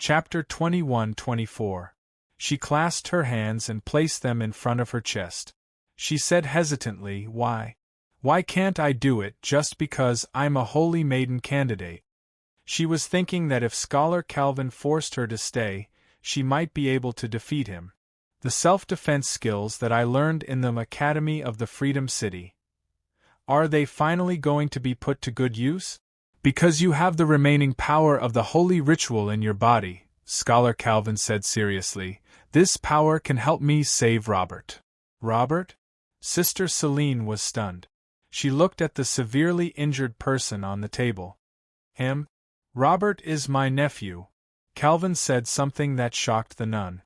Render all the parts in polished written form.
Chapter 21-24. She clasped her hands and placed them in front of her chest. She said hesitantly, Why can't I do it just because I'm a holy maiden candidate? She was thinking that if Scholar Calvin forced her to stay, she might be able to defeat him. The self-defense skills that I learned in the Academy of the Freedom City. Are they finally going to be put to good use? Because you have the remaining power of the holy ritual in your body, Scholar Calvin said seriously, this power can help me save Robert. Robert? Sister Serene was stunned. She looked at the severely injured person on the table. Him? Robert is my nephew. Calvin said something that shocked the nun.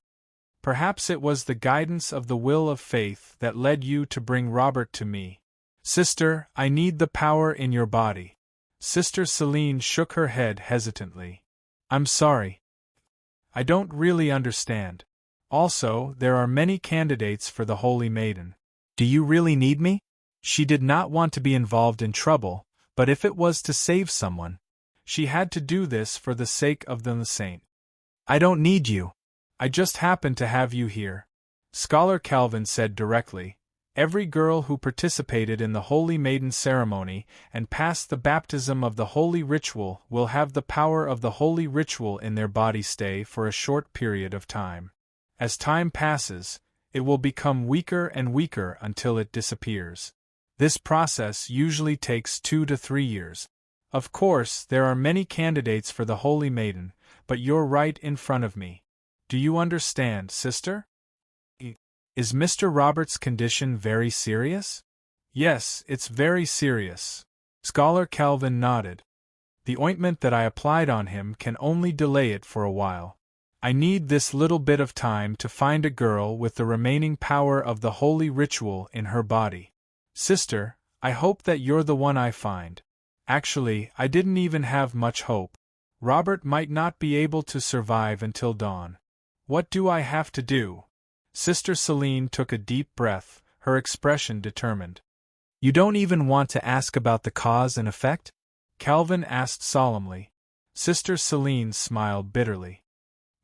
Perhaps it was the guidance of the will of faith that led you to bring Robert to me. Sister, I need the power in your body. Sister Serene shook her head hesitantly. I'm sorry. I don't really understand. Also, there are many candidates for the Holy Maiden. Do you really need me? She did not want to be involved in trouble, but if it was to save someone, she had to do this for the sake of the saint. I don't need you. I just happen to have you here. Scholar Calvin said directly. Every girl who participated in the Holy Maiden ceremony and passed the baptism of the holy ritual will have the power of the holy ritual in their body stay for a short period of time. As time passes, it will become weaker and weaker until it disappears. This process usually takes 2 to 3 years. Of course, there are many candidates for the Holy Maiden, but you're right in front of me. Do you understand, sister? Is Mr. Robert's condition very serious? Yes, it's very serious. Scholar Calvin nodded. The ointment that I applied on him can only delay it for a while. I need this little bit of time to find a girl with the remaining power of the holy ritual in her body. Sister, I hope that you're the one I find. Actually, I didn't even have much hope. Robert might not be able to survive until dawn. What do I have to do? Sister Serene took a deep breath, her expression determined. You don't even want to ask about the cause and effect? Calvin asked solemnly. Sister Serene smiled bitterly.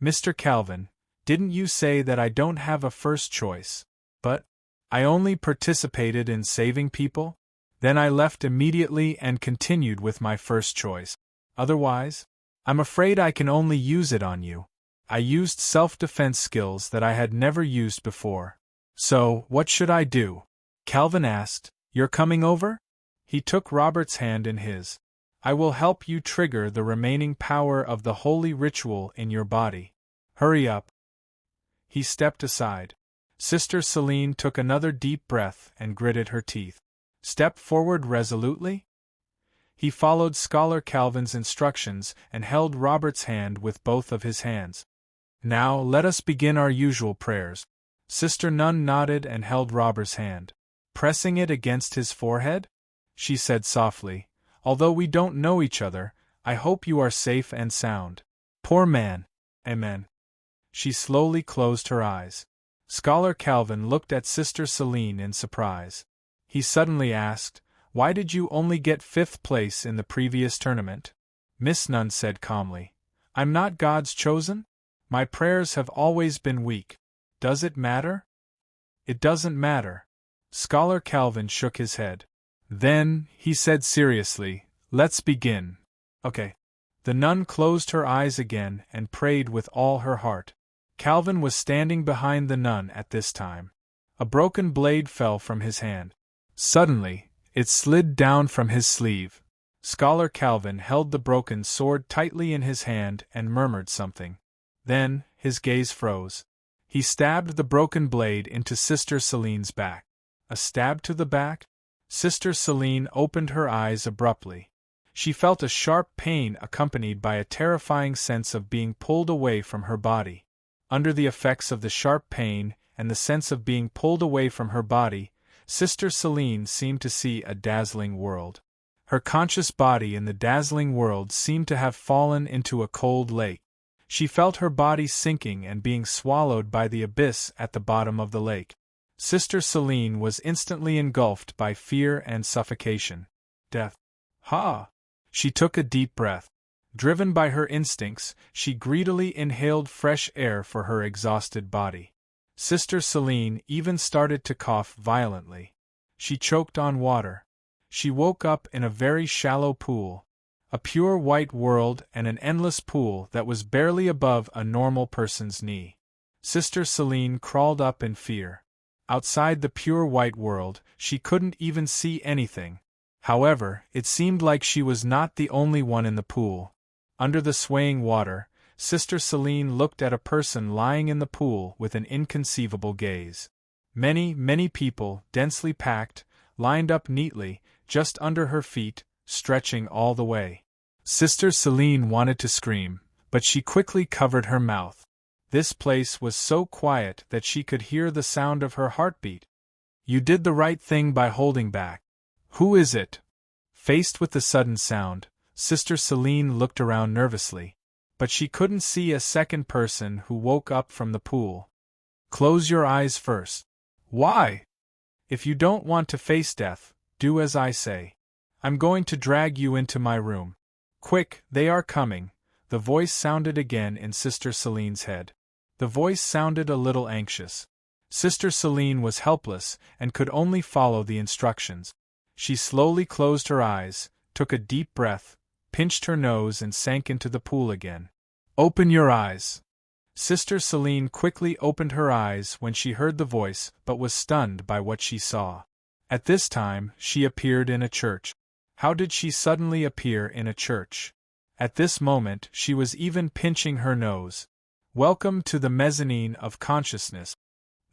Mr. Calvin, didn't you say that I don't have a first choice? But I only participated in saving people? Then I left immediately and continued with my first choice. Otherwise, I'm afraid I can only use it on you. I used self-defense skills that I had never used before. So, what should I do? Calvin asked. You're coming over? He took Robert's hand in his. I will help you trigger the remaining power of the holy ritual in your body. Hurry up. He stepped aside. Sister Serene took another deep breath and gritted her teeth. Step forward resolutely. He followed Scholar Calvin's instructions and held Robert's hand with both of his hands. Now let us begin our usual prayers. Sister Nun nodded and held Robert's hand. Pressing it against his forehead? She said softly, Although we don't know each other, I hope you are safe and sound. Poor man. Amen. She slowly closed her eyes. Scholar Calvin looked at Sister Serene in surprise. He suddenly asked, Why did you only get 5th place in the previous tournament? Miss Nun said calmly, I'm not God's chosen? My prayers have always been weak. Does it matter? It doesn't matter. Scholar Calvin shook his head. Then, he said seriously, let's begin. Okay. The nun closed her eyes again and prayed with all her heart. Calvin was standing behind the nun at this time. A broken blade fell from his hand. Suddenly, it slid down from his sleeve. Scholar Calvin held the broken sword tightly in his hand and murmured something. Then, his gaze froze. He stabbed the broken blade into Sister Selene's back. A stab to the back? Sister Serene opened her eyes abruptly. She felt a sharp pain accompanied by a terrifying sense of being pulled away from her body. Under the effects of the sharp pain and the sense of being pulled away from her body, Sister Serene seemed to see a dazzling world. Her conscious body in the dazzling world seemed to have fallen into a cold lake. She felt her body sinking and being swallowed by the abyss at the bottom of the lake. Sister Serene was instantly engulfed by fear and suffocation. Death. Ha! She took a deep breath. Driven by her instincts, she greedily inhaled fresh air for her exhausted body. Sister Selene even started to cough violently. She choked on water. She woke up in a very shallow pool, a pure white world and an endless pool that was barely above a normal person's knee. Sister Selene crawled up in fear. Outside the pure white world, she couldn't even see anything. However, it seemed like she was not the only one in the pool. Under the swaying water, Sister Selene looked at a person lying in the pool with an inconceivable gaze. Many, many people, densely packed, lined up neatly, just under her feet, stretching all the way. Sister Selene wanted to scream, but she quickly covered her mouth. This place was so quiet that she could hear the sound of her heartbeat. You did the right thing by holding back. Who is it? Faced with the sudden sound, Sister Selene looked around nervously, but she couldn't see a second person who woke up from the pool. Close your eyes first. Why? If you don't want to face death, do as I say. I'm going to drag you into my room. Quick, they are coming. The voice sounded again in Sister Selene's head. The voice sounded a little anxious. Sister Selene was helpless and could only follow the instructions. She slowly closed her eyes, took a deep breath, pinched her nose and sank into the pool again. Open your eyes. Sister Selene quickly opened her eyes when she heard the voice but was stunned by what she saw. At this time, she appeared in a church. How did she suddenly appear in a church? At this moment, she was even pinching her nose. Welcome to the mezzanine of consciousness.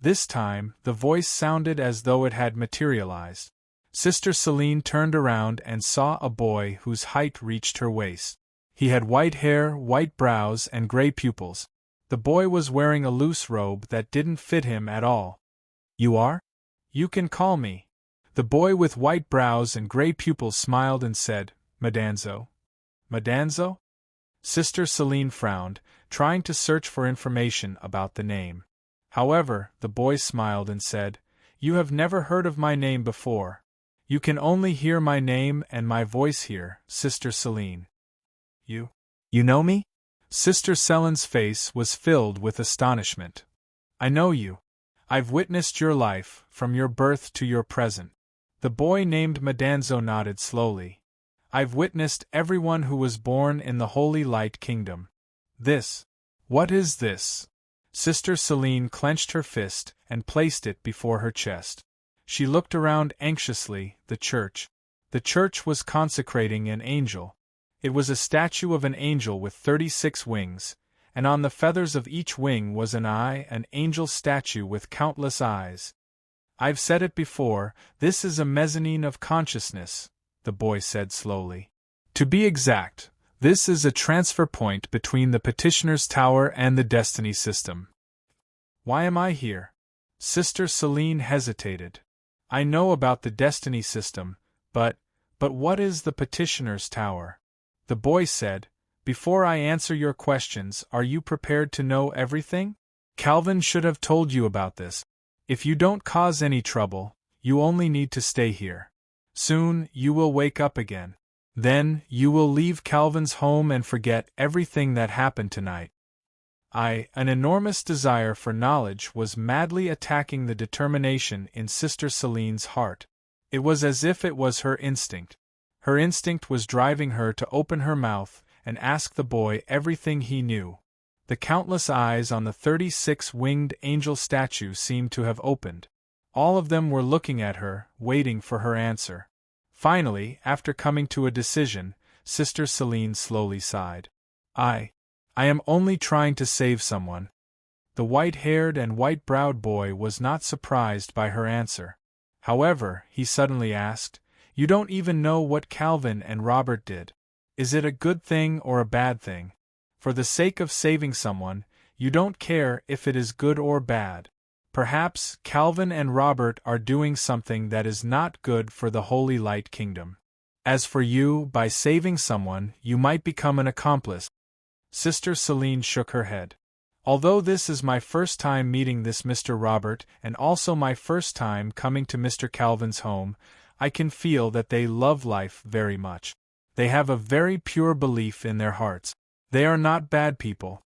This time, the voice sounded as though it had materialized. Sister Selene turned around and saw a boy whose height reached her waist. He had white hair, white brows, and gray pupils. The boy was wearing a loose robe that didn't fit him at all. You are? You can call me. The boy with white brows and gray pupils smiled and said, Madanzo. Madanzo? Sister Selene frowned, trying to search for information about the name. However, the boy smiled and said, You have never heard of my name before. You can only hear my name and my voice here, Sister Selene. You know me? Sister Selene's face was filled with astonishment. I know you. I've witnessed your life, from your birth to your present. The boy named Madanzo nodded slowly. I've witnessed everyone who was born in the Holy Light Kingdom. What is this? Sister Selene clenched her fist and placed it before her chest. She looked around anxiously. The church was consecrating an angel. It was a statue of an angel with 36 wings, and on the feathers of each wing was an eye, an angel statue with countless eyes. I've said it before, this is a mezzanine of consciousness, the boy said slowly. To be exact, this is a transfer point between the Petitioner's Tower and the Destiny System. Why am I here? Sister Selene hesitated. I know about the Destiny System, but what is the Petitioner's Tower? The boy said, Before I answer your questions, are you prepared to know everything? Calvin should have told you about this. If you don't cause any trouble, you only need to stay here. Soon, you will wake up again. Then, you will leave Calvin's home and forget everything that happened tonight. An enormous desire for knowledge was madly attacking the determination in Sister Selene's heart. It was as if it was her instinct. Her instinct was driving her to open her mouth and ask the boy everything he knew. The countless eyes on the 36-winged angel statue seemed to have opened. All of them were looking at her, waiting for her answer. Finally, after coming to a decision, Sister Selene slowly sighed. I am only trying to save someone. The white-haired and white-browed boy was not surprised by her answer. However, he suddenly asked, You don't even know what Calvin and Robert did. Is it a good thing or a bad thing? For the sake of saving someone, you don't care if it is good or bad. Perhaps Calvin and Robert are doing something that is not good for the Holy Light Kingdom. As for you, by saving someone, you might become an accomplice. Sister Selene shook her head. Although this is my first time meeting this Mr. Robert and also my first time coming to Mr. Calvin's home, I can feel that they love life very much. They have a very pure belief in their hearts. They are not bad people.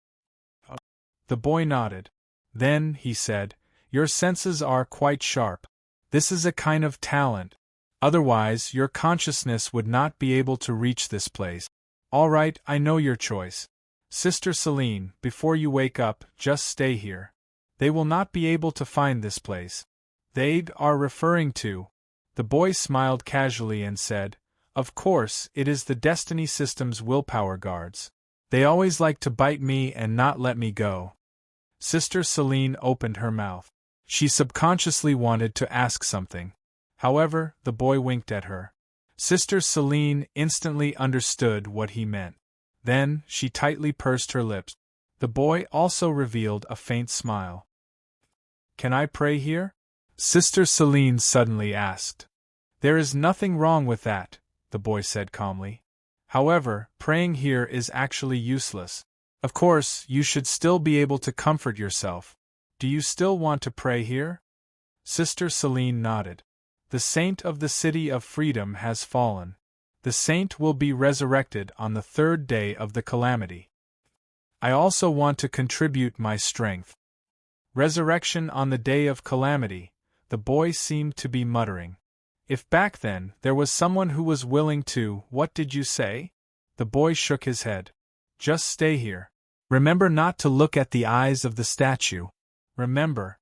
The boy nodded. Then, he said, your senses are quite sharp. This is a kind of talent. Otherwise, your consciousness would not be able to reach this place. All right, I know your choice. Sister Serene, before you wake up, just stay here. They will not be able to find this place. They are referring to. The boy smiled casually and said, of course, it is the Destiny System's willpower guards. They always like to bite me and not let me go. Sister Serene opened her mouth. She subconsciously wanted to ask something. However, the boy winked at her. Sister Serene instantly understood what he meant. Then, she tightly pursed her lips. The boy also revealed a faint smile. Can I pray here? Sister Serene suddenly asked. There is nothing wrong with that, the boy said calmly. However, praying here is actually useless. Of course, you should still be able to comfort yourself. Do you still want to pray here? Sister Serene nodded. The saint of the city of freedom has fallen. The saint will be resurrected on the third day of the calamity. I also want to contribute my strength. Resurrection on the day of calamity, the boy seemed to be muttering. If back then there was someone who was willing to, what did you say? The boy shook his head. Just stay here. Remember not to look at the eyes of the statue. Remember.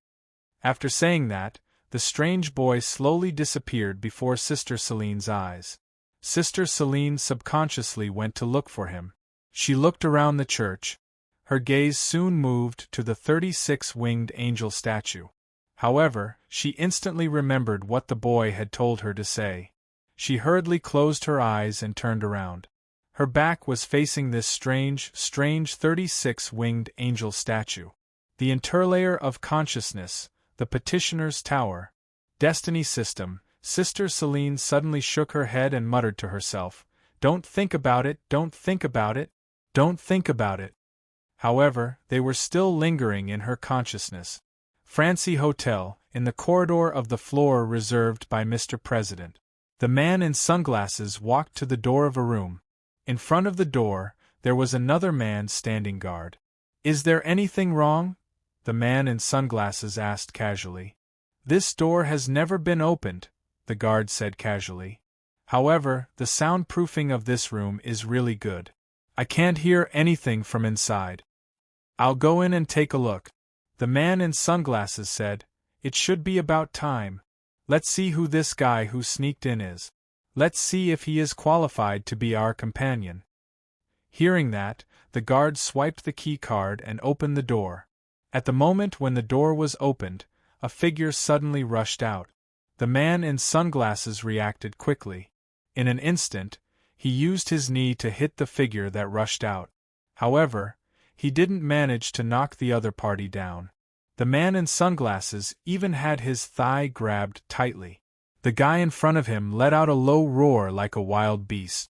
After saying that, the strange boy slowly disappeared before Sister Selene's eyes. Sister Selene subconsciously went to look for him. She looked around the church. Her gaze soon moved to the 36-winged angel statue. However, she instantly remembered what the boy had told her to say. She hurriedly closed her eyes and turned around. Her back was facing this strange 36-winged angel statue. The interlayer of consciousness, the petitioner's tower. Destiny System. Sister Selene suddenly shook her head and muttered to herself, don't think about it, don't think about it, don't think about it. However, they were still lingering in her consciousness. Francie Hotel, in the corridor of the floor reserved by Mr. President. The man in sunglasses walked to the door of a room. In front of the door, there was another man standing guard. Is there anything wrong? The man in sunglasses asked casually. This door has never been opened, the guard said casually. However, the soundproofing of this room is really good. I can't hear anything from inside. I'll go in and take a look. The man in sunglasses said, it should be about time. Let's see who this guy who sneaked in is. Let's see if he is qualified to be our companion. Hearing that, the guard swiped the key card and opened the door. At the moment when the door was opened, a figure suddenly rushed out. The man in sunglasses reacted quickly. In an instant, he used his knee to hit the figure that rushed out. However, he didn't manage to knock the other party down. The man in sunglasses even had his thigh grabbed tightly. The guy in front of him let out a low roar like a wild beast.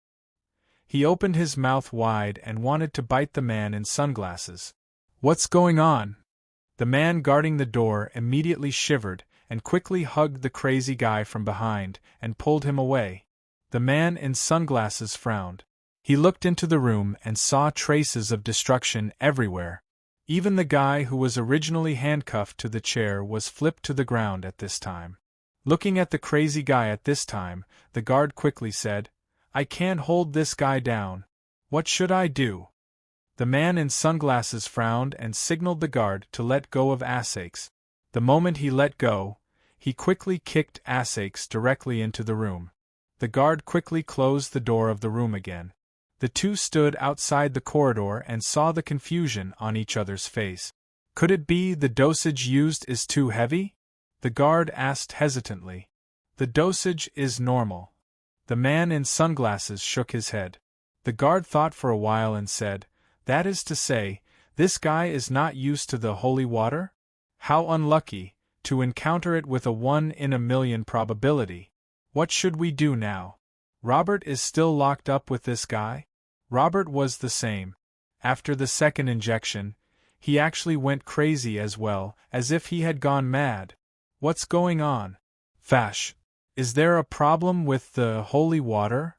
He opened his mouth wide and wanted to bite the man in sunglasses. What's going on? The man guarding the door immediately shivered and quickly hugged the crazy guy from behind and pulled him away. The man in sunglasses frowned. He looked into the room and saw traces of destruction everywhere. Even the guy who was originally handcuffed to the chair was flipped to the ground at this time. Looking at the crazy guy at this time, the guard quickly said, I can't hold this guy down. What should I do? The man in sunglasses frowned and signaled the guard to let go of Asakes. The moment he let go, he quickly kicked Asakes directly into the room. The guard quickly closed the door of the room again. The two stood outside the corridor and saw the confusion on each other's face. Could it be the dosage used is too heavy? The guard asked hesitantly. The dosage is normal. The man in sunglasses shook his head. The guard thought for a while and said, that is to say, this guy is not used to the holy water? How unlucky, to encounter it with a 1 in a million probability. What should we do now? Robert is still locked up with this guy? Robert was the same. After the second injection, he actually went crazy as well, as if he had gone mad. What's going on? Fash. Is there a problem with the holy water?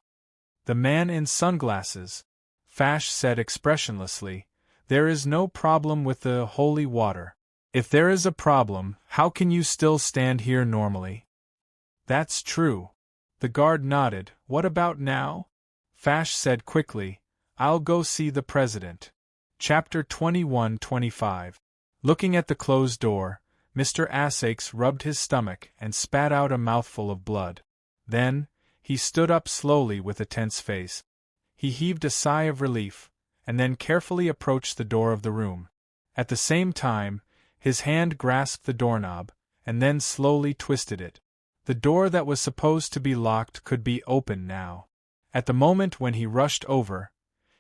The man in sunglasses, Fash said expressionlessly. There is no problem with the holy water. If there is a problem, how can you still stand here normally? That's true. The guard nodded. What about now? Fash said quickly. I'll go see the president. Chapter 21-25. Looking at the closed door, Mr. Asakes rubbed his stomach and spat out a mouthful of blood. Then, he stood up slowly with a tense face. He heaved a sigh of relief, and then carefully approached the door of the room. At the same time, his hand grasped the doorknob, and then slowly twisted it. The door that was supposed to be locked could be opened now. At the moment when he rushed over,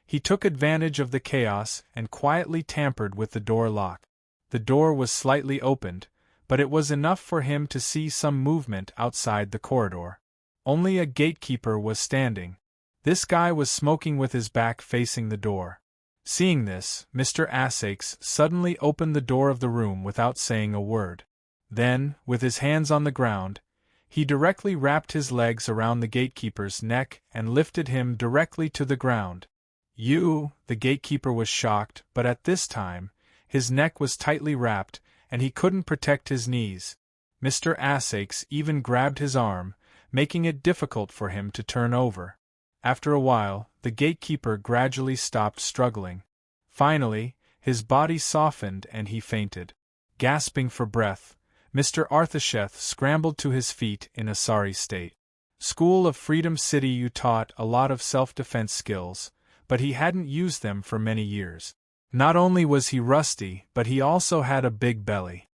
he took advantage of the chaos and quietly tampered with the door lock. The door was slightly opened, but it was enough for him to see some movement outside the corridor. Only a gatekeeper was standing. This guy was smoking with his back facing the door. Seeing this, Mr. Asakes suddenly opened the door of the room without saying a word. Then, with his hands on the ground, he directly wrapped his legs around the gatekeeper's neck and lifted him directly to the ground. The gatekeeper was shocked, but at this time, his neck was tightly wrapped, and he couldn't protect his knees. Mr. Asakes even grabbed his arm, making it difficult for him to turn over. After a while, the gatekeeper gradually stopped struggling. Finally, his body softened and he fainted. Gasping for breath, Mr. Arthasheth scrambled to his feet in a sorry state. School of Freedom City, you taught a lot of self-defense skills, but he hadn't used them for many years. Not only was he rusty, but he also had a big belly.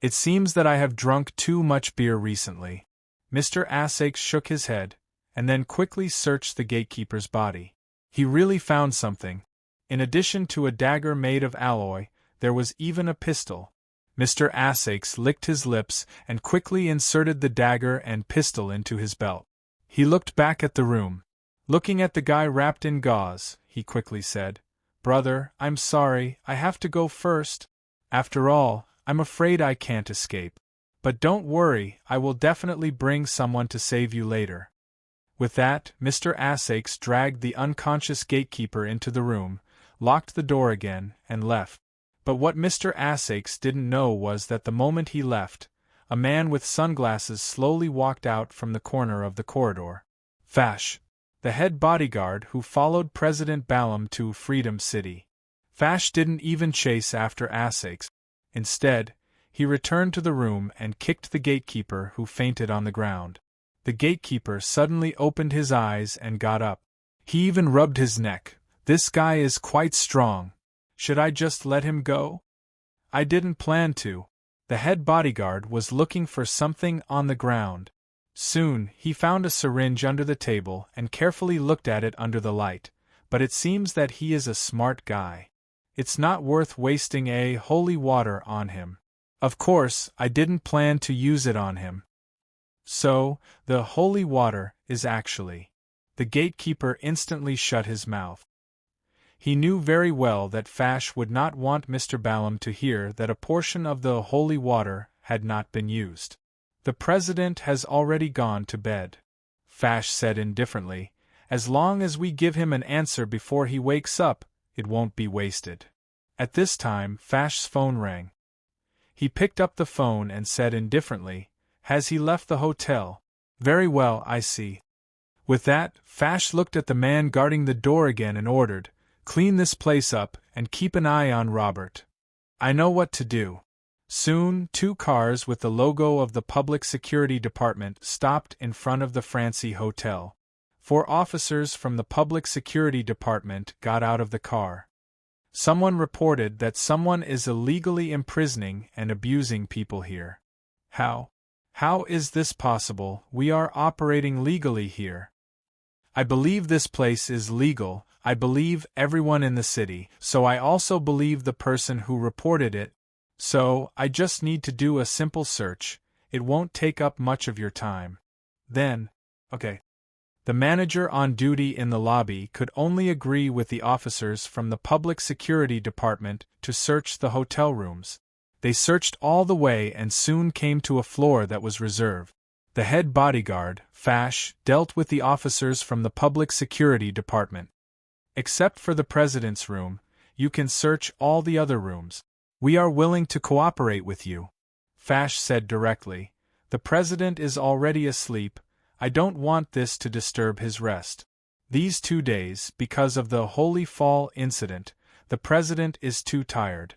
It seems that I have drunk too much beer recently. Mr. Asakes shook his head, and then quickly searched the gatekeeper's body. He really found something. In addition to a dagger made of alloy, there was even a pistol. Mr. Asakes licked his lips and quickly inserted the dagger and pistol into his belt. He looked back at the room. Looking at the guy wrapped in gauze, he quickly said, "Brother, I'm sorry, I have to go first. After all, I'm afraid I can't escape. But don't worry, I will definitely bring someone to save you later." With that, Mr. Asakes dragged the unconscious gatekeeper into the room, locked the door again, and left. But what Mr. Asakes didn't know was that the moment he left, a man with sunglasses slowly walked out from the corner of the corridor. Fash, the head bodyguard who followed President Balaam to Freedom City. Fash didn't even chase after Asakes. Instead, he returned to the room and kicked the gatekeeper who fainted on the ground. The gatekeeper suddenly opened his eyes and got up. He even rubbed his neck. This guy is quite strong. Should I just let him go? I didn't plan to. The head bodyguard was looking for something on the ground. Soon, he found a syringe under the table and carefully looked at it under the light, but it seems that he is a smart guy. It's not worth wasting a holy water on him. Of course, I didn't plan to use it on him. So, the holy water is actually. The gatekeeper instantly shut his mouth. He knew very well that Fash would not want Mr. Balaam to hear that a portion of the holy water had not been used. The president has already gone to bed, Fash said indifferently. As long as we give him an answer before he wakes up, it won't be wasted. At this time, Fash's phone rang. He picked up the phone and said indifferently, "Has he left the hotel?" "Very well, I see." With that, Fash looked at the man guarding the door again and ordered, "Clean this place up, and keep an eye on Robert." "I know what to do." Soon, 2 cars with the logo of the Public Security Department stopped in front of the Francie Hotel. 4 officers from the Public Security Department got out of the car. Someone reported that someone is illegally imprisoning and abusing people here. How is this possible? We are operating legally here. I believe this place is legal. I believe everyone in the city, so I also believe the person who reported it. So, I just need to do a simple search. It won't take up much of your time. Then, okay. The manager on duty in the lobby could only agree with the officers from the Public Security Department to search the hotel rooms. They searched all the way and soon came to a floor that was reserved. The head bodyguard, Fash, dealt with the officers from the Public Security Department. Except for the president's room, you can search all the other rooms. We are willing to cooperate with you, Fash said directly. The president is already asleep. I don't want this to disturb his rest. These 2 days, because of the Holy Fall incident, the president is too tired.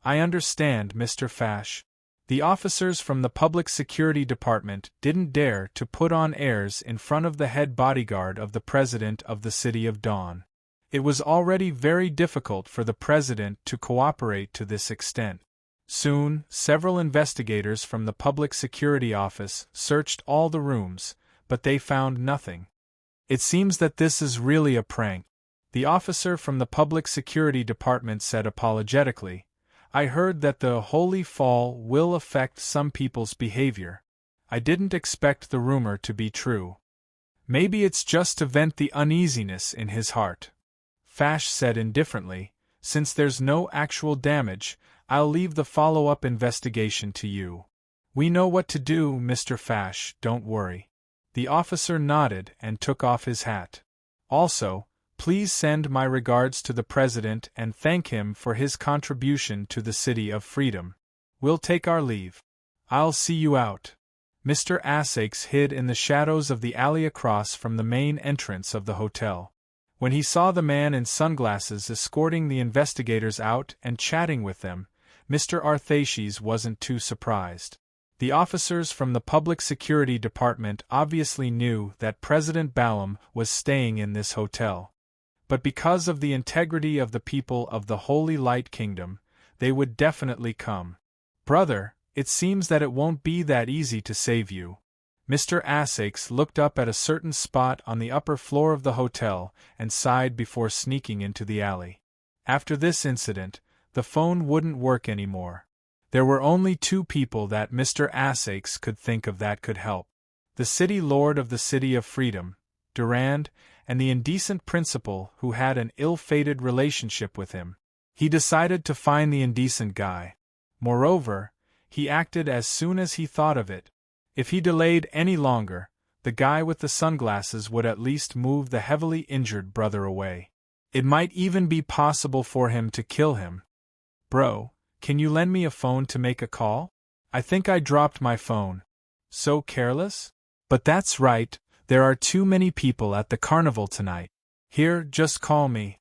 I understand, Mr. Fash. The officers from the Public Security Department didn't dare to put on airs in front of the head bodyguard of the President of the City of Dawn. It was already very difficult for the President to cooperate to this extent. Soon, several investigators from the Public Security Office searched all the rooms, but they found nothing. It seems that this is really a prank, the officer from the Public Security Department said apologetically. I heard that the Holy Fall will affect some people's behavior. I didn't expect the rumor to be true. Maybe it's just to vent the uneasiness in his heart. Fash said indifferently, since there's no actual damage, I'll leave the follow-up investigation to you. We know what to do, Mr. Fash, don't worry. The officer nodded and took off his hat. Also, please send my regards to the President and thank him for his contribution to the City of Freedom. We'll take our leave. I'll see you out. Mr. Asakes hid in the shadows of the alley across from the main entrance of the hotel. When he saw the man in sunglasses escorting the investigators out and chatting with them, Mr. Arthaces wasn't too surprised. The officers from the Public Security Department obviously knew that President Balaam was staying in this hotel. But because of the integrity of the people of the Holy Light Kingdom, they would definitely come. Brother, it seems that it won't be that easy to save you. Mr. Asakes looked up at a certain spot on the upper floor of the hotel and sighed before sneaking into the alley. After this incident, the phone wouldn't work anymore. There were only 2 people that Mr. Asakes could think of that could help. The City Lord of the City of Freedom, Durand, and the indecent principal who had an ill-fated relationship with him. He decided to find the indecent guy. Moreover, he acted as soon as he thought of it. If he delayed any longer, the guy with the sunglasses would at least move the heavily injured brother away. It might even be possible for him to kill him. Bro, can you lend me a phone to make a call? I think I dropped my phone. So careless? But that's right. There are too many people at the carnival tonight. Here, just call me.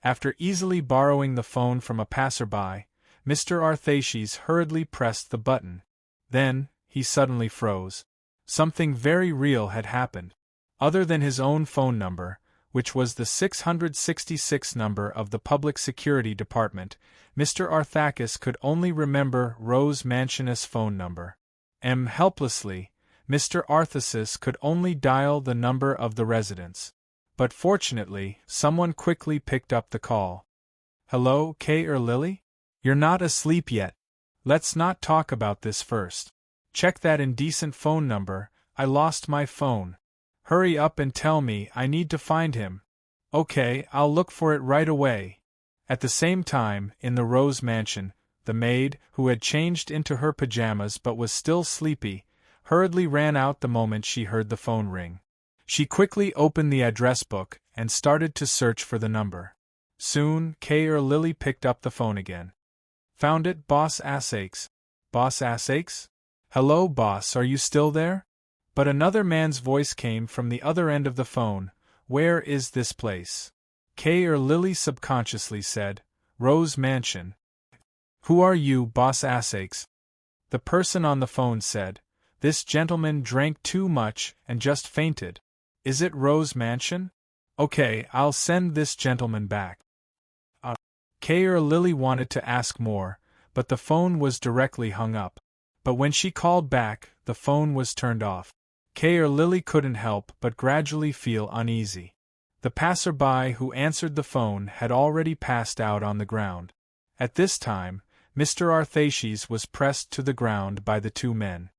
After easily borrowing the phone from a passerby, Mr. Arthaces hurriedly pressed the button. Then, he suddenly froze. Something very real had happened. Other than his own phone number, which was the 666 number of the Public Security Department, Mr. Arthaces could only remember Rose Mansion's phone number. Helplessly, Mr. Arthaces could only dial the number of the residence. But fortunately, someone quickly picked up the call. Hello, Kay or Lily? You're not asleep yet. Let's not talk about this first. Check that indecent phone number. I lost my phone. Hurry up and tell me. I need to find him. Okay, I'll look for it right away. At the same time, in the Rose Mansion, the maid, who had changed into her pajamas but was still sleepy, hurriedly ran out the moment she heard the phone ring. She quickly opened the address book and started to search for the number. Soon, Kay or Lily picked up the phone again. Found it, Boss Asakes. Boss Asakes? Hello, boss, are you still there? But another man's voice came from the other end of the phone. Where is this place? Kay or Lily subconsciously said, Rose Mansion. Who are you, Boss Asakes? The person on the phone said, This gentleman drank too much and just fainted. Is it Rose Mansion? Okay, I'll send this gentleman back. Kay or Lily wanted to ask more, but the phone was directly hung up. But when she called back, the phone was turned off. Kay or Lily couldn't help but gradually feel uneasy. The passerby who answered the phone had already passed out on the ground. At this time, Mr. Arthaces was pressed to the ground by the 2 men.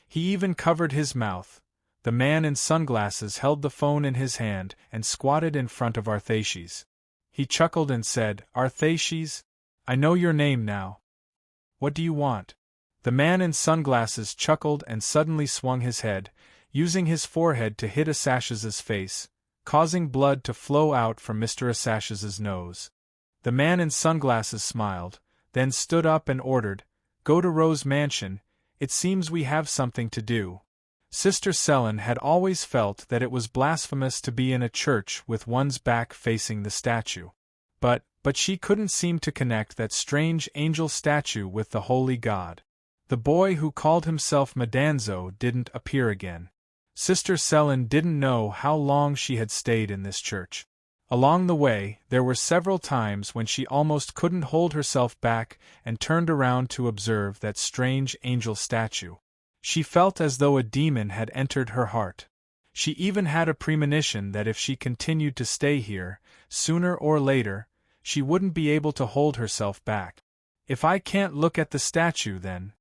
He even covered his mouth. The man in sunglasses held the phone in his hand and squatted in front of Arthaces. He chuckled and said, Arthaces, I know your name now. What do you want? The man in sunglasses chuckled and suddenly swung his head, using his forehead to hit Asash's face, causing blood to flow out from Mr. Asash's nose. The man in sunglasses smiled, then stood up and ordered, "Go to Rose Mansion, it seems we have something to do." Sister Selene had always felt that it was blasphemous to be in a church with one's back facing the statue. But she couldn't seem to connect that strange angel statue with the holy God. The boy who called himself Madanzo didn't appear again. Sister Selene didn't know how long she had stayed in this church. Along the way, there were several times when she almost couldn't hold herself back and turned around to observe that strange angel statue. She felt as though a demon had entered her heart. She even had a premonition that if she continued to stay here, sooner or later, she wouldn't be able to hold herself back. If I can't look at the statue then?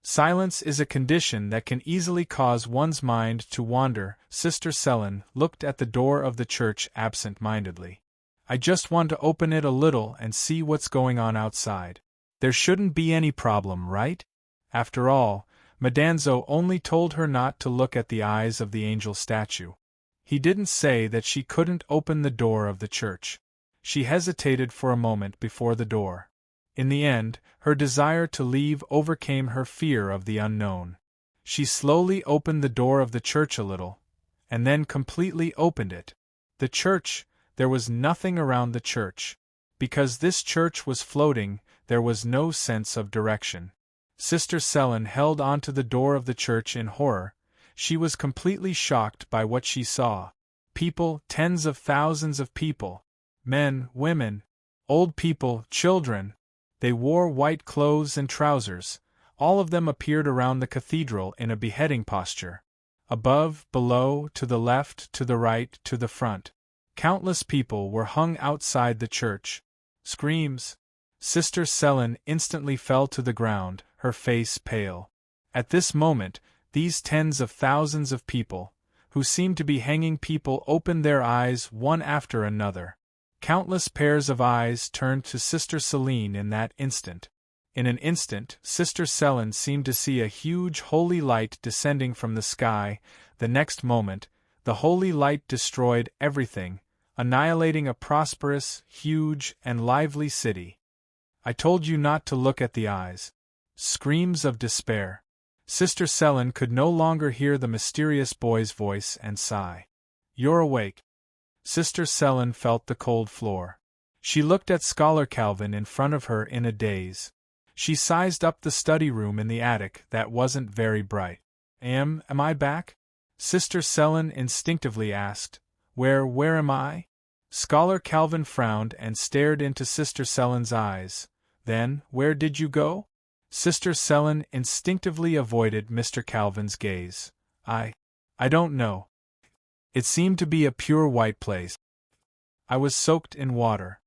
Silence is a condition that can easily cause one's mind to wander. Sister Selene looked at the door of the church absent-mindedly. I just want to open it a little and see what's going on outside. There shouldn't be any problem, right? After all, Madanzo only told her not to look at the eyes of the angel statue. He didn't say that she couldn't open the door of the church. She hesitated for a moment before the door. In the end, her desire to leave overcame her fear of the unknown. She slowly opened the door of the church a little, and then completely opened it. The church, there was nothing around the church. Because this church was floating, there was no sense of direction. Sister Selene held onto the door of the church in horror. She was completely shocked by what she saw. People, tens of thousands of people. Men, women, old people, children. They wore white clothes and trousers. All of them appeared around the cathedral in a beheading posture. Above, below, to the left, to the right, to the front. Countless people were hung outside the church. Screams. Sister Selene instantly fell to the ground, her face pale. At this moment, these tens of thousands of people, who seemed to be hanging people, opened their eyes one after another. Countless pairs of eyes turned to Sister Selene in that instant. In an instant, Sister Selene seemed to see a huge holy light descending from the sky. The next moment, the holy light destroyed everything, annihilating a prosperous, huge, and lively city. I told you not to look at the eyes. Screams of despair. Sister Selene could no longer hear the mysterious boy's voice and sigh. You're awake. Sister Selene felt the cold floor. She looked at Scholar Calvin in front of her in a daze. She sized up the study room in the attic that wasn't very bright. Am I back? Sister Selene instinctively asked. Where am I? Scholar Calvin frowned and stared into Sister Selene's eyes. Then, where did you go? Sister Selene instinctively avoided Mr. Calvin's gaze. I don't know. It seemed to be a pure white place. I was soaked in water.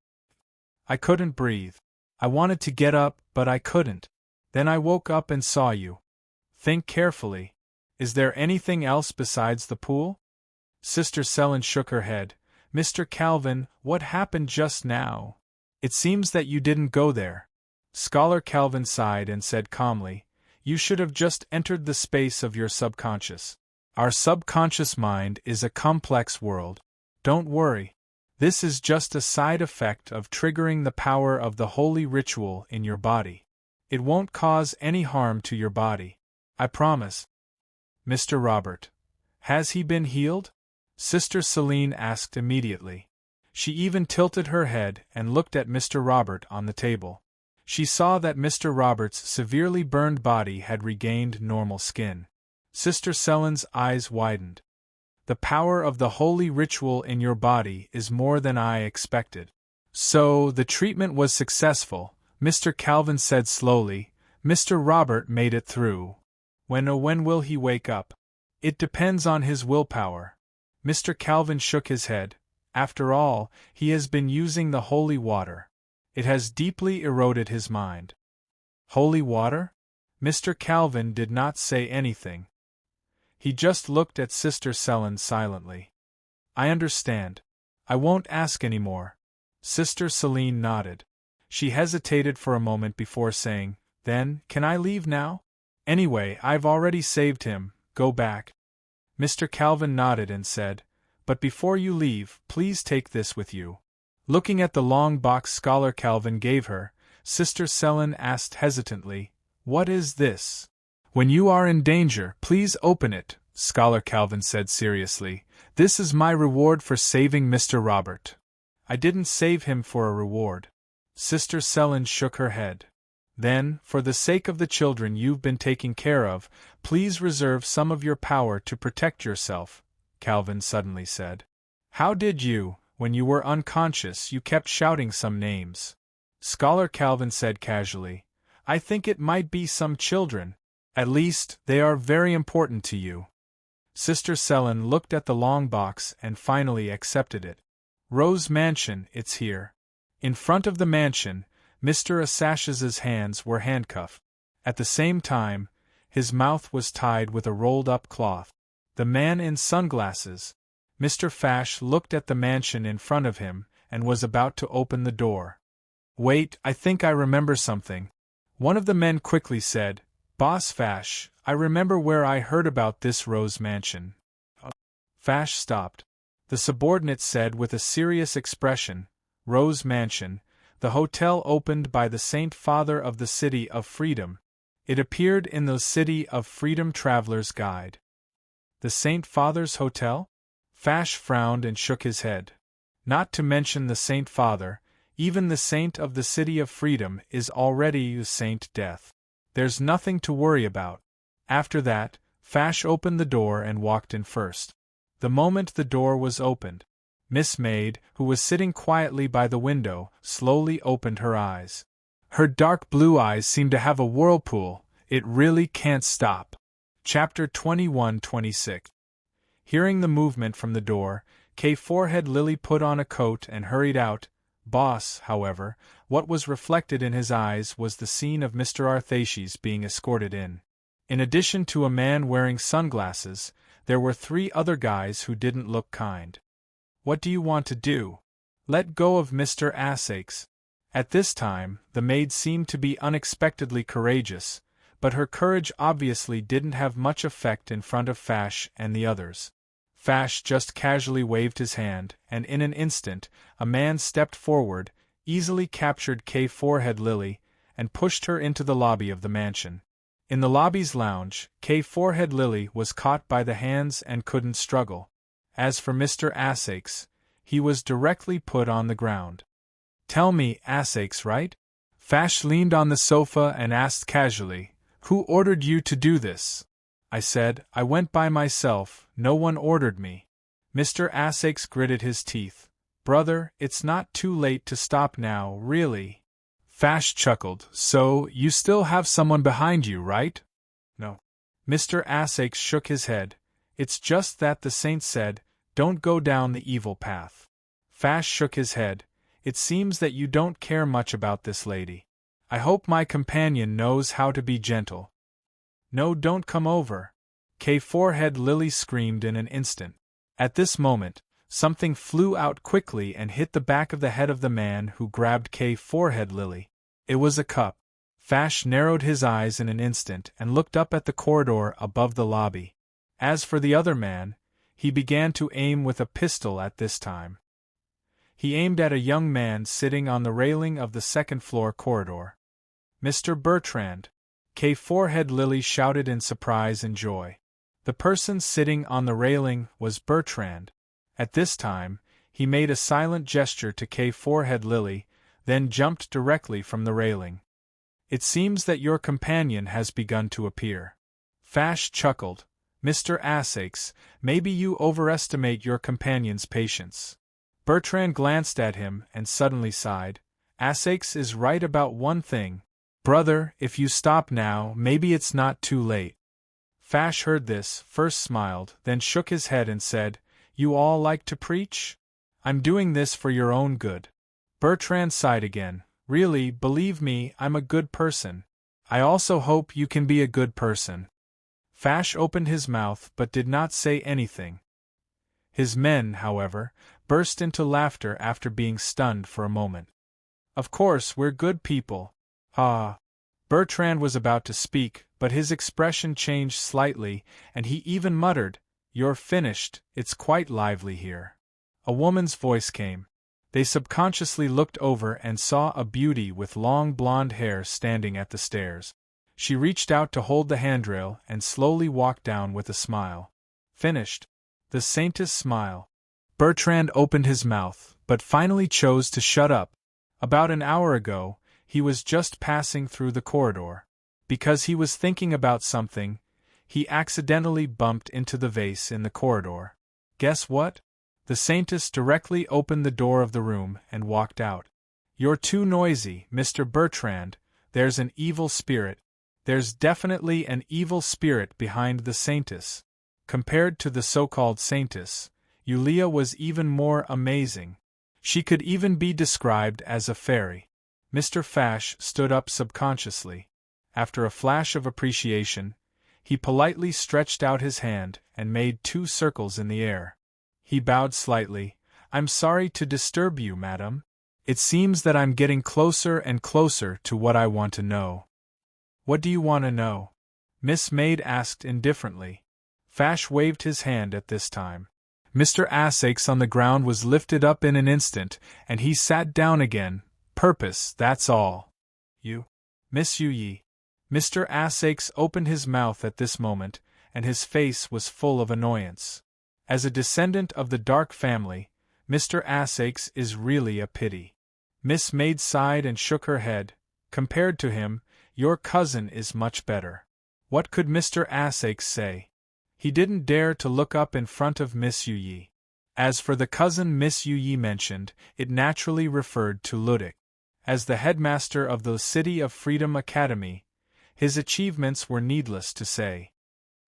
I couldn't breathe. I wanted to get up, but I couldn't. Then I woke up and saw you. Think carefully. Is there anything else besides the pool? Sister Selene shook her head. Mr. Calvin, what happened just now? It seems that you didn't go there. Scholar Calvin sighed and said calmly, You should have just entered the space of your subconscious. Our subconscious mind is a complex world. Don't worry. This is just a side effect of triggering the power of the holy ritual in your body. It won't cause any harm to your body. I promise. Mr. Robert. Has he been healed? Sister Selene asked immediately. She even tilted her head and looked at Mr. Robert on the table. She saw that Mr. Robert's severely burned body had regained normal skin. Sister Selene's eyes widened. The power of the holy ritual in your body is more than I expected. So, the treatment was successful, Mr. Calvin said slowly. Mr. Robert made it through. When will he wake up? It depends on his willpower. Mr. Calvin shook his head. After all, he has been using the holy water. It has deeply eroded his mind. Holy water? Mr. Calvin did not say anything. He just looked at Sister Selene silently. I understand. I won't ask any more. Sister Selene nodded. She hesitated for a moment before saying, Then, can I leave now? Anyway, I've already saved him, go back. Mr. Calvin nodded and said, but before you leave, please take this with you. Looking at the long box Scholar Calvin gave her, Sister Selene asked hesitantly, what is this? When you are in danger, please open it, Scholar Calvin said seriously. This is my reward for saving Mr. Robert. I didn't save him for a reward. Sister Selene shook her head. Then, for the sake of the children you've been taking care of, please reserve some of your power to protect yourself, Calvin suddenly said. How did you, when you were unconscious, you kept shouting some names? Scholar Calvin said casually, I think it might be some children. At least, they are very important to you. Sister Selene looked at the long box and finally accepted it. Rose Mansion, it's here. In front of the mansion, Mr. Assashes's hands were handcuffed. At the same time, his mouth was tied with a rolled-up cloth. The man in sunglasses. Mr. Fash looked at the mansion in front of him and was about to open the door. Wait, I think I remember something. One of the men quickly said, Boss Fash, I remember where I heard about this Rose Mansion. Fash stopped. The subordinate said with a serious expression, Rose Mansion, the hotel opened by the Saint Father of the City of Freedom. It appeared in the City of Freedom Traveler's Guide. The Saint Father's Hotel? Fash frowned and shook his head. Not to mention the Saint Father, even the Saint of the City of Freedom is already Saint Death. There's nothing to worry about. After that, Fash opened the door and walked in first. The moment the door was opened, Miss Maid, who was sitting quietly by the window, slowly opened her eyes. Her dark blue eyes seemed to have a whirlpool. It really can't stop. Chapter 21-26. Hearing the movement from the door, Kay Forehead Lily put on a coat and hurried out. Boss, however, what was reflected in his eyes was the scene of Mr. Arthaces being escorted in. In addition to a man wearing sunglasses, there were 3 other guys who didn't look kind. What do you want to do? Let go of Mr. Assakes. At this time, the maid seemed to be unexpectedly courageous, but her courage obviously didn't have much effect in front of Fash and the others. Fash just casually waved his hand, and in an instant, a man stepped forward, easily captured Kay Forehead Lily, and pushed her into the lobby of the mansion. In the lobby's lounge, Kay Forehead Lily was caught by the hands and couldn't struggle. As for Mr. Assakes, he was directly put on the ground. Tell me, Assakes, right? Fash leaned on the sofa and asked casually, Who ordered you to do this? I said, I went by myself, no one ordered me. Mr. Assakes gritted his teeth. Brother, it's not too late to stop now, really. Fash chuckled, so, you still have someone behind you, right? No. Mr. Assakes shook his head. It's just that the saint said, don't go down the evil path. Fash shook his head. It seems that you don't care much about this lady. I hope my companion knows how to be gentle. No, don't come over. Kay Forehead Lily screamed in an instant. At this moment, something flew out quickly and hit the back of the head of the man who grabbed Kay Forehead Lily. It was a cup. Fash narrowed his eyes in an instant and looked up at the corridor above the lobby. As for the other man, he began to aim with a pistol at this time. He aimed at a young man sitting on the railing of the second-floor corridor. Mr. Bertrand! Kay Forehead Lily shouted in surprise and joy. The person sitting on the railing was Bertrand. At this time, he made a silent gesture to Kay Forehead Lily, then jumped directly from the railing. It seems that your companion has begun to appear. Fash chuckled. Mr. Assakes, maybe you overestimate your companion's patience. Bertrand glanced at him and suddenly sighed. Assakes is right about one thing. Brother, if you stop now, maybe it's not too late. Fash heard this, first smiled, then shook his head and said, You all like to preach? I'm doing this for your own good. Bertrand sighed again. Really, believe me, I'm a good person. I also hope you can be a good person. Fash opened his mouth but did not say anything. His men, however, burst into laughter after being stunned for a moment. Of course, we're good people. Ah. Bertrand was about to speak, but his expression changed slightly, and he even muttered, "You're finished, it's quite lively here." A woman's voice came. They subconsciously looked over and saw a beauty with long blonde hair standing at the stairs. She reached out to hold the handrail and slowly walked down with a smile. Finished. The saintess smile. Bertrand opened his mouth, but finally chose to shut up. About an hour ago, he was just passing through the corridor. Because he was thinking about something, he accidentally bumped into the vase in the corridor. Guess what? The saintess directly opened the door of the room and walked out. "You're too noisy, Mr. Bertrand. There's an evil spirit." There's definitely an evil spirit behind the saintess. Compared to the so-called saintess, Yulia was even more amazing. She could even be described as a fairy. Mr. Fash stood up subconsciously. After a flash of appreciation, he politely stretched out his hand and made 2 circles in the air. He bowed slightly. "I'm sorry to disturb you, madam. It seems that I'm getting closer and closer to what I want to know." "What do you want to know?" Miss Maid asked indifferently. Fash waved his hand at this time. Mr. Assake's on the ground was lifted up in an instant, and he sat down again. "Purpose, that's all." "You? Miss Yi." Mr. Assake's opened his mouth at this moment, and his face was full of annoyance. As a descendant of the Dark family, Mr. Assake's is really a pity. Miss Maid sighed and shook her head. Compared to him, your cousin is much better. What could Mr. Assake's say? He didn't dare to look up in front of Miss Yi. As for the cousin Miss Yi mentioned, it naturally referred to Ludic. As the headmaster of the City of Freedom Academy, his achievements were needless to say.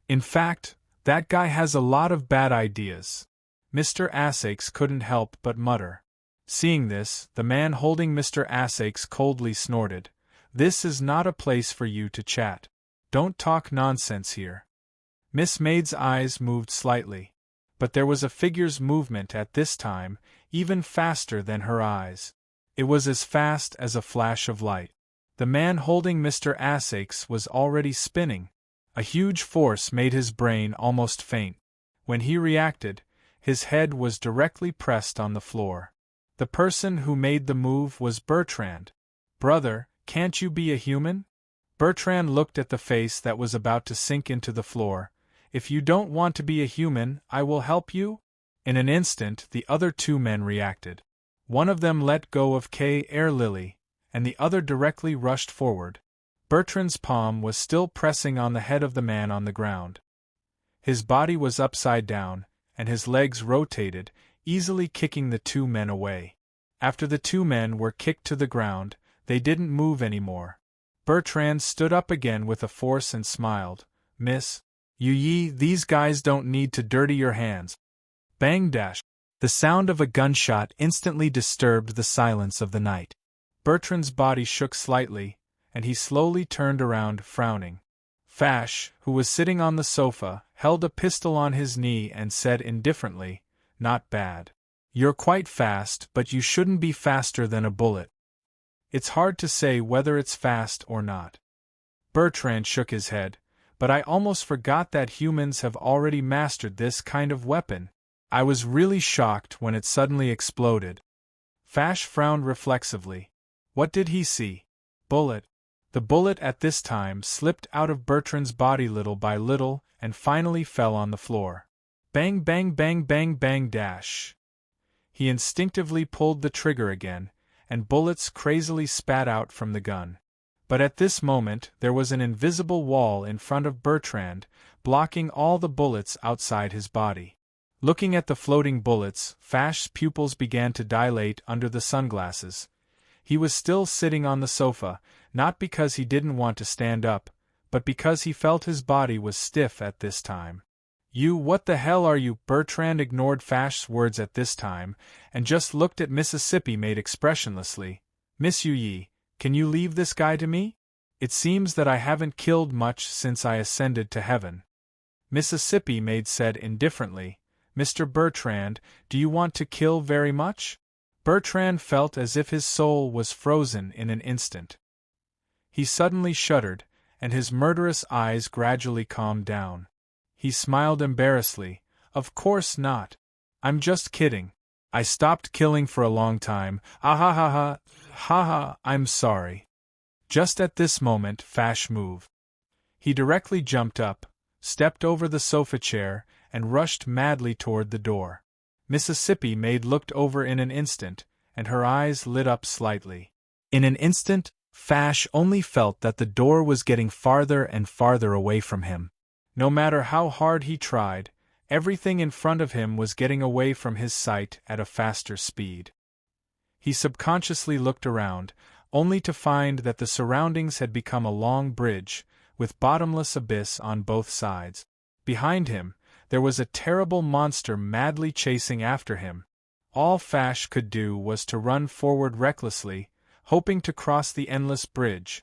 In fact, that guy has a lot of bad ideas. Mr. Assake's couldn't help but mutter. Seeing this, the man holding Mr. Assake's coldly snorted. "This is not a place for you to chat. Don't talk nonsense here." Miss Maid's eyes moved slightly. But there was a figure's movement at this time, even faster than her eyes. It was as fast as a flash of light. The man holding Mr. Assake's was already spinning. A huge force made his brain almost faint. When he reacted, his head was directly pressed on the floor. The person who made the move was Bertrand. "Brother, can't you be a human?" Bertrand looked at the face that was about to sink into the floor. "If you don't want to be a human, I will help you?" In an instant, the other 2 men reacted. One of them let go of K. Lily, and the other directly rushed forward. Bertrand's palm was still pressing on the head of the man on the ground. His body was upside down, and his legs rotated, easily kicking the 2 men away. After the 2 men were kicked to the ground, they didn't move anymore. Bertrand stood up again with a force and smiled. "Miss Yi, these guys don't need to dirty your hands." Bang dash! The sound of a gunshot instantly disturbed the silence of the night. Bertrand's body shook slightly, and he slowly turned around, frowning. Fash, who was sitting on the sofa, held a pistol on his knee and said indifferently, "Not bad. You're quite fast, but you shouldn't be faster than a bullet." "It's hard to say whether it's fast or not." Bertrand shook his head. "But I almost forgot that humans have already mastered this kind of weapon. I was really shocked when it suddenly exploded." Fash frowned reflexively. What did he see? Bullet. The bullet at this time slipped out of Bertrand's body little by little and finally fell on the floor. Bang bang bang bang bang dash. He instinctively pulled the trigger again, and bullets crazily spat out from the gun. But at this moment there was an invisible wall in front of Bertrand, blocking all the bullets outside his body. Looking at the floating bullets, Fash's pupils began to dilate under the sunglasses. He was still sitting on the sofa, not because he didn't want to stand up, but because he felt his body was stiff at this time. "You, what the hell are you?" Bertrand ignored Fash's words at this time, and just looked at Mississippi Maid expressionlessly. "Miss Yi, can you leave this guy to me? It seems that I haven't killed much since I ascended to heaven." Mississippi Maid said indifferently, "Mr. Bertrand, do you want to kill very much?" Bertrand felt as if his soul was frozen in an instant. He suddenly shuddered, and his murderous eyes gradually calmed down. He smiled embarrassedly. Of course not. I'm just kidding. I stopped killing for a long time. Ah ha ha ha, ha ha, I'm sorry. Just at this moment, Fash moved. He directly jumped up, stepped over the sofa chair, and rushed madly toward the door. Mississippi Maid looked over in an instant, and her eyes lit up slightly. In an instant, Fash only felt that the door was getting farther and farther away from him. No matter how hard he tried, everything in front of him was getting away from his sight at a faster speed. He subconsciously looked around, only to find that the surroundings had become a long bridge, with bottomless abyss on both sides. Behind him, there was a terrible monster madly chasing after him. All Fash could do was to run forward recklessly, hoping to cross the endless bridge.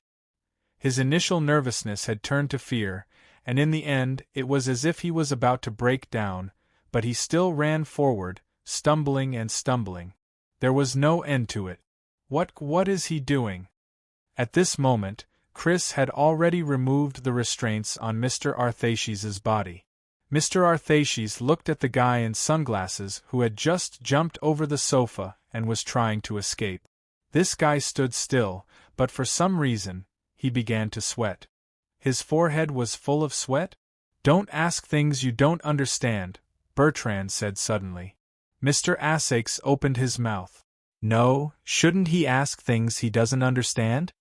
His initial nervousness had turned to fear, and in the end it was as if he was about to break down, but he still ran forward, stumbling and stumbling. There was no end to it. What is he doing? At this moment, Chris had already removed the restraints on Mr. Arthashes's body. Mr. Arthashes looked at the guy in sunglasses who had just jumped over the sofa and was trying to escape. This guy stood still, but for some reason, he began to sweat. His forehead was full of sweat? Don't ask things you don't understand, Bertrand said suddenly. Mr. Essex opened his mouth. No, shouldn't he ask things he doesn't understand?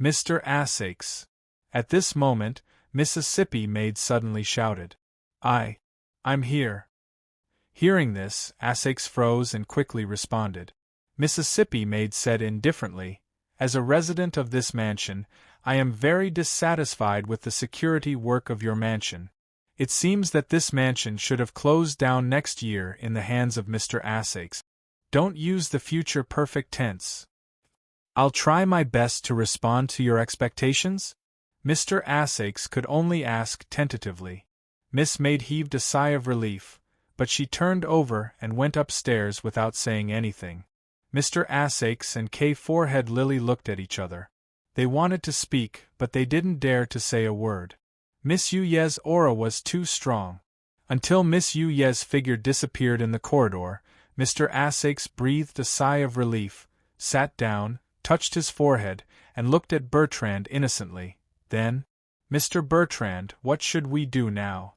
Mr. Essex. At this moment, Mississippi Maid suddenly shouted. I'm here. Hearing this, Essex froze and quickly responded. Mississippi Maid said indifferently, As a resident of this mansion, I am very dissatisfied with the security work of your mansion. It seems that this mansion should have closed down next year in the hands of Mr. Essex. Don't use the future perfect tense. I'll try my best to respond to your expectations? Mr. Essex could only ask tentatively. Miss Maid heaved a sigh of relief, but she turned over and went upstairs without saying anything. Mr. Essex and K. Forehead Lily looked at each other. They wanted to speak, but they didn't dare to say a word. Miss Yuye's aura was too strong. Until Miss Yuye's figure disappeared in the corridor, Mr. Essex breathed a sigh of relief, sat down, touched his forehead, and looked at Bertrand innocently. Then, Mr. Bertrand, what should we do now?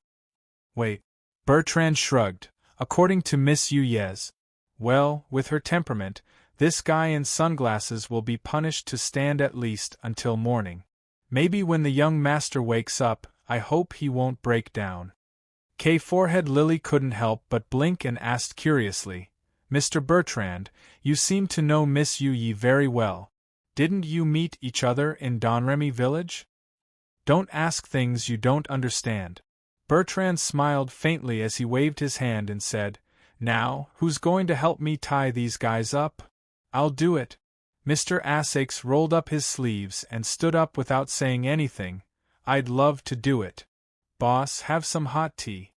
Wait. Bertrand shrugged. According to Miss Yuye's, well, with her temperament, this guy in sunglasses will be punished to stand at least until morning. Maybe when the young master wakes up, I hope he won't break down. K. Forehead Lily couldn't help but blink and asked curiously, Mr. Bertrand, you seem to know Miss Yuye very well. Didn't you meet each other in Donremy village? Don't ask things you don't understand. Bertrand smiled faintly as he waved his hand and said, Now, who's going to help me tie these guys up? I'll do it. Mr. Essex rolled up his sleeves and stood up without saying anything. I'd love to do it. Boss, have some hot tea.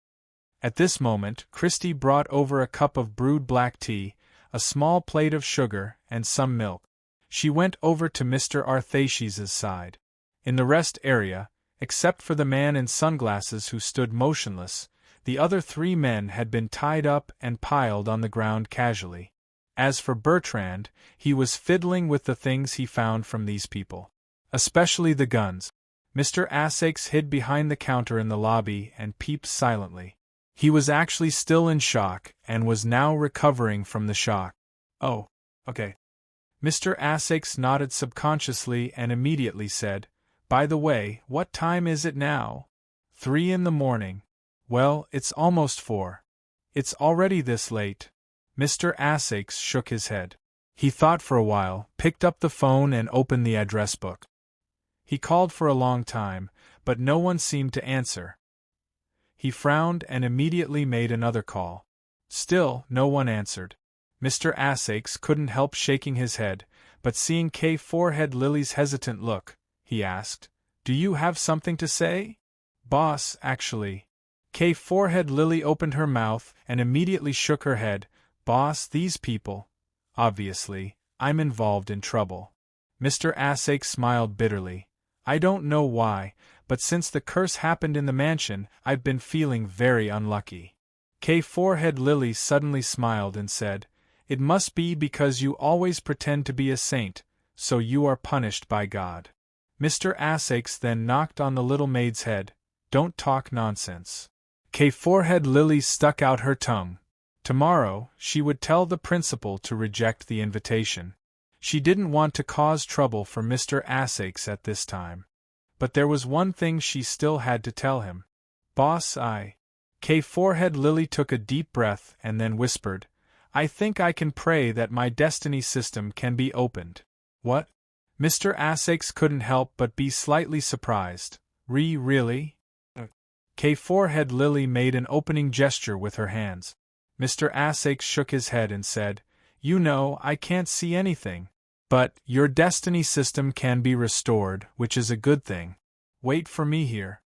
At this moment, Christie brought over a cup of brewed black tea, a small plate of sugar, and some milk. She went over to Mr. Arthashes's side. In the rest area, except for the man in sunglasses who stood motionless, the other 3 men had been tied up and piled on the ground casually. As for Bertrand, he was fiddling with the things he found from these people. Especially the guns. Mr. Essex hid behind the counter in the lobby and peeped silently. He was actually still in shock and was now recovering from the shock. Oh, okay. Mr. Essex nodded subconsciously and immediately said, By the way, what time is it now? 3 in the morning. Well, it's almost 4. It's already this late. Mr. Essex shook his head. He thought for a while, picked up the phone and opened the address book. He called for a long time, but no one seemed to answer. He frowned and immediately made another call. Still, no one answered. Mr. Essex couldn't help shaking his head, but seeing K. Forehead Lily's hesitant look, he asked, Do you have something to say? Boss, actually. K. Forehead Lily opened her mouth and immediately shook her head. Boss, these people. Obviously, I'm involved in trouble. Mr. Essex smiled bitterly. I don't know why, but since the curse happened in the mansion, I've been feeling very unlucky. Kay Forehead Lily suddenly smiled and said, It must be because you always pretend to be a saint, so you are punished by God. Mr. Assaix then knocked on the little maid's head. Don't talk nonsense. Kay Forehead Lily stuck out her tongue. Tomorrow, she would tell the principal to reject the invitation. She didn't want to cause trouble for Mr. Assaix at this time. But there was one thing she still had to tell him. Boss, Kay Forehead Lily took a deep breath and then whispered, I think I can pray that my destiny system can be opened. What? Mr. Assaix couldn't help but be slightly surprised. Really? Kay Forehead Lily made an opening gesture with her hands. Mr. Assaix shook his head and said, You know, I can't see anything. But your destiny system can be restored, which is a good thing. Wait for me here.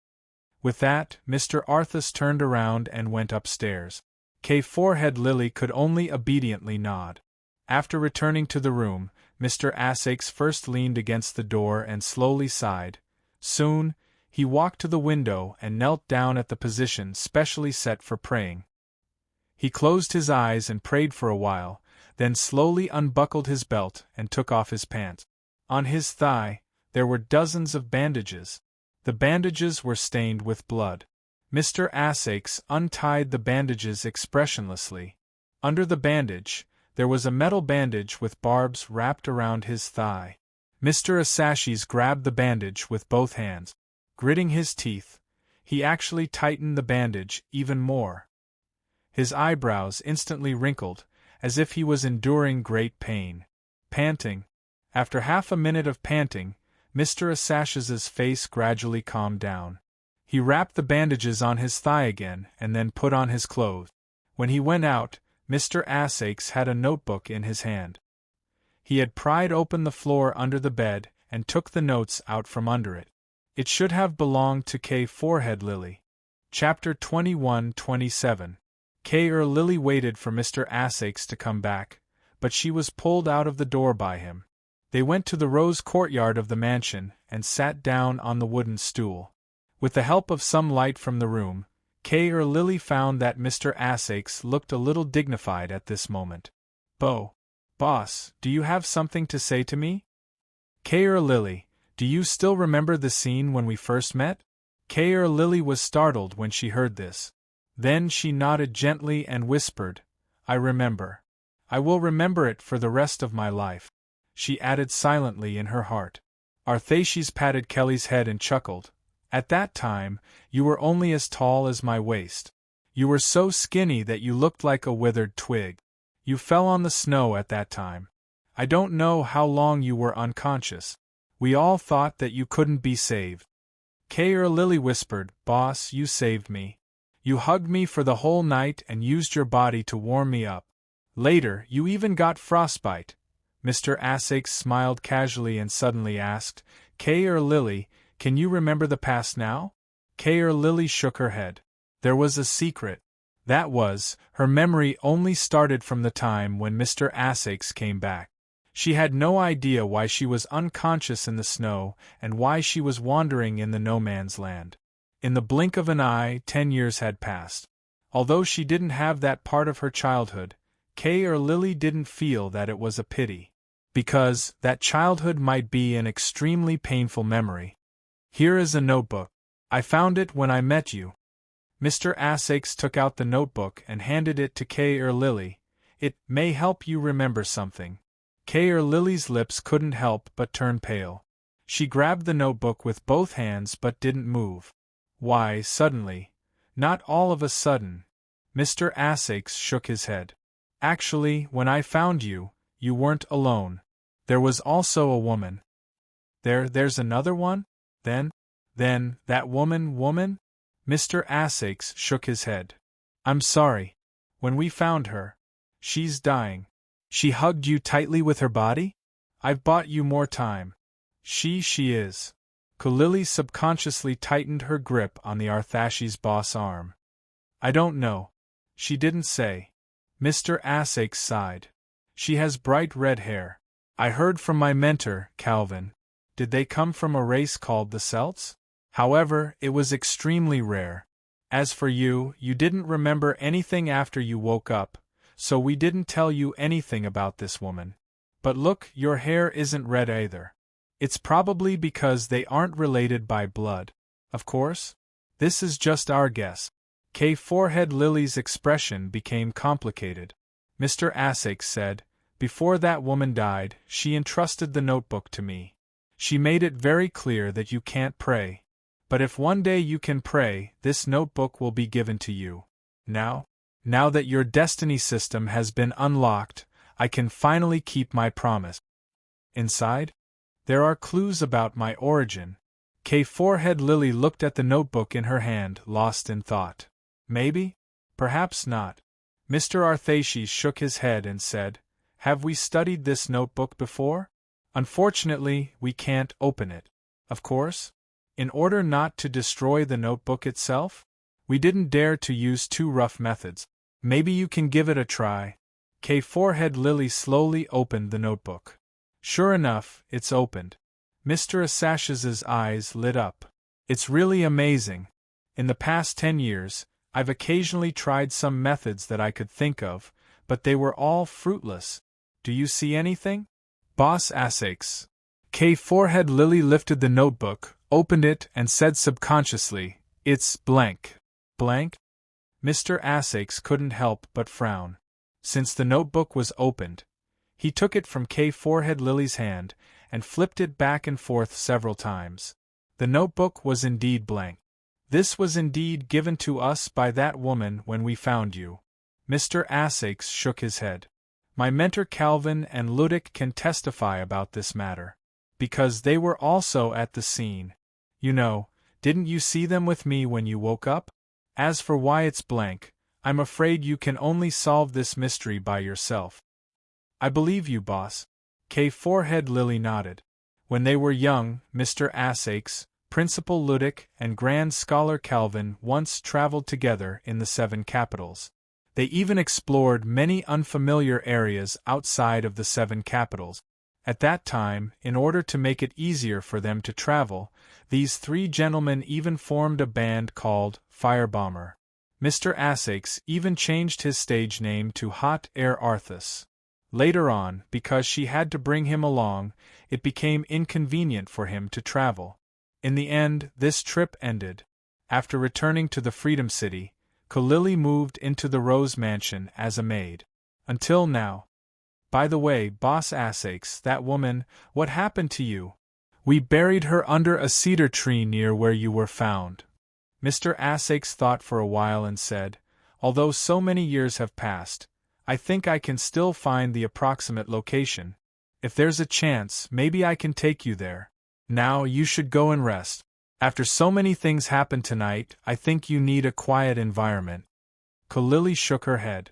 With that, Mr. Arthas turned around and went upstairs. Kay Forehead Lily could only obediently nod. After returning to the room, Mr. Assaix first leaned against the door and slowly sighed. Soon, he walked to the window and knelt down at the position specially set for praying. He closed his eyes and prayed for a while, then slowly unbuckled his belt and took off his pants. On his thigh, there were dozens of bandages. The bandages were stained with blood. Mr. Assaix untied the bandages expressionlessly. Under the bandage, there was a metal bandage with barbs wrapped around his thigh. Mr. Assaix grabbed the bandage with both hands. Gritting his teeth, he actually tightened the bandage even more. His eyebrows instantly wrinkled, as if he was enduring great pain. Panting. After half a minute of panting, Mr. Assaix's face gradually calmed down. He wrapped the bandages on his thigh again and then put on his clothes. When he went out, Mr. Assaix had a notebook in his hand. He had pried open the floor under the bed and took the notes out from under it. It should have belonged to Kay Forehead Lily. Chapter 21-27. Kay Lily waited for Mr. Assaix to come back, but she was pulled out of the door by him. They went to the rose courtyard of the mansion and sat down on the wooden stool. With the help of some light from the room, Kay Lily found that Mr. Assaix looked a little dignified at this moment. Boss, do you have something to say to me? Kay Lily, do you still remember the scene when we first met? Kay Lily was startled when she heard this. Then she nodded gently and whispered, I remember. I will remember it for the rest of my life. She added silently in her heart. Arthaces patted Kelly's head and chuckled. At that time, you were only as tall as my waist. You were so skinny that you looked like a withered twig. You fell on the snow at that time. I don't know how long you were unconscious. We all thought that you couldn't be saved. Kay Lily whispered, Boss, you saved me. You hugged me for the whole night and used your body to warm me up. Later, you even got frostbite. Mr. Assaix smiled casually and suddenly asked, Kay Lily, can you remember the past now? Kay Lily shook her head. There was a secret. That was, her memory only started from the time when Mr. Assaix came back. She had no idea why she was unconscious in the snow and why she was wandering in the no-man's land. In the blink of an eye, 10 years had passed. Although she didn't have that part of her childhood, Kay Lily didn't feel that it was a pity. Because that childhood might be an extremely painful memory. Here is a notebook. I found it when I met you. Mr. Assaix took out the notebook and handed it to Kay Lily. It may help you remember something. Kay Lily's lips couldn't help but turn pale. She grabbed the notebook with both hands but didn't move. Why, suddenly? Not all of a sudden. Mr. Assaix shook his head. Actually, when I found you, you weren't alone. There was also a woman. There's another one? Then, that woman? Mr. Assaix shook his head. I'm sorry. When we found her, she's dying. She hugged you tightly with her body? I've bought you more time. She is. Lily subconsciously tightened her grip on the Arthaces boss arm. I don't know. She didn't say. Mr. Assaix sighed. She has bright red hair. I heard from my mentor, Calvin. Did they come from a race called the Celts? However, it was extremely rare. As for you, you didn't remember anything after you woke up, so we didn't tell you anything about this woman. But look, your hair isn't red either. It's probably because they aren't related by blood. Of course? This is just our guess. Forehead Lily's expression became complicated. Mr. Asake said, before that woman died, she entrusted the notebook to me. She made it very clear that you can't pray. But if one day you can pray, this notebook will be given to you. Now that your destiny system has been unlocked, I can finally keep my promise. Inside? There are clues about my origin. Forehead Lily looked at the notebook in her hand, lost in thought. Maybe? Perhaps not. Mr. Arthaces shook his head and said, have we studied this notebook before? Unfortunately, we can't open it. Of course? In order not to destroy the notebook itself? We didn't dare to use too rough methods. Maybe you can give it a try. Forehead Lily slowly opened the notebook. Sure enough, it's opened. Mr. Asashes's eyes lit up. It's really amazing. In the past 10 years, I've occasionally tried some methods that I could think of, but they were all fruitless. Do you see anything? Boss Asakes. Forehead Lily lifted the notebook, opened it, and said subconsciously, it's blank. Blank? Mr. Asakes couldn't help but frown. Since the notebook was opened, he took it from Forehead Lily's hand and flipped it back and forth several times. The notebook was indeed blank. This was indeed given to us by that woman when we found you. Mr. Asakes shook his head. My mentor Calvin and Ludic can testify about this matter, because they were also at the scene. You know, didn't you see them with me when you woke up? As for why it's blank, I'm afraid you can only solve this mystery by yourself. I believe you, boss. Forehead Lily nodded. When they were young, Mr. Asakes, Principal Ludic, and Grand Scholar Calvin once traveled together in the 7 capitals. They even explored many unfamiliar areas outside of the 7 capitals. At that time, in order to make it easier for them to travel, these 3 gentlemen even formed a band called Firebomber. Mr. Asakes even changed his stage name to Hot Air Arthas. Later on, because she had to bring him along, it became inconvenient for him to travel. In the end, this trip ended. After returning to the Freedom City, Lily moved into the Rose Mansion as a maid. Until now. By the way, Boss Asakes, that woman, what happened to you? We buried her under a cedar tree near where you were found. Mr. Asakes thought for a while and said, although so many years have passed, I think I can still find the approximate location. If there's a chance, maybe I can take you there. Now you should go and rest. After so many things happened tonight, I think you need a quiet environment. Lily shook her head.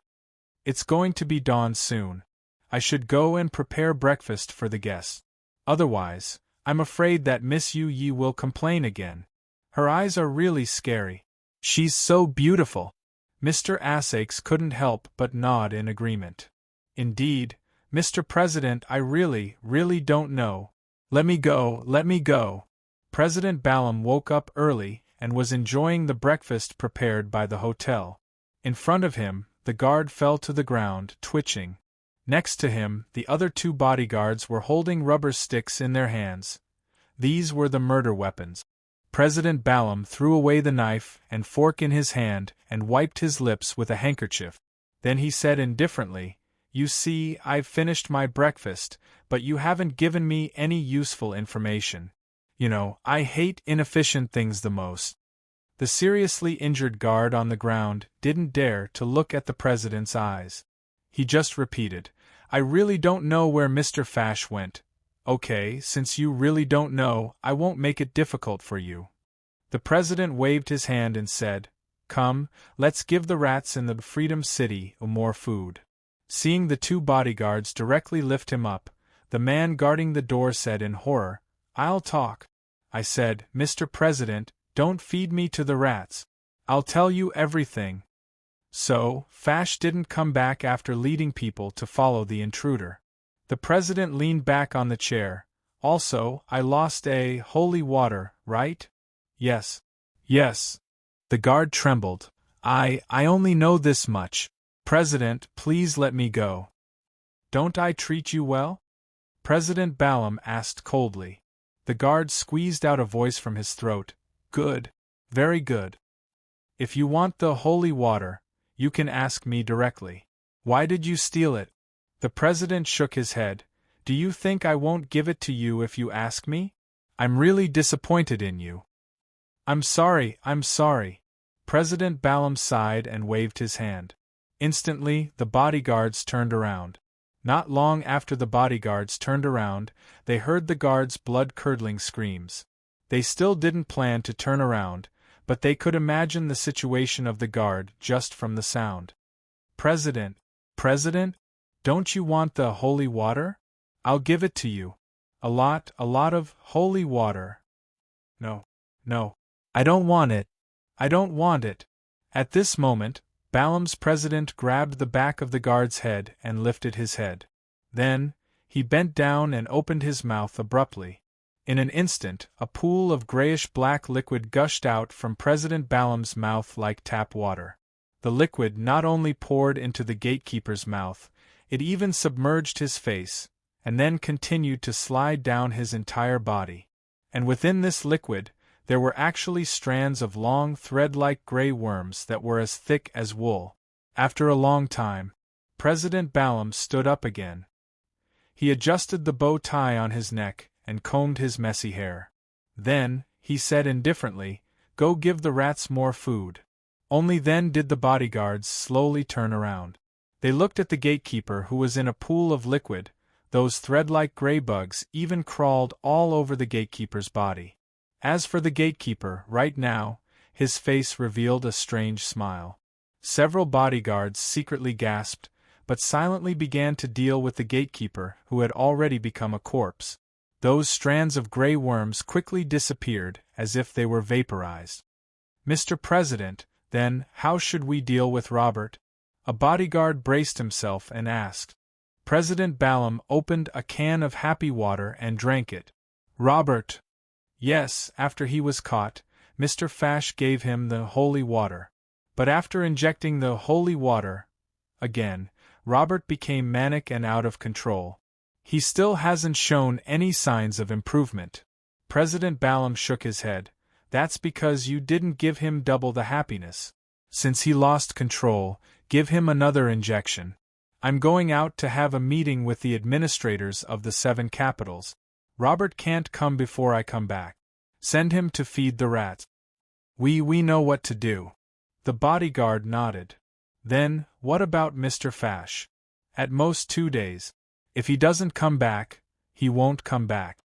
It's going to be dawn soon. I should go and prepare breakfast for the guests. Otherwise, I'm afraid that Miss Yu Yi will complain again. Her eyes are really scary. She's so beautiful. Mr. Asakes couldn't help but nod in agreement. Indeed, Mr. President, I really don't know. Let me go. President Ballum woke up early and was enjoying the breakfast prepared by the hotel. In front of him, the guard fell to the ground, twitching. Next to him, the other 2 bodyguards were holding rubber sticks in their hands. These were the murder weapons. President Ballum threw away the knife and fork in his hand and wiped his lips with a handkerchief. Then he said indifferently, you see, I've finished my breakfast, but you haven't given me any useful information. You know, I hate inefficient things the most. The seriously injured guard on the ground didn't dare to look at the president's eyes. He just repeated, I really don't know where Mr. Fash went. Okay, since you really don't know, I won't make it difficult for you. The president waved his hand and said, come, let's give the rats in the Freedom City more food. Seeing the 2 bodyguards directly lift him up, the man guarding the door said in horror, I'll talk. I said, Mr. President, don't feed me to the rats. I'll tell you everything. So, Fash didn't come back after leading people to follow the intruder. The president leaned back on the chair, Also, I lost a holy water, right? Yes. Yes. The guard trembled. I only know this much. President, please let me go. Don't I treat you well? President Balaam asked coldly. The guard squeezed out a voice from his throat. Good. Very good. If you want the holy water, you can ask me directly. Why did you steal it? The president shook his head. Do you think I won't give it to you if you ask me? I'm really disappointed in you. I'm sorry. President Balaam sighed and waved his hand. Instantly, the bodyguards turned around. Not long after the bodyguards turned around, they heard the guards' blood-curdling screams. They still didn't plan to turn around, but they could imagine the situation of the guard just from the sound. President, don't you want the holy water? I'll give it to you. A lot of holy water. No, I don't want it. At this moment, Balaam's president grabbed the back of the guard's head and lifted his head. Then, he bent down and opened his mouth abruptly. In an instant, a pool of grayish-black liquid gushed out from President Balaam's mouth like tap water. The liquid not only poured into the gatekeeper's mouth, it even submerged his face, and then continued to slide down his entire body. And within this liquid, there were actually strands of long thread-like gray worms that were as thick as wool. After a long time, President Balaam stood up again. He adjusted the bow tie on his neck and combed his messy hair. Then, he said indifferently, "Go give the rats more food." Only then did the bodyguards slowly turn around. They looked at the gatekeeper who was in a pool of liquid. Those thread-like gray bugs even crawled all over the gatekeeper's body. As for the gatekeeper, right now, his face revealed a strange smile. Several bodyguards secretly gasped, but silently began to deal with the gatekeeper who had already become a corpse. Those strands of gray worms quickly disappeared as if they were vaporized. "Mr. President, then, how should we deal with Robert?" A bodyguard braced himself and asked. President Balaam opened a can of happy water and drank it. "Robert?" "Yes, after he was caught, Mr. Fash gave him the holy water. But after injecting the holy water again, Robert became manic and out of control. He still hasn't shown any signs of improvement." President Balaam shook his head. "That's because you didn't give him double the happiness. Since he lost control, give him another injection. I'm going out to have a meeting with the administrators of the 7 capitals. Robert can't come before I come back. Send him to feed the rats." We know what to do." The bodyguard nodded. "Then, what about Mr. Fash?" "At most 2 days. If he doesn't come back, he won't come back."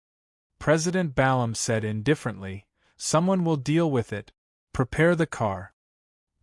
President Balaam said indifferently, "Someone will deal with it. Prepare the car."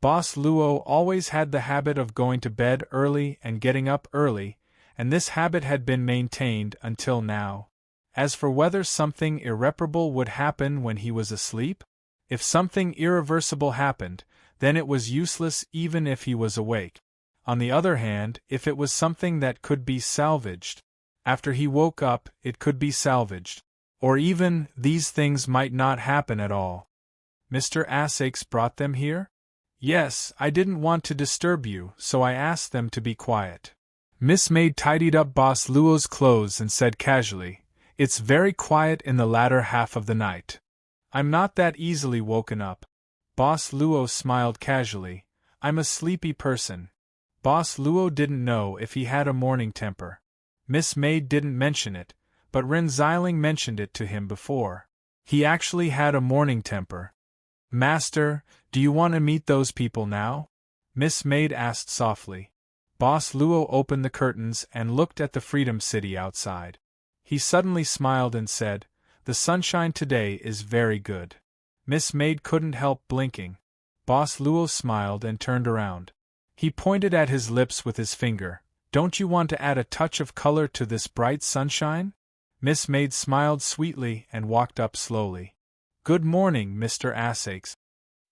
Boss Luo always had the habit of going to bed early and getting up early, and this habit had been maintained until now. As for whether something irreparable would happen when he was asleep, if something irreversible happened, then it was useless even if he was awake. On the other hand, if it was something that could be salvaged, after he woke up, it could be salvaged. Or even, these things might not happen at all. "Mr. Asakes brought them here?" "Yes, I didn't want to disturb you, so I asked them to be quiet." Miss Maid tidied up Boss Luo's clothes and said casually, "It's very quiet in the latter half of the night. I'm not that easily woken up." Boss Luo smiled casually. "I'm a sleepy person." Boss Luo didn't know if he had a morning temper. Miss Maid didn't mention it, but Ren Xiling mentioned it to him before. He actually had a morning temper. "Master, do you want to meet those people now?" Miss Maid asked softly. Boss Luo opened the curtains and looked at the Freedom City outside. He suddenly smiled and said, "The sunshine today is very good." Miss Maid couldn't help blinking. Boss Luo smiled and turned around. He pointed at his lips with his finger. "Don't you want to add a touch of color to this bright sunshine?" Miss Maid smiled sweetly and walked up slowly. "Good morning, Mr. Asakes."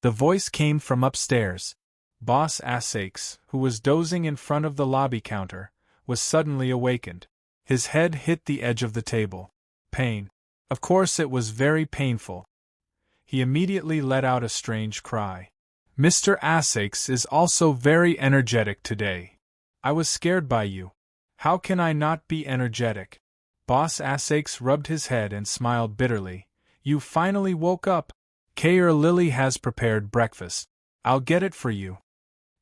The voice came from upstairs. Boss Asakes, who was dozing in front of the lobby counter, was suddenly awakened. His head hit the edge of the table. Pain. Of course it was very painful. He immediately let out a strange cry. Mr. Essex is also very energetic today. I was scared by you. How can I not be energetic? Boss Essex rubbed his head and smiled bitterly. You finally woke up. Kayer Lily has prepared breakfast. I'll get it for you.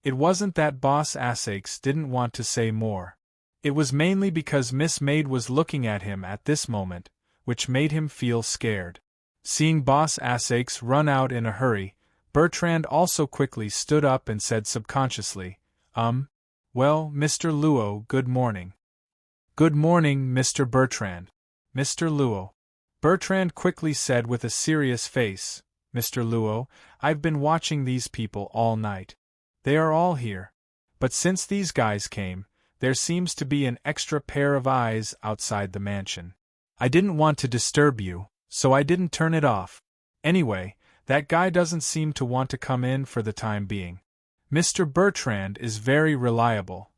It wasn't that Boss Essex didn't want to say more. It was mainly because Miss Maid was looking at him at this moment, which made him feel scared. Seeing Boss Essex run out in a hurry, Bertrand also quickly stood up and said subconsciously, Well, Mr. Luo, good morning. Good morning, Mr. Bertrand. Mr. Luo. Bertrand quickly said with a serious face, Mr. Luo, I've been watching these people all night. They are all here. But since these guys came, there seems to be an extra pair of eyes outside the mansion. I didn't want to disturb you, so I didn't turn it off. Anyway, that guy doesn't seem to want to come in for the time being. Mr. Bertrand is very reliable.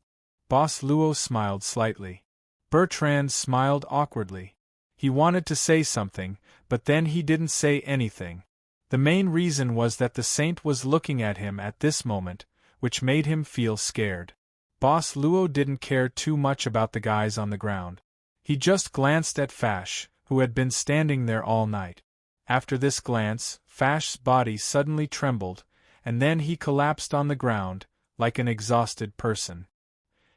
Boss Luo smiled slightly. Bertrand smiled awkwardly. He wanted to say something, but then he didn't say anything. The main reason was that the saint was looking at him at this moment, which made him feel scared. Boss Luo didn't care too much about the guys on the ground. He just glanced at Fash, who had been standing there all night. After this glance, Fash's body suddenly trembled, and then he collapsed on the ground, like an exhausted person.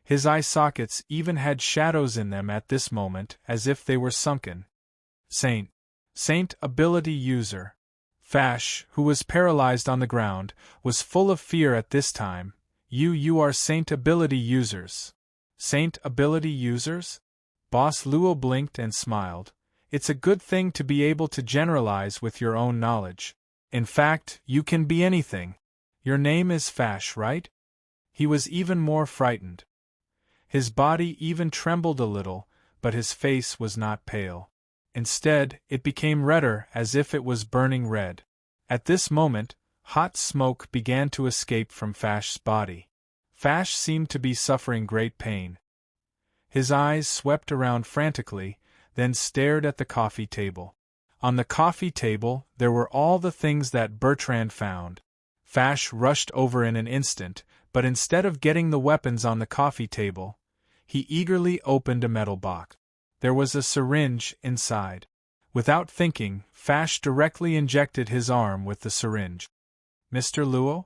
His eye sockets even had shadows in them at this moment, as if they were sunken. Saint ability user. Fash, who was paralyzed on the ground, was full of fear at this time. You are Saint ability users. Saint ability users? Boss Luo blinked and smiled. It's a good thing to be able to generalize with your own knowledge. In fact, you can be anything. Your name is Fash, right? He was even more frightened. His body even trembled a little, but his face was not pale. Instead, it became redder as if it was burning red. At this moment, hot smoke began to escape from Fash's body. Fash seemed to be suffering great pain. His eyes swept around frantically, then stared at the coffee table. On the coffee table, there were all the things that Bertrand found. Fash rushed over in an instant, but instead of getting the weapons on the coffee table, he eagerly opened a metal box. There was a syringe inside. Without thinking, Fash directly injected his arm with the syringe. Mr. Luo?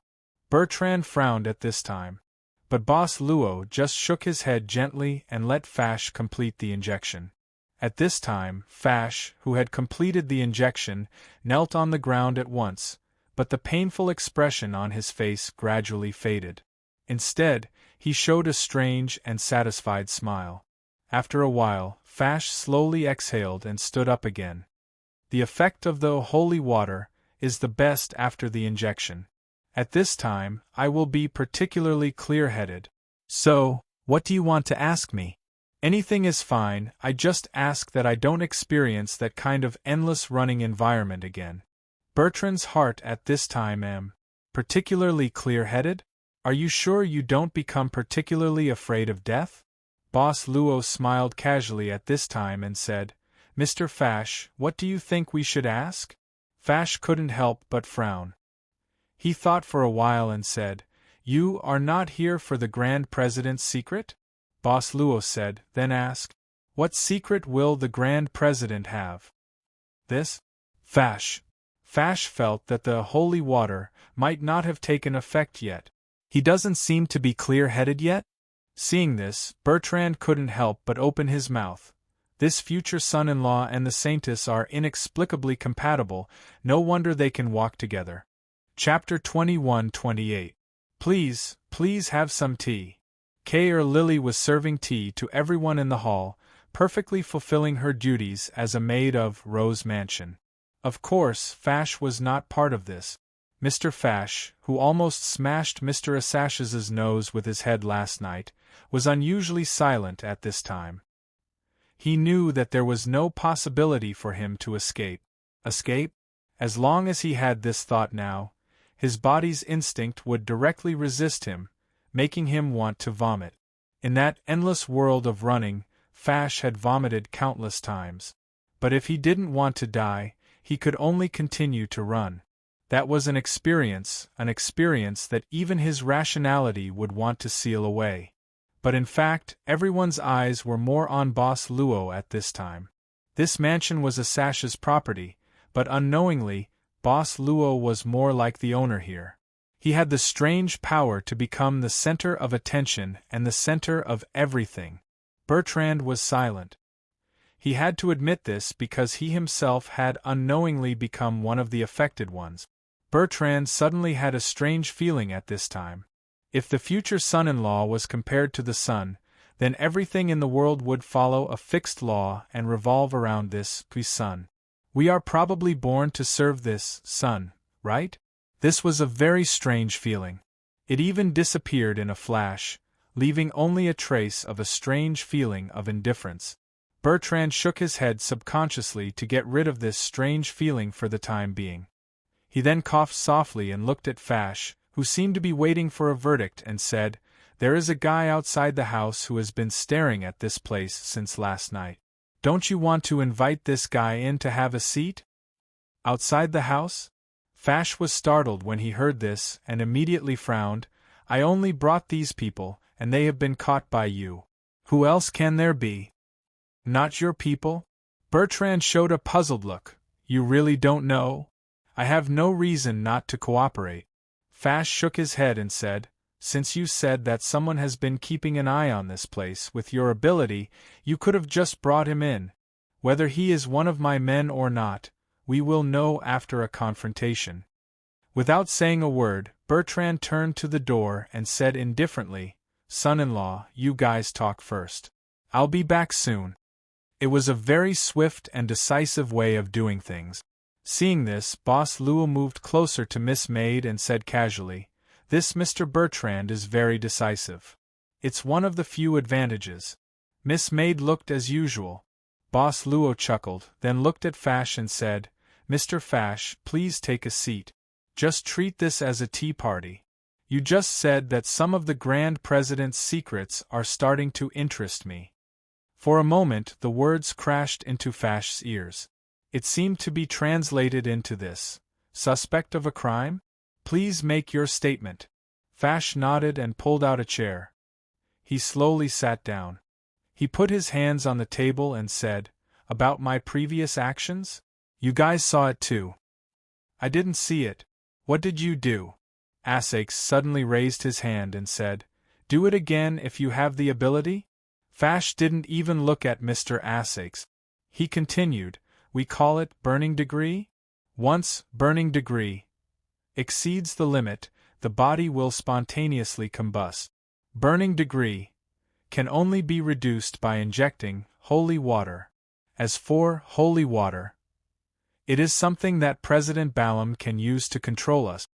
Bertrand frowned at this time. But Boss Luo just shook his head gently and let Fash complete the injection. At this time, Fash, who had completed the injection, knelt on the ground at once, but the painful expression on his face gradually faded. Instead, he showed a strange and satisfied smile. After a while, Fash slowly exhaled and stood up again. The effect of the holy water is the best after the injection. At this time, I will be particularly clear-headed. So, what do you want to ask me? Anything is fine, I just ask that I don't experience that kind of endless running environment again. Bertrand's heart at this time particularly clear-headed? Are you sure you don't become particularly afraid of death? Boss Luo smiled casually at this time and said, Mr. Fash, what do you think we should ask? Fash couldn't help but frown. He thought for a while and said, You are not here for the Grand President's secret? Boss Luo said, then asked, What secret will the Grand President have? This? Fash felt that the holy water might not have taken effect yet. He doesn't seem to be clear-headed yet? Seeing this, Bertrand couldn't help but open his mouth. This future son-in-law and the Saintess are inexplicably compatible, no wonder they can walk together. Chapter 21-28. Please have some tea. Kayer Lily was serving tea to everyone in the hall, perfectly fulfilling her duties as a maid of Rose Mansion. Of course, Fash was not part of this. Mr. Fash, who almost smashed Mr. Assash's nose with his head last night, was unusually silent at this time. He knew that there was no possibility for him to escape. Escape? As long as he had this thought now, his body's instinct would directly resist him, making him want to vomit. In that endless world of running, Fash had vomited countless times. But if he didn't want to die, he could only continue to run. That was an experience that even his rationality would want to seal away. But in fact, everyone's eyes were more on Boss Luo at this time. This mansion was a Sash's property, but unknowingly, Boss Luo was more like the owner here. He had the strange power to become the center of attention and the center of everything. Bertrand was silent. He had to admit this because he himself had unknowingly become one of the affected ones. Bertrand suddenly had a strange feeling at this time. If the future son-in-law was compared to the sun, then everything in the world would follow a fixed law and revolve around this sun. We are probably born to serve this sun, right? This was a very strange feeling. It even disappeared in a flash, leaving only a trace of a strange feeling of indifference. Bertrand shook his head subconsciously to get rid of this strange feeling for the time being. He then coughed softly and looked at Fash, who seemed to be waiting for a verdict, and said, "There is a guy outside the house who has been staring at this place since last night. Don't you want to invite this guy in to have a seat?" Outside the house? Fash was startled when he heard this and immediately frowned. "I only brought these people, and they have been caught by you. Who else can there be?" "Not your people?" Bertrand showed a puzzled look. "You really don't know? I have no reason not to cooperate." Fash shook his head and said, "Since you said that someone has been keeping an eye on this place, with your ability, you could have just brought him in. Whether he is one of my men or not, we will know after a confrontation." Without saying a word, Bertrand turned to the door and said indifferently, "Son-in-law, you guys talk first. I'll be back soon." It was a very swift and decisive way of doing things. Seeing this, Boss Luo moved closer to Miss Maid and said casually, "This Mr. Bertrand is very decisive. It's one of the few advantages." Miss Maid looked as usual. Boss Luo chuckled, then looked at Fash and said, "Mr. Fash, please take a seat. Just treat this as a tea party. You just said that some of the Grand President's secrets are starting to interest me." For a moment the words crashed into Fash's ears. It seemed to be translated into this: "Suspect of a crime? Please make your statement." Fash nodded and pulled out a chair. He slowly sat down. He put his hands on the table and said, "About my previous actions? You guys saw it too." "I didn't see it. What did you do?" Asakes suddenly raised his hand and said, "Do it again if you have the ability?" Fash didn't even look at Mr. Asakes. He continued, "We call it burning degree? Once burning degree exceeds the limit, the body will spontaneously combust. Burning degree can only be reduced by injecting holy water. As for holy water, it is something that President Balaam can use to control us."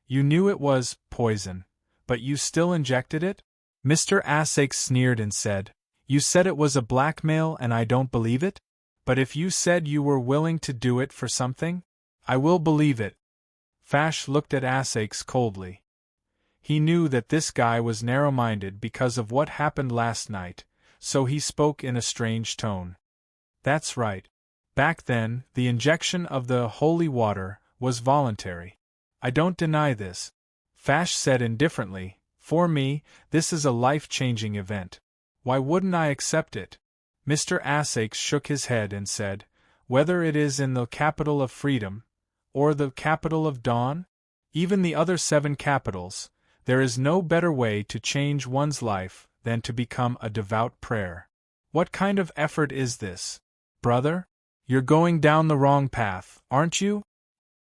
"You knew it was poison, but you still injected it?" Mr. Asakes sneered and said, "You said it was a blackmail and I don't believe it? But if you said you were willing to do it for something, I will believe it." Fash looked at Asakes coldly. He knew that this guy was narrow-minded because of what happened last night, so he spoke in a strange tone. "That's right. Back then, the injection of the holy water was voluntary. I don't deny this." Fash said indifferently, "For me, this is a life-changing event. Why wouldn't I accept it?" Mr. Asakes shook his head and said, "Whether it is in the capital of freedom, or the capital of dawn, even the other 7 capitals, there is no better way to change one's life than to become a devout prayer. What kind of effort is this, brother? You're going down the wrong path, aren't you?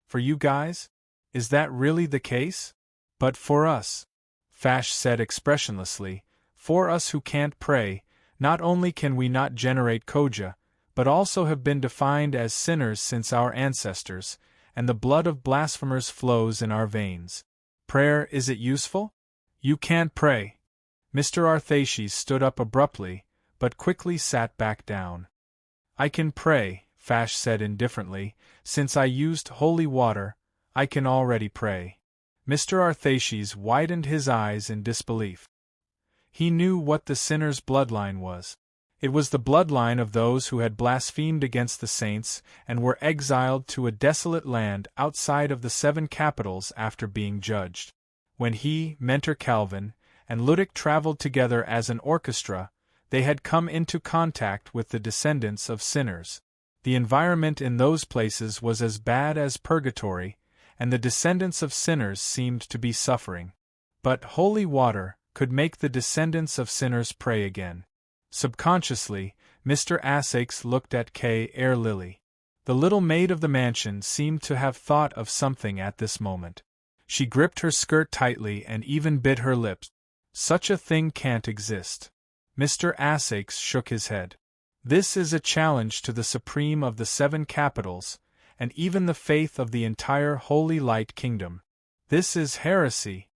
For you guys? Is that really the case? But for us," Fash said expressionlessly, "for us who can't pray, not only can we not generate koja, but also have been defined as sinners since our ancestors, and the blood of blasphemers flows in our veins. Prayer, is it useful? You can't pray." Mr. Arthaces stood up abruptly, but quickly sat back down. "I can pray," Fash said indifferently. "Since I used holy water, I can already pray." Mr. Arthaces widened his eyes in disbelief. He knew what the sinner's bloodline was. It was the bloodline of those who had blasphemed against the saints and were exiled to a desolate land outside of the 7 capitals after being judged. When he, Mentor Calvin, and Ludic traveled together as an orchestra, they had come into contact with the descendants of sinners. The environment in those places was as bad as purgatory, and the descendants of sinners seemed to be suffering. But holy water could make the descendants of sinners pray again. Subconsciously, Mr. Essex looked at Kay Air Lily. The little maid of the mansion seemed to have thought of something at this moment. She gripped her skirt tightly and even bit her lips. Such a thing can't exist. Mr. Essex shook his head. This is a challenge to the supreme of the 7 capitals, and even the faith of the entire Holy Light Kingdom. This is heresy.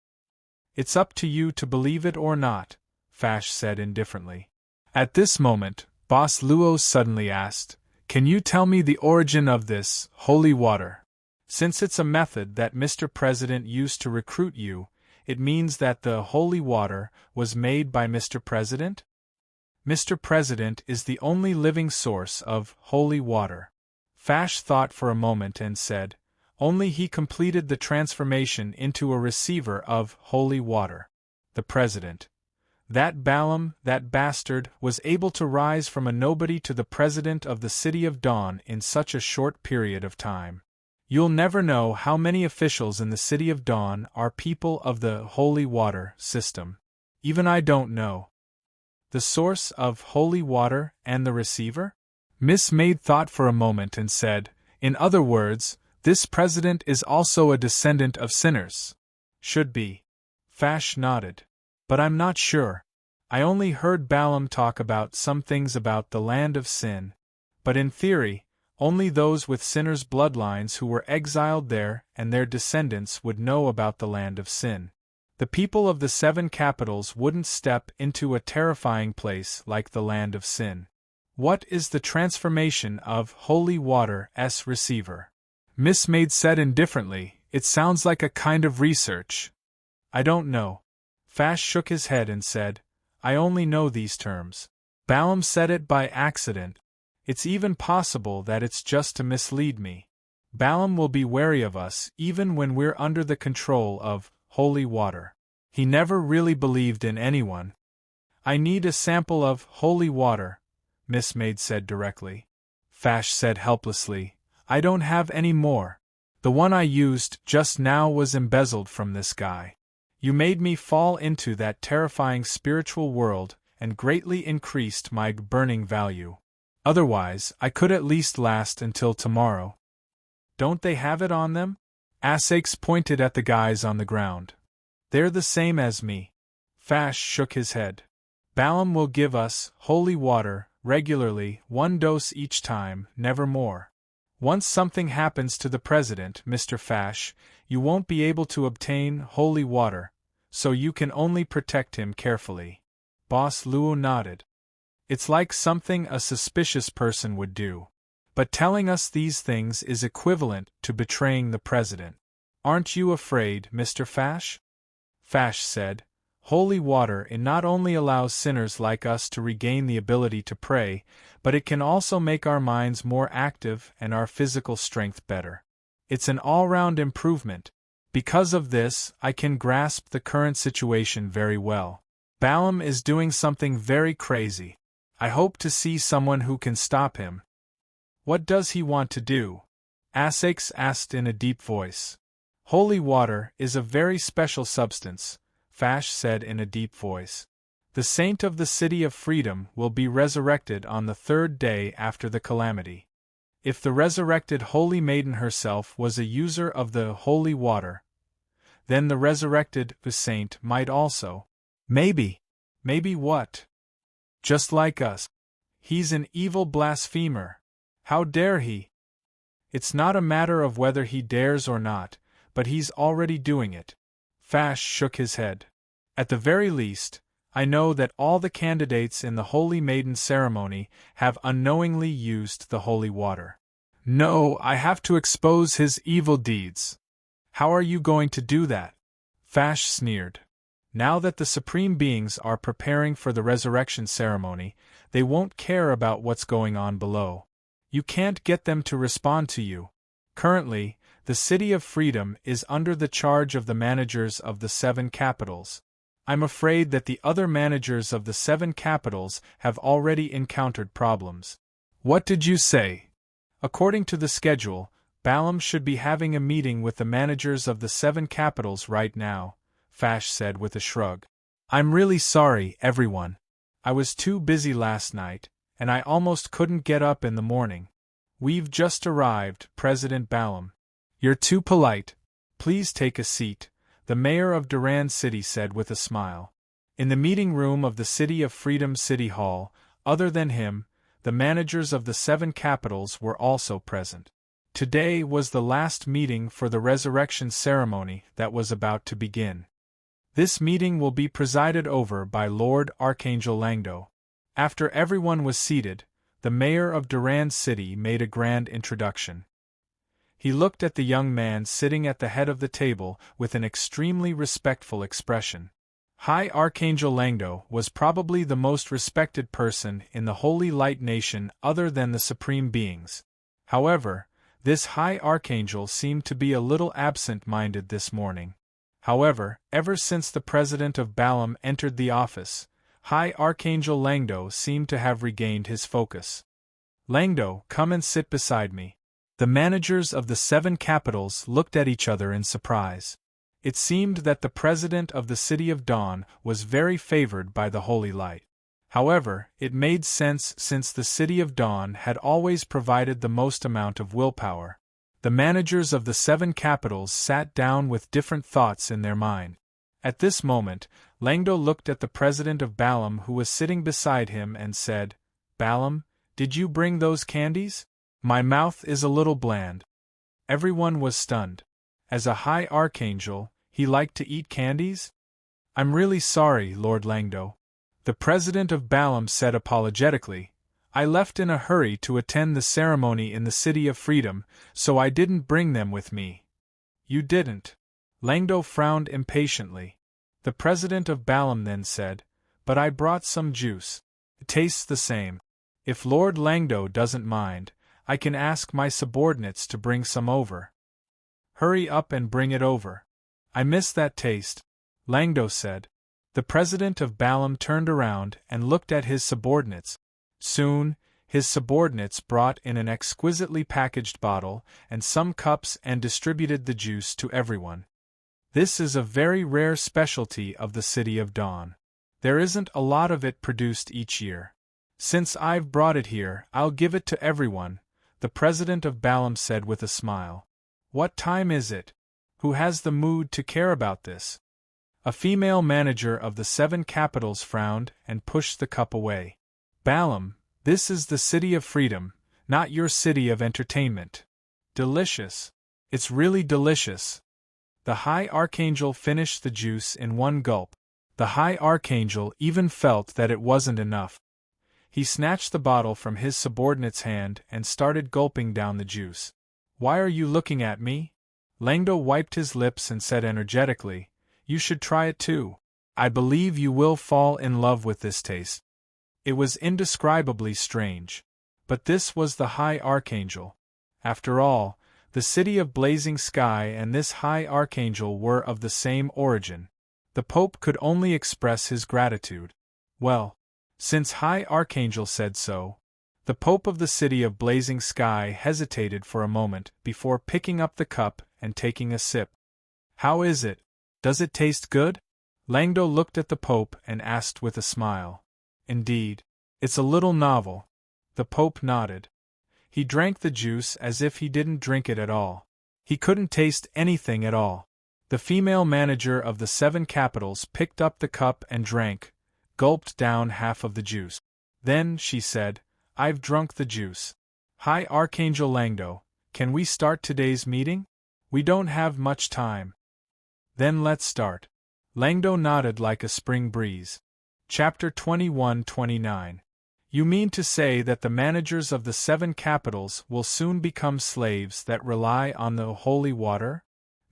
It's up to you to believe it or not, Fash said indifferently. At this moment, Boss Luo suddenly asked, "Can you tell me the origin of this holy water? Since it's a method that Mr. President used to recruit you, it means that the holy water was made by Mr. President? Mr. President is the only living source of holy water." Fash thought for a moment and said, "Only he completed the transformation into a receiver of holy water. The President. That Balaam, that bastard, was able to rise from a nobody to the President of the City of Dawn in such a short period of time. You'll never know how many officials in the City of Dawn are people of the holy water system. Even I don't know. The source of holy water and the receiver?" Miss Maid thought for a moment and said, "In other words, this President is also a descendant of sinners." "Should be." Fash nodded. "But I'm not sure. I only heard Balaam talk about some things about the land of sin. But in theory, only those with sinners' bloodlines who were exiled there and their descendants would know about the land of sin. The people of the 7 capitals wouldn't step into a terrifying place like the land of sin. What is the transformation of holy water's receiver?" Miss Maid said indifferently, "It sounds like a kind of research." "I don't know." Fash shook his head and said, "I only know these terms. Balaam said it by accident. It's even possible that it's just to mislead me. Balaam will be wary of us even when we're under the control of holy water. He never really believed in anyone." "I need a sample of holy water," Miss Maid said directly. Fash said helplessly, "I don't have any more. The one I used just now was embezzled from this guy. You made me fall into that terrifying spiritual world and greatly increased my burning value. Otherwise, I could at least last until tomorrow." "Don't they have it on them?" Essex pointed at the guys on the ground. "They're the same as me." Fash shook his head. "Balaam will give us holy water regularly, 1 dose each time, never more. Once something happens to the President, Mr. Fash, you won't be able to obtain holy water, so you can only protect him carefully." Boss Luo nodded. "It's like something a suspicious person would do. But telling us these things is equivalent to betraying the President. Aren't you afraid, Mr. Fash?" Fash said, "Holy water not only allows sinners like us to regain the ability to pray, but it can also make our minds more active and our physical strength better. It's an all-round improvement. Because of this, I can grasp the current situation very well. Balaam is doing something very crazy. I hope to see someone who can stop him." "What does he want to do?" Essex asked in a deep voice. "Holy water is a very special substance," Fash said in a deep voice. "The saint of the City of Freedom will be resurrected on the 3rd day after the calamity. If the resurrected Holy Maiden herself was a user of the holy water, then the resurrected saint might also. Maybe. Maybe what? Just like us. He's an evil blasphemer. How dare he? It's not a matter of whether he dares or not, but he's already doing it." Fash shook his head. "At the very least, I know that all the candidates in the Holy Maiden ceremony have unknowingly used the holy water. No, I have to expose his evil deeds." "How are you going to do that?" Fash sneered. Now that the Supreme Beings are preparing for the resurrection ceremony, They won't care about what's going on below. You can't get them to respond to you. Currently, the City of Freedom is under the charge of the managers of the 7 capitals. I'm afraid that the other managers of the 7 capitals have already encountered problems. What did you say? According to the schedule, Balaam should be having a meeting with the managers of the 7 capitals right now, Fash said with a shrug. I'm really sorry, everyone. I was too busy last night, and I almost couldn't get up in the morning. We've just arrived, President Balaam. You're too polite. Please take a seat, the mayor of Durand City said with a smile. In the meeting room of the City of Freedom City Hall, other than him, the managers of the 7 capitals were also present. Today was the last meeting for the resurrection ceremony that was about to begin. This meeting will be presided over by Lord Archangel Langdo. After everyone was seated, the mayor of Durand City made a grand introduction. He looked at the young man sitting at the head of the table with an extremely respectful expression. High Archangel Langdo was probably the most respected person in the Holy Light Nation other than the Supreme Beings. However, this High Archangel seemed to be a little absent-minded this morning. However, ever since the president of Balaam entered the office, High Archangel Langdo seemed to have regained his focus. Langdo, come and sit beside me. The managers of the 7 capitals looked at each other in surprise. It seemed that the president of the City of Dawn was very favored by the Holy Light. However, it made sense since the City of Dawn had always provided the most amount of willpower. The managers of the 7 capitals sat down with different thoughts in their mind. At this moment, Langdo looked at the president of Balaam who was sitting beside him and said, Balaam, did you bring those candies? My mouth is a little bland. Everyone was stunned. As a high archangel, he liked to eat candies? I'm really sorry, Lord Langdo. The president of Balaam said apologetically, I left in a hurry to attend the ceremony in the City of Freedom, so I didn't bring them with me. You didn't. Langdo frowned impatiently. The president of Balaam then said, But I brought some juice. It tastes the same. If Lord Langdo doesn't mind, I can ask my subordinates to bring some over. Hurry up and bring it over. I miss that taste, Langdo said. The president of Balaam turned around and looked at his subordinates. Soon, his subordinates brought in an exquisitely packaged bottle and some cups and distributed the juice to everyone. This is a very rare specialty of the City of Dawn. There isn't a lot of it produced each year. Since I've brought it here, I'll give it to everyone, the president of Balaam said with a smile. What time is it? Who has the mood to care about this? A female manager of the 7 capitals frowned and pushed the cup away. Balaam, this is the City of Freedom, not your city of entertainment. Delicious. It's really delicious. The High Archangel finished the juice in one gulp. The High Archangel even felt that it wasn't enough. He snatched the bottle from his subordinate's hand and started gulping down the juice. Why are you looking at me? Langdo wiped his lips and said energetically, You should try it too. I believe you will fall in love with this taste. It was indescribably strange. But this was the High Archangel. After all, the City of Blazing Sky and this High Archangel were of the same origin. The Pope could only express his gratitude. Well, since High Archangel said so, the Pope of the City of Blazing Sky hesitated for a moment before picking up the cup and taking a sip. How is it? Does it taste good? Langdo looked at the Pope and asked with a smile. Indeed, it's a little novel. The Pope nodded. He drank the juice as if he didn't drink it at all. He couldn't taste anything at all. The female manager of the 7 capitals picked up the cup and drank, gulped down half of the juice. Then, she said, I've drunk the juice. High Archangel Langdo, can we start today's meeting? We don't have much time. Then let's start. Langdo nodded like a spring breeze. Chapter 21-29. You mean to say that the managers of the 7 capitals will soon become slaves that rely on the holy water?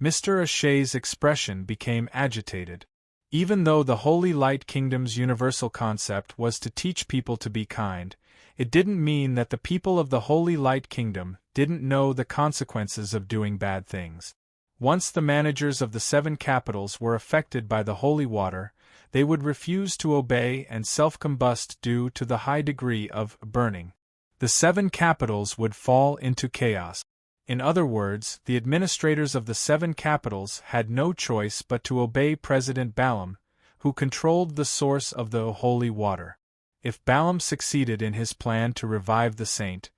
Mr. Ashay's expression became agitated. Even though the Holy Light Kingdom's universal concept was to teach people to be kind, it didn't mean that the people of the Holy Light Kingdom didn't know the consequences of doing bad things. Once the managers of the 7 capitals were affected by the holy water, they would refuse to obey and self-combust due to the high degree of burning. The 7 capitals would fall into chaos. In other words, the administrators of the 7 capitals had no choice but to obey President Balaam, who controlled the source of the holy water. If Balaam succeeded in his plan to revive the saint,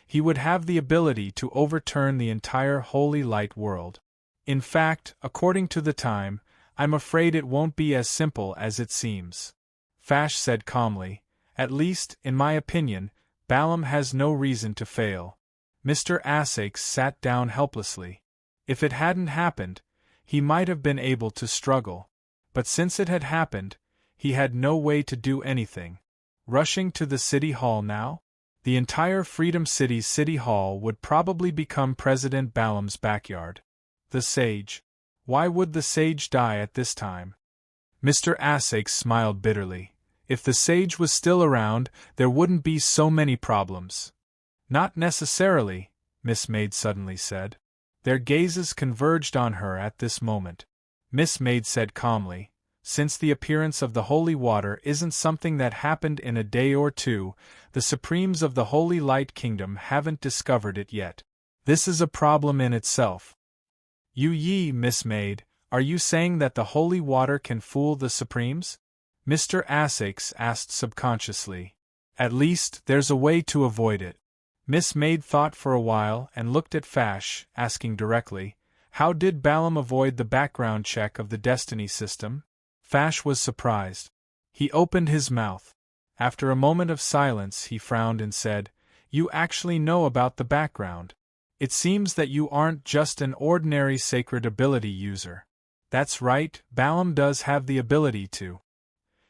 he would have the ability to overturn the entire holy light world. In fact, according to the time, I'm afraid it won't be as simple as it seems. Fash said calmly, at least, in my opinion, Balaam has no reason to fail. Mr. Asakes sat down helplessly. If it hadn't happened, he might have been able to struggle. But since it had happened, he had no way to do anything. Rushing to the city hall now? The entire Freedom City's city hall would probably become President Balaam's backyard. The sage. Why would the sage die at this time? Mr. Asakes smiled bitterly. If the sage was still around, there wouldn't be so many problems. Not necessarily, Miss Maid suddenly said. Their gazes converged on her at this moment. Miss Maid said calmly, since the appearance of the holy water isn't something that happened in a day or two, the Supremes of the Holy Light Kingdom haven't discovered it yet. This is a problem in itself. Miss Maid, are you saying that the holy water can fool the Supremes? Mr. Asakes asked subconsciously. At least, there's a way to avoid it. Miss Maid thought for a while and looked at Fash, asking directly, how did Balaam avoid the background check of the destiny system? Fash was surprised. He opened his mouth. After a moment of silence he frowned and said, you actually know about the background. It seems that you aren't just an ordinary sacred ability user. That's right, Balaam does have the ability to.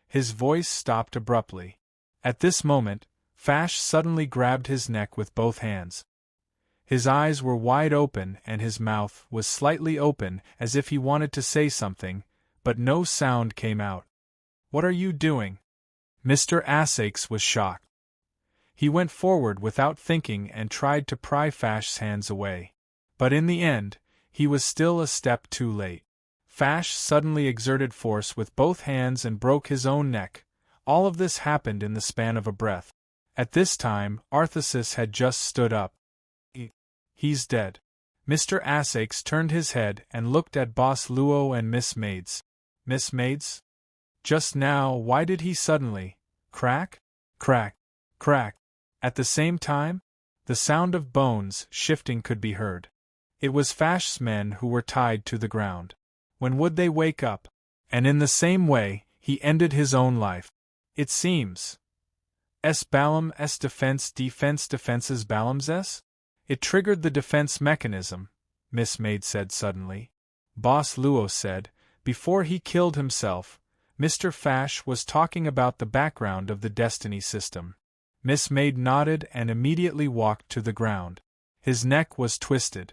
His voice stopped abruptly. At this moment, Fash suddenly grabbed his neck with both hands. His eyes were wide open and his mouth was slightly open as if he wanted to say something, but no sound came out. What are you doing? Mr. Asakes was shocked. He went forward without thinking and tried to pry Fash's hands away. But in the end, he was still a step too late. Fash suddenly exerted force with both hands and broke his own neck. All of this happened in the span of a breath. At this time, Arthesis had just stood up. He's dead. Mr. Asakes turned his head and looked at Boss Luo and Miss Maids. Miss Maids? Just now, why did he suddenly crack, crack, crack? At the same time, the sound of bones shifting could be heard. It was Fash's men who were tied to the ground. When would they wake up? And in the same way, he ended his own life. It seems. Balaam's defenses Balaam's S? It triggered the defense mechanism, Miss Maid said suddenly. Boss Luo said, before he killed himself, Mr. Fash was talking about the background of the destiny system. Miss Maid nodded and immediately walked to the ground. His neck was twisted.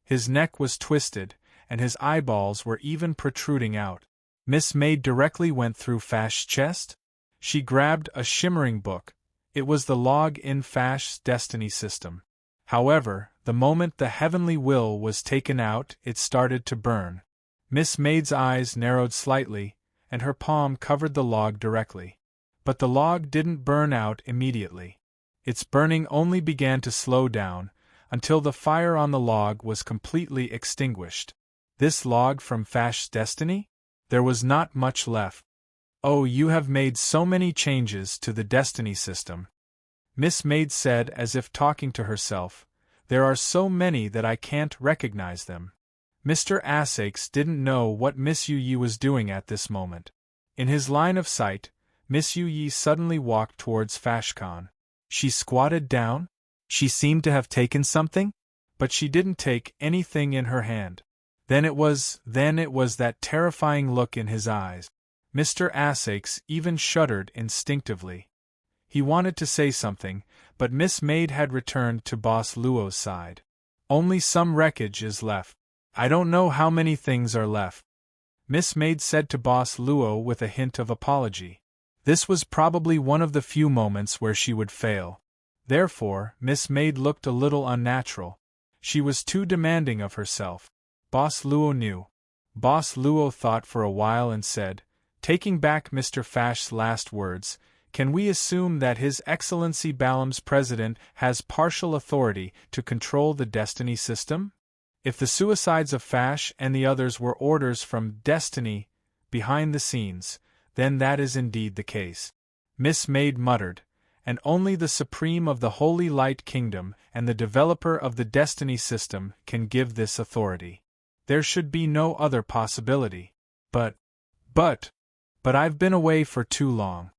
And his eyeballs were even protruding out. Miss Maid directly went through Fash's chest. She grabbed a shimmering book. It was the log in Fash's destiny system. However, the moment the heavenly will was taken out, it started to burn. Miss Maid's eyes narrowed slightly, and her palm covered the log directly. But the log didn't burn out immediately. Its burning only began to slow down, until the fire on the log was completely extinguished. This log from Fash's destiny? There was not much left. Oh, you have made so many changes to the destiny system. Miss Maid said as if talking to herself, there are so many that I can't recognize them. Mr. Asakes didn't know what Miss Yu was doing at this moment. In his line of sight, Miss Yu suddenly walked towards Fashcon. She squatted down. She seemed to have taken something, but she didn't take anything in her hand. Then it was that terrifying look in his eyes. Mr. Asakes even shuddered instinctively. He wanted to say something, but Miss Maid had returned to Boss Luo's side. Only some wreckage is left. I don't know how many things are left. Miss Maid said to Boss Luo with a hint of apology. This was probably one of the few moments where she would fail. Therefore, Miss Maid looked a little unnatural. She was too demanding of herself. Boss Luo knew. Boss Luo thought for a while and said, taking back Mr. Fash's last words, "Can we assume that His Excellency Balam's president has partial authority to control the destiny system? If the suicides of Fash and the others were orders from destiny behind the scenes, then that is indeed the case." Miss Maid muttered, "And only the Supreme of the Holy Light Kingdom and the developer of the destiny system can give this authority. There should be no other possibility. But I've been away for too long."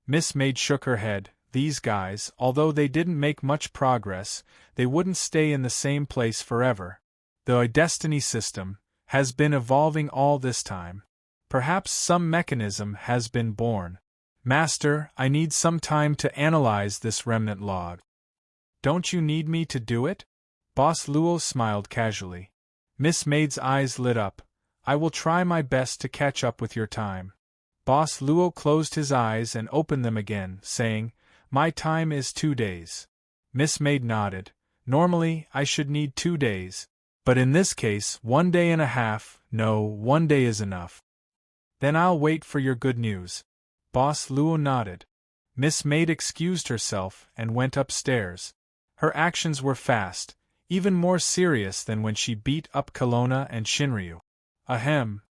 Miss Maid shook her head. These guys, although they didn't make much progress, they wouldn't stay in the same place forever. The destiny system has been evolving all this time. Perhaps some mechanism has been born. Master, I need some time to analyze this remnant log. Don't you need me to do it? Boss Luo smiled casually. Miss Maid's eyes lit up. I will try my best to catch up with your time. Boss Luo closed his eyes and opened them again, saying, My time is 2 days. Miss Maid nodded. Normally, I should need 2 days. But in this case, 1 day and a half, no, 1 day is enough. Then I'll wait for your good news. Boss Luo nodded. Miss Maid excused herself and went upstairs. Her actions were fast, even more serious than when she beat up Kelowna and Shinryu. Ahem.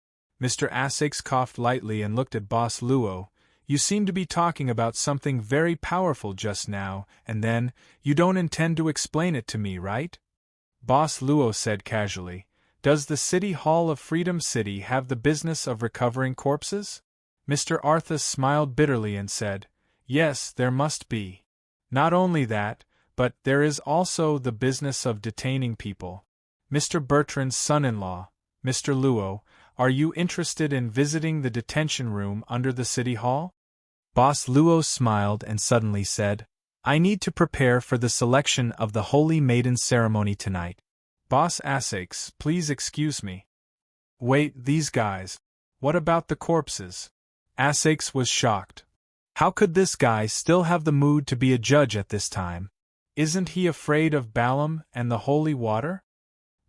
Mr. Essex coughed lightly and looked at Boss Luo. You seem to be talking about something very powerful just now, and then, you don't intend to explain it to me, right? Boss Luo said casually, Does the City Hall of Freedom City have the business of recovering corpses? Mr. Arthas smiled bitterly and said, Yes, there must be. Not only that, but there is also the business of detaining people. Mr. Bertrand's son-in-law, Mr. Luo, are you interested in visiting the detention room under the City Hall? Boss Luo smiled and suddenly said, I need to prepare for the selection of the Holy Maiden ceremony tonight. Boss Essex, please excuse me. Wait, these guys. What about the corpses? Essex was shocked. How could this guy still have the mood to be a judge at this time? Isn't he afraid of Balam and the holy water?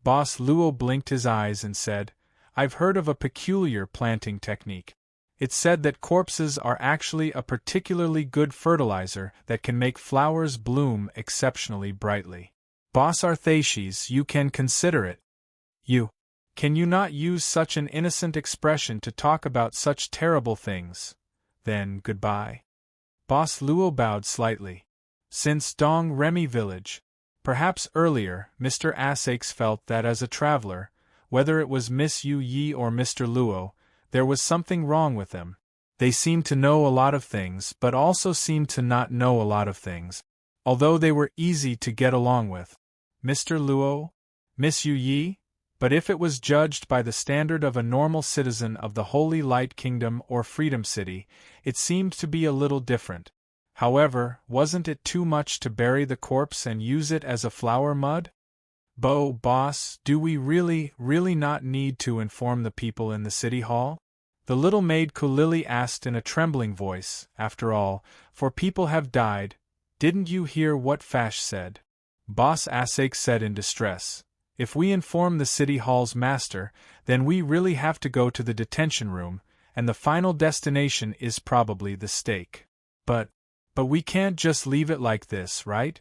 Boss Luo blinked his eyes and said, I've heard of a peculiar planting technique. It's said that corpses are actually a particularly good fertilizer that can make flowers bloom exceptionally brightly. Boss Arthasies, you can consider it. Can you not use such an innocent expression to talk about such terrible things? Then, goodbye. Boss Luo bowed slightly. Since Dong Remy village, perhaps earlier, Mr. Essex felt that as a traveler, whether it was Miss Yu Yi or Mr. Luo, there was something wrong with them. They seemed to know a lot of things but also seemed to not know a lot of things, although they were easy to get along with. Mr. Luo? Miss Yu Yi? But if it was judged by the standard of a normal citizen of the Holy Light Kingdom or Freedom City, it seemed to be a little different. However, wasn't it too much to bury the corpse and use it as a flower mud? Boss, do we really not need to inform the people in the City Hall? The little maid Kulili asked in a trembling voice. After all, for people have died. Didn't you hear what Fash said? Boss Essex said in distress. If we inform the City Hall's master, then we really have to go to the detention room, and the final destination is probably the stake. But we can't just leave it like this, right?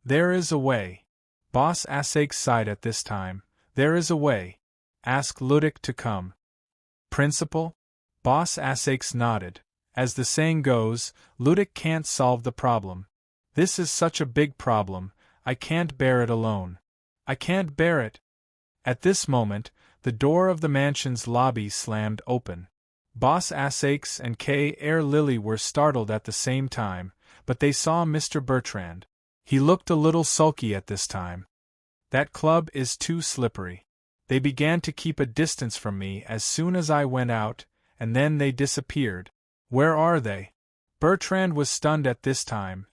There is a way. Boss Essex sighed at this time. There is a way. Ask Ludic to come. Principal? Boss Essex nodded. As the saying goes, Ludic can't solve the problem. This is such a big problem, I can't bear it alone. I can't bear it. At this moment, the door of the mansion's lobby slammed open. Boss Essex and K. Lily were startled at the same time, but they saw Mr. Bertrand. He looked a little sulky at this time. That club is too slippery. They began to keep a distance from me as soon as I went out, and then they disappeared. Where are they? Bertrand was stunned at this time.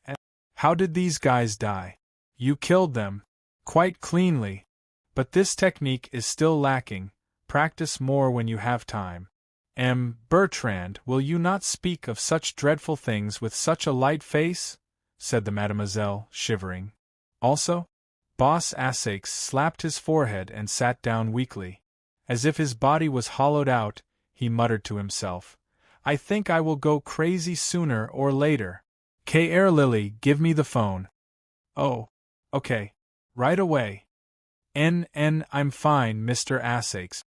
How did these guys die? You killed them. Quite cleanly. But this technique is still lacking. Practice more when you have time. Bertrand, will you not speak of such dreadful things with such a light face? Said the mademoiselle, shivering. Also? Boss Essex slapped his forehead and sat down weakly. As if his body was hollowed out, he muttered to himself, I think I will go crazy sooner or later. Lily, give me the phone. Oh. Okay. Right away. I'm fine, Mr. Essex.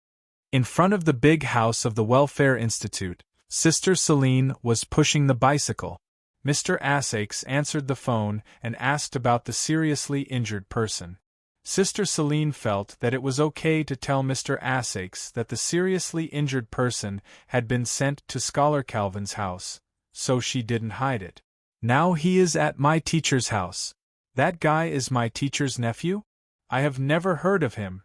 In front of the big house of the Welfare Institute, Sister Serene was pushing the bicycle. Mr. Essex answered the phone and asked about the seriously injured person. Sister Serene felt that it was okay to tell Mr. Essex that the seriously injured person had been sent to Scholar Calvin's house, so she didn't hide it. Now he is at my teacher's house. That guy is my teacher's nephew? I have never heard of him.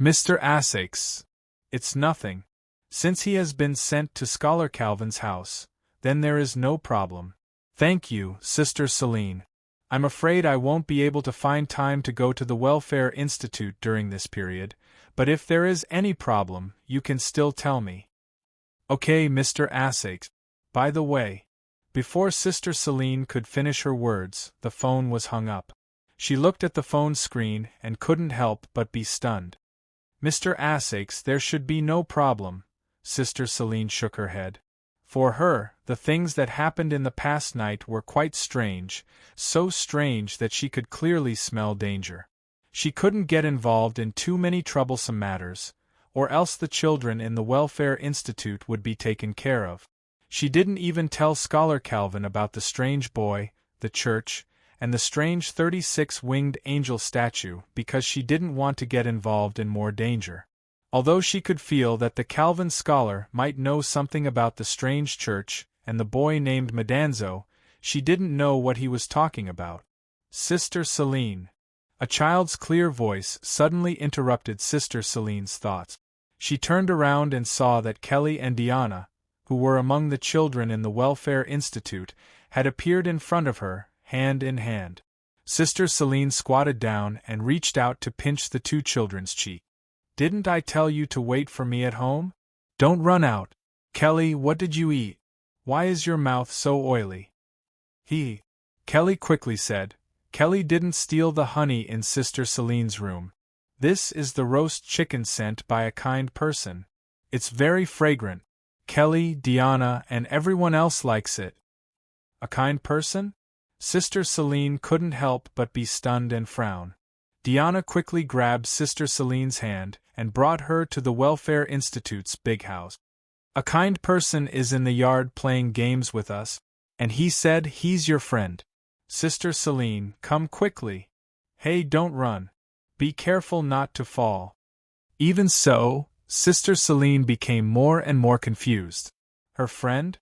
Mr. Essex. It's nothing. Since he has been sent to Scholar Calvin's house, then there is no problem. Thank you, Sister Serene. I'm afraid I won't be able to find time to go to the Welfare Institute during this period, but if there is any problem, you can still tell me. Okay, Mr. Essex. By the way, before Sister Serene could finish her words, the phone was hung up. She looked at the phone screen and couldn't help but be stunned. Mr. Essex, there should be no problem. Sister Serene shook her head. For her, the things that happened in the past night were quite strange, so strange that she could clearly smell danger. She couldn't get involved in too many troublesome matters, or else the children in the Welfare Institute would be taken care of. She didn't even tell Scholar Calvin about the strange boy, the church, and the strange 36-winged angel statue because she didn't want to get involved in more danger. Although she could feel that the Calvin scholar might know something about the strange church and the boy named Madanzo, she didn't know what he was talking about. Sister Serene. A child's clear voice suddenly interrupted Sister Selene's thoughts. She turned around and saw that Kelly and Diana, who were among the children in the Welfare Institute, had appeared in front of her, hand in hand. Sister Serene squatted down and reached out to pinch the two children's cheek. Didn't I tell you to wait for me at home? Don't run out. Kelly, what did you eat? Why is your mouth so oily? Kelly quickly said. Kelly didn't steal the honey in Sister Selene's room. This is the roast chicken sent by a kind person. It's very fragrant. Kelly, Diana, and everyone else likes it. A kind person? Sister Serene couldn't help but be stunned and frown. Diana quickly grabbed Sister Selene's hand and brought her to the Welfare Institute's big house. A kind person is in the yard playing games with us, and he said he's your friend. Sister Serene, come quickly. Hey, don't run. Be careful not to fall. Even so, Sister Serene became more and more confused. Her friend?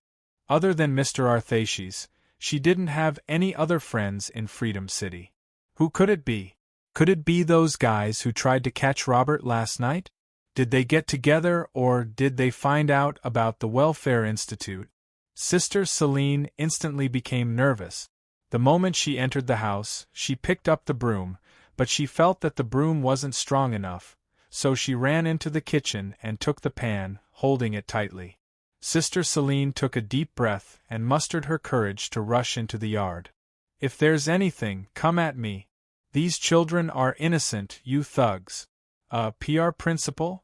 Other than Mr. Arthaces, she didn't have any other friends in Freedom City. Who could it be? Could it be those guys who tried to catch Robert last night? Did they get together or did they find out about the Welfare Institute? Sister Serene instantly became nervous. The moment she entered the house, she picked up the broom, but she felt that the broom wasn't strong enough, so she ran into the kitchen and took the pan, holding it tightly. Sister Serene took a deep breath and mustered her courage to rush into the yard. If there's anything, come at me. These children are innocent, you thugs. PR principal?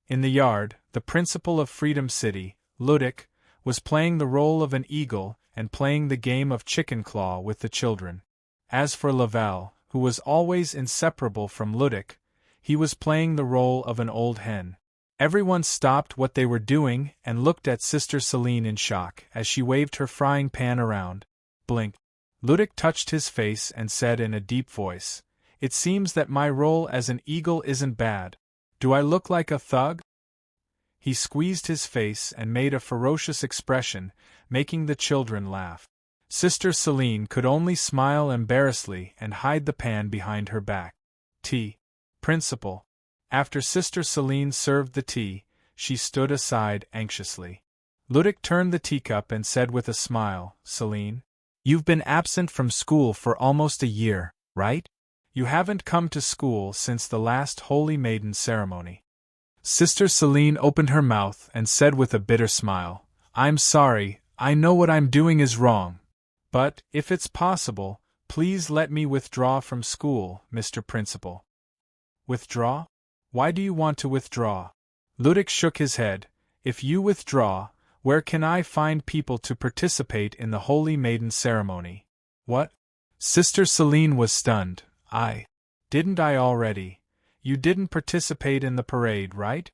In the yard, the principal of Freedom City, Ludic, was playing the role of an eagle and playing the game of chicken claw with the children. As for Laval, who was always inseparable from Ludic, he was playing the role of an old hen. Everyone stopped what they were doing and looked at Sister Serene in shock as she waved her frying pan around. Blink. Ludic touched his face and said in a deep voice, It seems that my role as an eagle isn't bad. Do I look like a thug? He squeezed his face and made a ferocious expression, making the children laugh. Sister Serene could only smile embarrassedly and hide the pan behind her back. Tea. Principal. After Sister Serene served the tea, she stood aside anxiously. Ludic turned the teacup and said with a smile, Serene, you've been absent from school for almost a year, right? You haven't come to school since the last Holy Maiden ceremony. Sister Selene opened her mouth and said with a bitter smile, "I'm sorry, I know what I'm doing is wrong. But, if it's possible, please let me withdraw from school, Mr. Principal." Withdraw? Why do you want to withdraw? Ludic shook his head. If you withdraw, where can I find people to participate in the Holy Maiden ceremony? What? Sister Selene was stunned. Didn't I already? You didn't participate in the parade, right?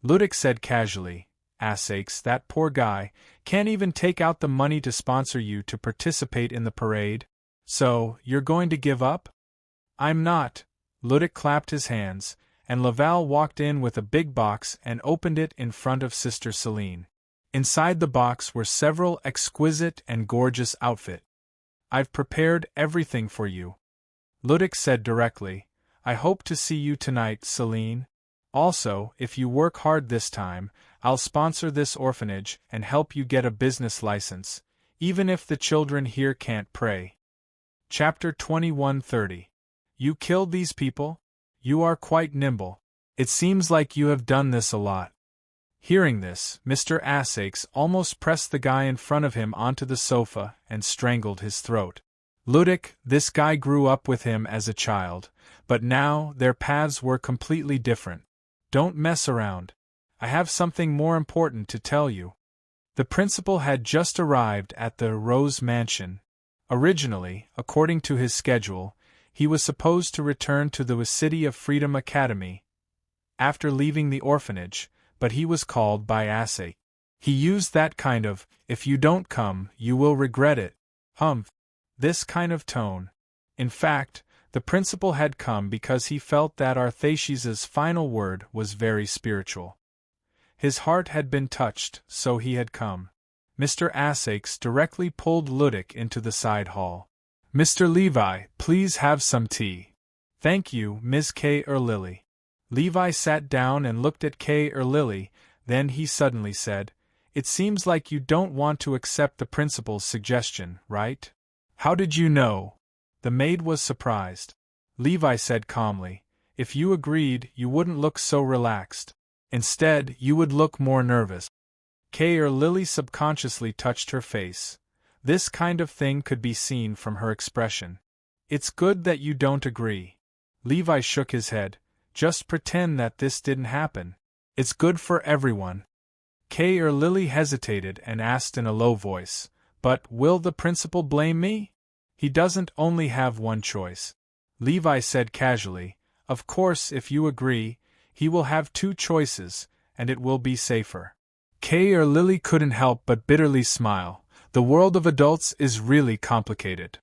Ludic said casually, "Assakes, that poor guy can't even take out the money to sponsor you to participate in the parade. So, you're going to give up?" "I'm not." Ludic clapped his hands, and Laval walked in with a big box and opened it in front of Sister Selene. Inside the box were several exquisite and gorgeous outfits. "I've prepared everything for you," Ludic said directly. "I hope to see you tonight, Selene. Also, if you work hard this time, I'll sponsor this orphanage and help you get a business license, even if the children here can't pray." Chapter 21:30. You killed these people? You are quite nimble. It seems like you have done this a lot. Hearing this, Mr. Assakes almost pressed the guy in front of him onto the sofa and strangled his throat. Ludic, this guy grew up with him as a child, but now their paths were completely different. Don't mess around. I have something more important to tell you. The principal had just arrived at the Rose Mansion. Originally, according to his schedule, he was supposed to return to the City of Freedom Academy after leaving the orphanage, but he was called by Assake. He used that kind of, "if you don't come, you will regret it," this kind of tone. In fact, the principal had come because he felt that Arthasia's final word was very spiritual. His heart had been touched, so he had come. Mr. Assakes directly pulled Ludic into the side hall. "Mr. Levi, please have some tea." "Thank you, Ms. K. Lily." Levi sat down and looked at K. Lily, then he suddenly said, "It seems like you don't want to accept the principal's suggestion, right?" "How did you know?" The maid was surprised. Levi said calmly, "If you agreed, you wouldn't look so relaxed. Instead, you would look more nervous." K. Lily subconsciously touched her face. This kind of thing could be seen from her expression. "It's good that you don't agree." Levi shook his head. "Just pretend that this didn't happen. It's good for everyone." K. Lily hesitated and asked in a low voice, "But will the principal blame me?" "He doesn't only have one choice." Levi said casually, "Of course, if you agree, he will have two choices, and it will be safer." K. Lily couldn't help but bitterly smile. The world of adults is really complicated.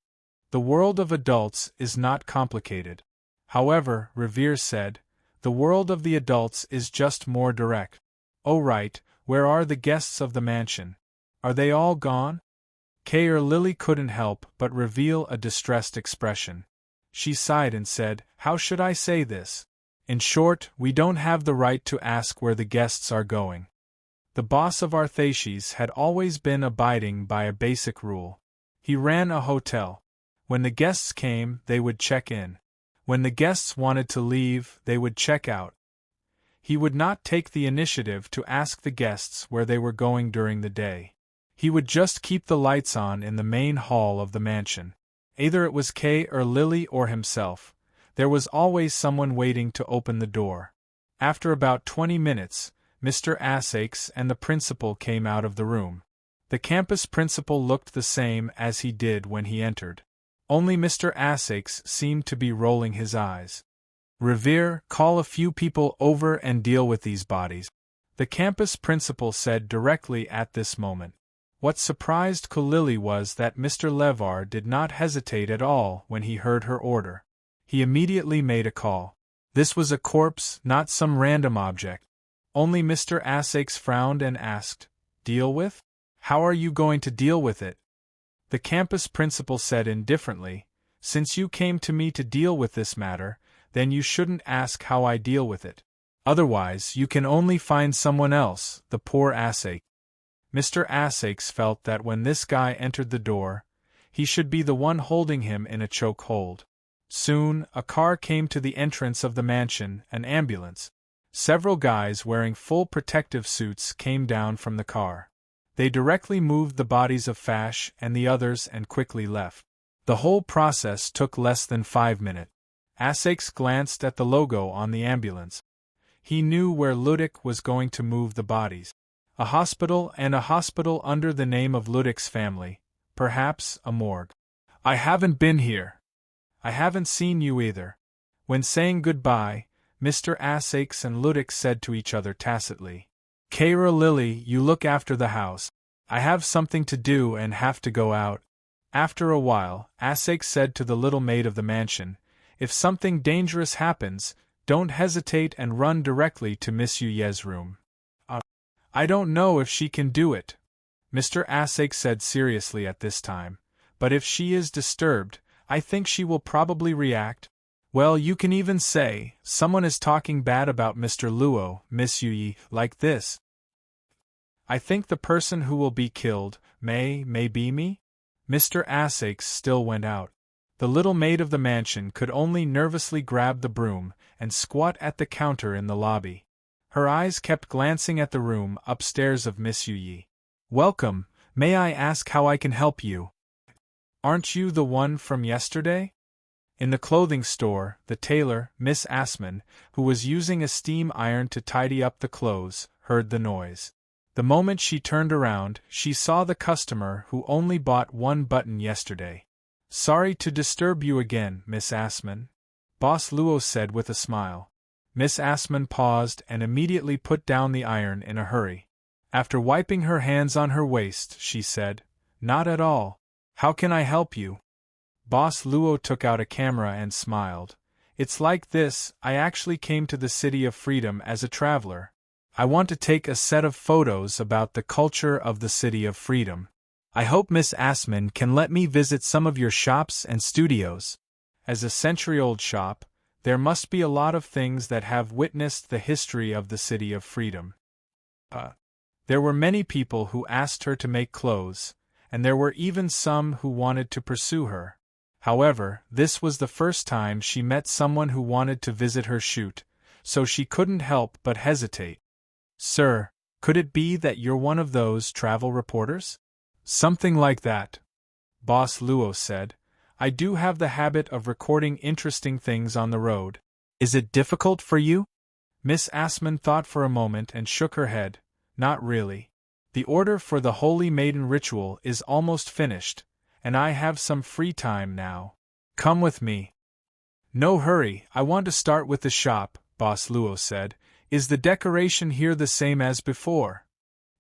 The world of adults is not complicated. However, Revere said, the world of the adults is just more direct. "Oh right, where are the guests of the mansion? Are they all gone?" K. Lily couldn't help but reveal a distressed expression. She sighed and said, "How should I say this? In short, we don't have the right to ask where the guests are going." The boss of Arthasias had always been abiding by a basic rule. He ran a hotel. When the guests came, they would check in. When the guests wanted to leave, they would check out. He would not take the initiative to ask the guests where they were going during the day. He would just keep the lights on in the main hall of the mansion. Either it was K. Lily or himself. There was always someone waiting to open the door. After about 20 minutes, Mr. Assakes and the principal came out of the room. The campus principal looked the same as he did when he entered. Only Mr. Assakes seemed to be rolling his eyes. "Revere, call a few people over and deal with these bodies," the campus principal said directly at this moment. What surprised Lily was that Mr. Levar did not hesitate at all when he heard her order. He immediately made a call. This was a corpse, not some random object. Only Mr. Assakes frowned and asked, "Deal with? How are you going to deal with it?" The campus principal said indifferently, "Since you came to me to deal with this matter, then you shouldn't ask how I deal with it. Otherwise, you can only find someone else, the poor Assake." Mr. Assakes felt that when this guy entered the door, he should be the one holding him in a choke hold. Soon, a car came to the entrance of the mansion, an ambulance. Several guys wearing full protective suits came down from the car. They directly moved the bodies of Fash and the others and quickly left. The whole process took less than 5 minutes. Essex glanced at the logo on the ambulance. He knew where Ludic was going to move the bodies. A hospital under the name of Ludic's family, perhaps a morgue. I haven't been here. I haven't seen you either. When saying goodbye, Mr. Essex and Ludic said to each other tacitly, Kara Lily, you look after the house. I have something to do and have to go out. After a while, Essex said to the little maid of the mansion, if something dangerous happens, don't hesitate and run directly to Miss Yuye's room. I don't know if she can do it, Mr. Essex said seriously at this time, but if she is disturbed, I think she will probably react. Well, you can even say, someone is talking bad about Mr. Luo, Miss Yuyi, like this. I think the person who will be killed may be me? Mr. Essex still went out. The little maid of the mansion could only nervously grab the broom and squat at the counter in the lobby. Her eyes kept glancing at the room upstairs of Miss Yuyi. Welcome, may I ask how I can help you? Aren't you the one from yesterday? In the clothing store, the tailor, Miss Assman, who was using a steam iron to tidy up the clothes, heard the noise. The moment she turned around, she saw the customer who only bought one button yesterday. Sorry to disturb you again, Miss Assman, Boss Luo said with a smile. Miss Assman paused and immediately put down the iron in a hurry. After wiping her hands on her waist, she said, Not at all. How can I help you? Boss Luo took out a camera and smiled. It's like this, I actually came to the City of Freedom as a traveler. I want to take a set of photos about the culture of the City of Freedom. I hope Miss Assman can let me visit some of your shops and studios. As a century-old shop, there must be a lot of things that have witnessed the history of the City of Freedom. There were many people who asked her to make clothes, and there were even some who wanted to pursue her. However, this was the first time she met someone who wanted to visit her shoot, so she couldn't help but hesitate. Sir, could it be that you're one of those travel reporters? Something like that, Boss Luo said. I do have the habit of recording interesting things on the road. Is it difficult for you? Miss Assman thought for a moment and shook her head. Not really. The order for the Holy Maiden ritual is almost finished, and I have some free time now. Come with me. No hurry, I want to start with the shop, Boss Luo said. Is the decoration here the same as before?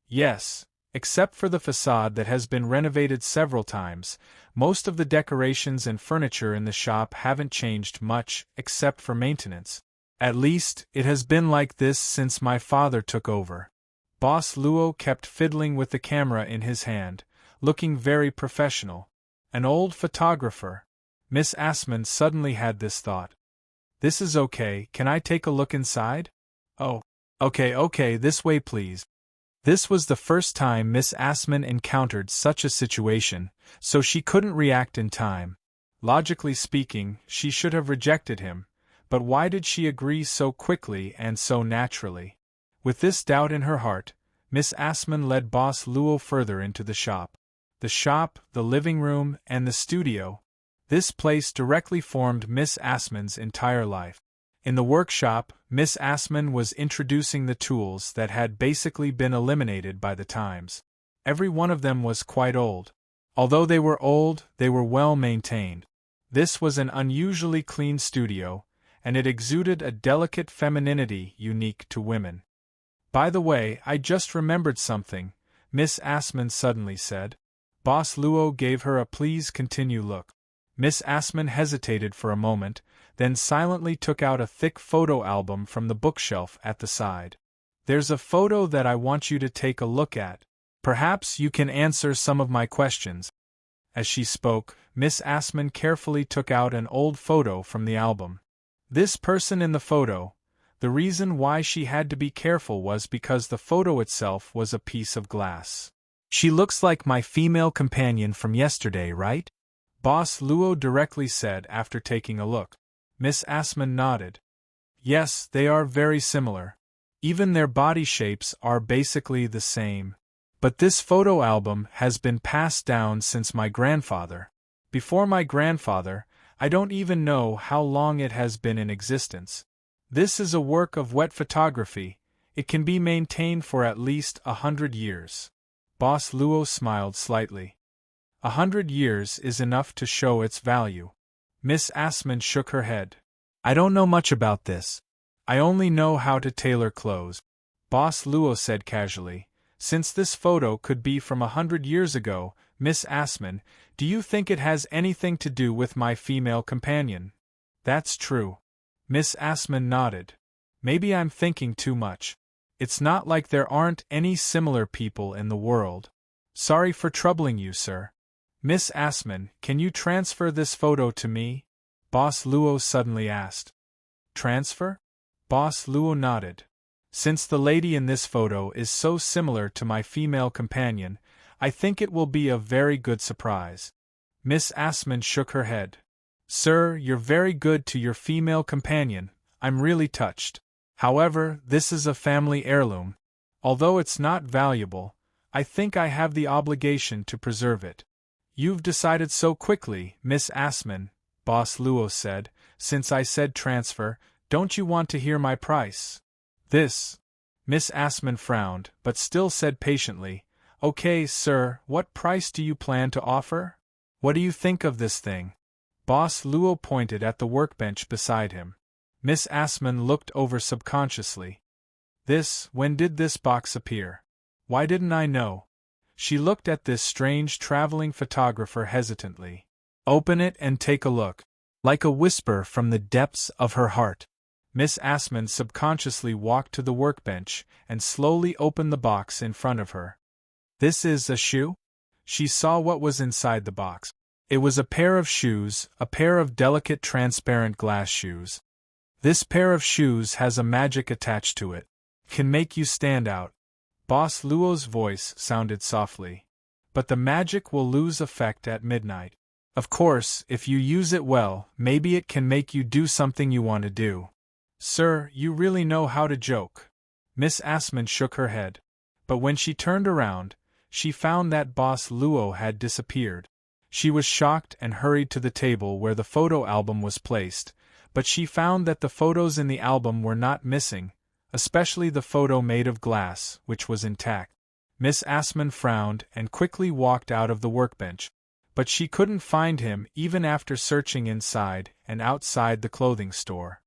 Yes, except for the facade that has been renovated several times. Most of the decorations and furniture in the shop haven't changed much, except for maintenance. At least, it has been like this since my father took over. Boss Luo kept fiddling with the camera in his hand, looking very professional. An old photographer. Miss Assman suddenly had this thought. This is okay, can I take a look inside? Oh, okay, this way please. This was the first time Miss Assman encountered such a situation, so she couldn't react in time. Logically speaking, she should have rejected him, but why did she agree so quickly and so naturally? With this doubt in her heart, Miss Assman led Boss Luo further into the shop. The shop, the living room, and the studio. This place directly formed Miss Assman's entire life. In the workshop, Miss Assman was introducing the tools that had basically been eliminated by the times. Every one of them was quite old. Although they were old, they were well maintained. This was an unusually clean studio, and it exuded a delicate femininity unique to women. By the way, I just remembered something, Miss Assman suddenly said. Boss Luo gave her a please continue look. Miss Assman hesitated for a moment, then silently took out a thick photo album from the bookshelf at the side. There's a photo that I want you to take a look at. Perhaps you can answer some of my questions. As she spoke, Miss Assman carefully took out an old photo from the album. This person in the photo, the reason why she had to be careful was because the photo itself was a piece of glass. She looks like my female companion from yesterday, right? Boss Luo directly said after taking a look. Miss Assman nodded. Yes, they are very similar. Even their body shapes are basically the same. But this photo album has been passed down since my grandfather. Before my grandfather, I don't even know how long it has been in existence. This is a work of wet photography. It can be maintained for at least 100 years. Boss Luo smiled slightly. 100 years is enough to show its value. Miss Assman shook her head. I don't know much about this. I only know how to tailor clothes. Boss Luo said casually. Since this photo could be from 100 years ago, Miss Assman, do you think it has anything to do with my female companion? That's true. Miss Assman nodded. Maybe I'm thinking too much. It's not like there aren't any similar people in the world. Sorry for troubling you, sir. Miss Assman, can you transfer this photo to me? Boss Luo suddenly asked. Transfer? Boss Luo nodded. Since the lady in this photo is so similar to my female companion, I think it will be a very good surprise. Miss Assman shook her head. Sir, you're very good to your female companion. I'm really touched. However, this is a family heirloom. Although it's not valuable, I think I have the obligation to preserve it. You've decided so quickly, Miss Assman, Boss Luo said. Since I said transfer, don't you want to hear my price? This. Miss Assman frowned, but still said patiently, Okay, sir, what price do you plan to offer? What do you think of this thing? Boss Luo pointed at the workbench beside him. Miss Assman looked over subconsciously. When did this box appear? Why didn't I know? She looked at this strange traveling photographer hesitantly. Open it and take a look. Like a whisper from the depths of her heart. Miss Assman subconsciously walked to the workbench and slowly opened the box in front of her. This is a shoe? She saw what was inside the box. It was a pair of shoes, a pair of delicate transparent glass shoes. This pair of shoes has a magic attached to it. Can make you stand out. Boss Luo's voice sounded softly. But the magic will lose effect at midnight. Of course, if you use it well, maybe it can make you do something you want to do. Sir, you really know how to joke. Miss Assman shook her head. But when she turned around, she found that Boss Luo had disappeared. She was shocked and hurried to the table where the photo album was placed, but she found that the photos in the album were not missing, especially the photo made of glass, which was intact. Miss Assman frowned and quickly walked out of the workbench. But she couldn't find him even after searching inside and outside the clothing store.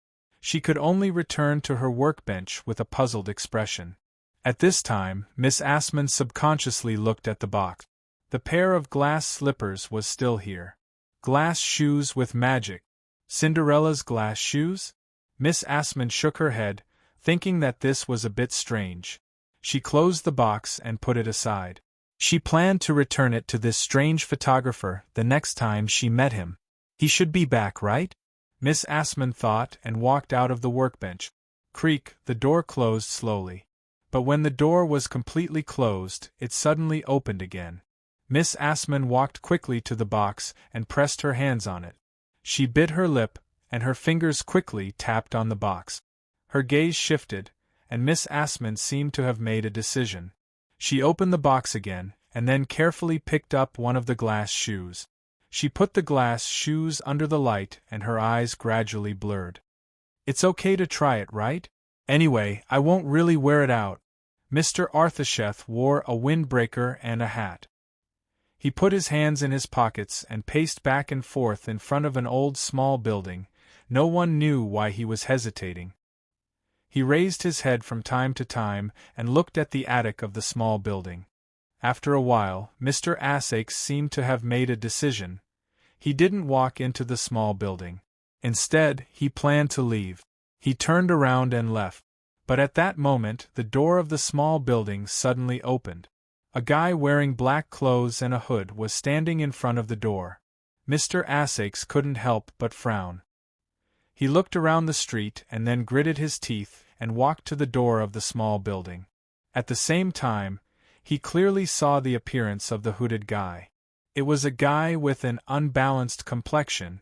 She could only return to her workbench with a puzzled expression. At this time, Miss Assman subconsciously looked at the box. The pair of glass slippers was still here. Glass shoes with magic. Cinderella's glass shoes? Miss Assman shook her head, thinking that this was a bit strange. She closed the box and put it aside. She planned to return it to this strange photographer the next time she met him. He should be back, right? Miss Assman thought and walked out of the workbench. Creak, the door closed slowly. But when the door was completely closed, it suddenly opened again. Miss Assman walked quickly to the box and pressed her hands on it. She bit her lip, and her fingers quickly tapped on the box. Her gaze shifted, and Miss Assman seemed to have made a decision. She opened the box again, and then carefully picked up one of the glass shoes. She put the glass shoes under the light and her eyes gradually blurred. It's okay to try it, right? Anyway, I won't really wear it out. Mr. Arthasheth wore a windbreaker and a hat. He put his hands in his pockets and paced back and forth in front of an old small building. No one knew why he was hesitating. He raised his head from time to time and looked at the attic of the small building. After a while, Mr. Asakes seemed to have made a decision. He didn't walk into the small building. Instead, he planned to leave. He turned around and left. But at that moment, the door of the small building suddenly opened. A guy wearing black clothes and a hood was standing in front of the door. Mr. Asakes couldn't help but frown. He looked around the street and then gritted his teeth and walked to the door of the small building. At the same time, he clearly saw the appearance of the hooded guy. It was a guy with an unbalanced complexion.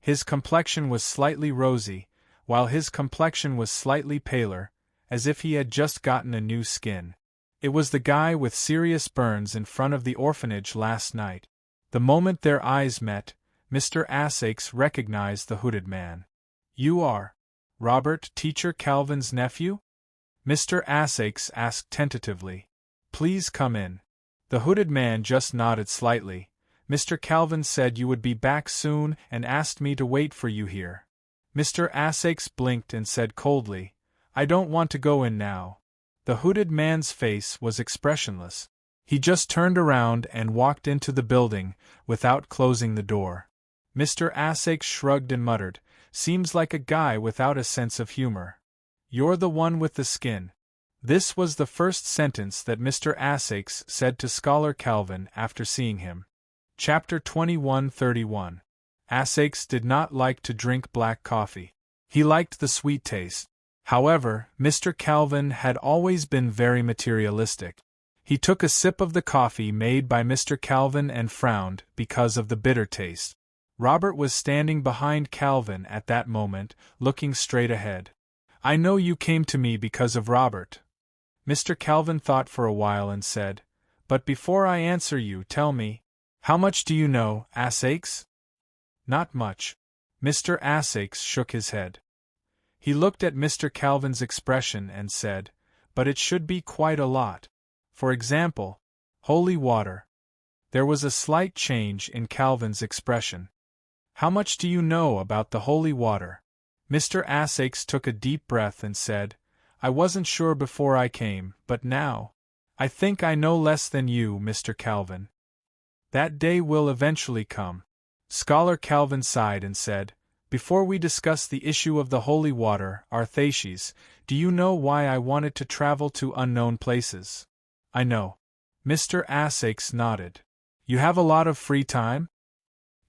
His complexion was slightly rosy, while his complexion was slightly paler, as if he had just gotten a new skin. It was the guy with serious burns in front of the orphanage last night. The moment their eyes met, Mr. Essex recognized the hooded man. "You are Robert, Teacher Calvin's nephew?" Mr. Essex asked tentatively. "Please come in." The hooded man just nodded slightly. "Mr. Calvin said you would be back soon and asked me to wait for you here." Mr. Essex blinked and said coldly, "I don't want to go in now." The hooded man's face was expressionless. He just turned around and walked into the building, without closing the door. Mr. Essex shrugged and muttered, "Seems like a guy without a sense of humor." "You're the one with the skin." This was the first sentence that Mr. Essex said to Scholar Calvin after seeing him. Chapter 21:31. Essex did not like to drink black coffee. He liked the sweet taste. However, Mr. Calvin had always been very materialistic. He took a sip of the coffee made by Mr. Calvin and frowned because of the bitter taste. Robert was standing behind Calvin at that moment, looking straight ahead. "I know you came to me because of Robert." Mr. Calvin thought for a while and said, "But before I answer you, tell me, how much do you know, Essex?" "Not much." Mr. Essex shook his head. He looked at Mr. Calvin's expression and said, "But it should be quite a lot. For example, holy water." There was a slight change in Calvin's expression. "How much do you know about the holy water?" Mr. Essex took a deep breath and said, "I wasn't sure before I came, but now, I think I know less than you, Mr. Calvin." "That day will eventually come." Scholar Calvin sighed and said, "Before we discuss the issue of the holy water, Arthaces, do you know why I wanted to travel to unknown places?" "I know." Mr. Essex nodded. "You have a lot of free time?"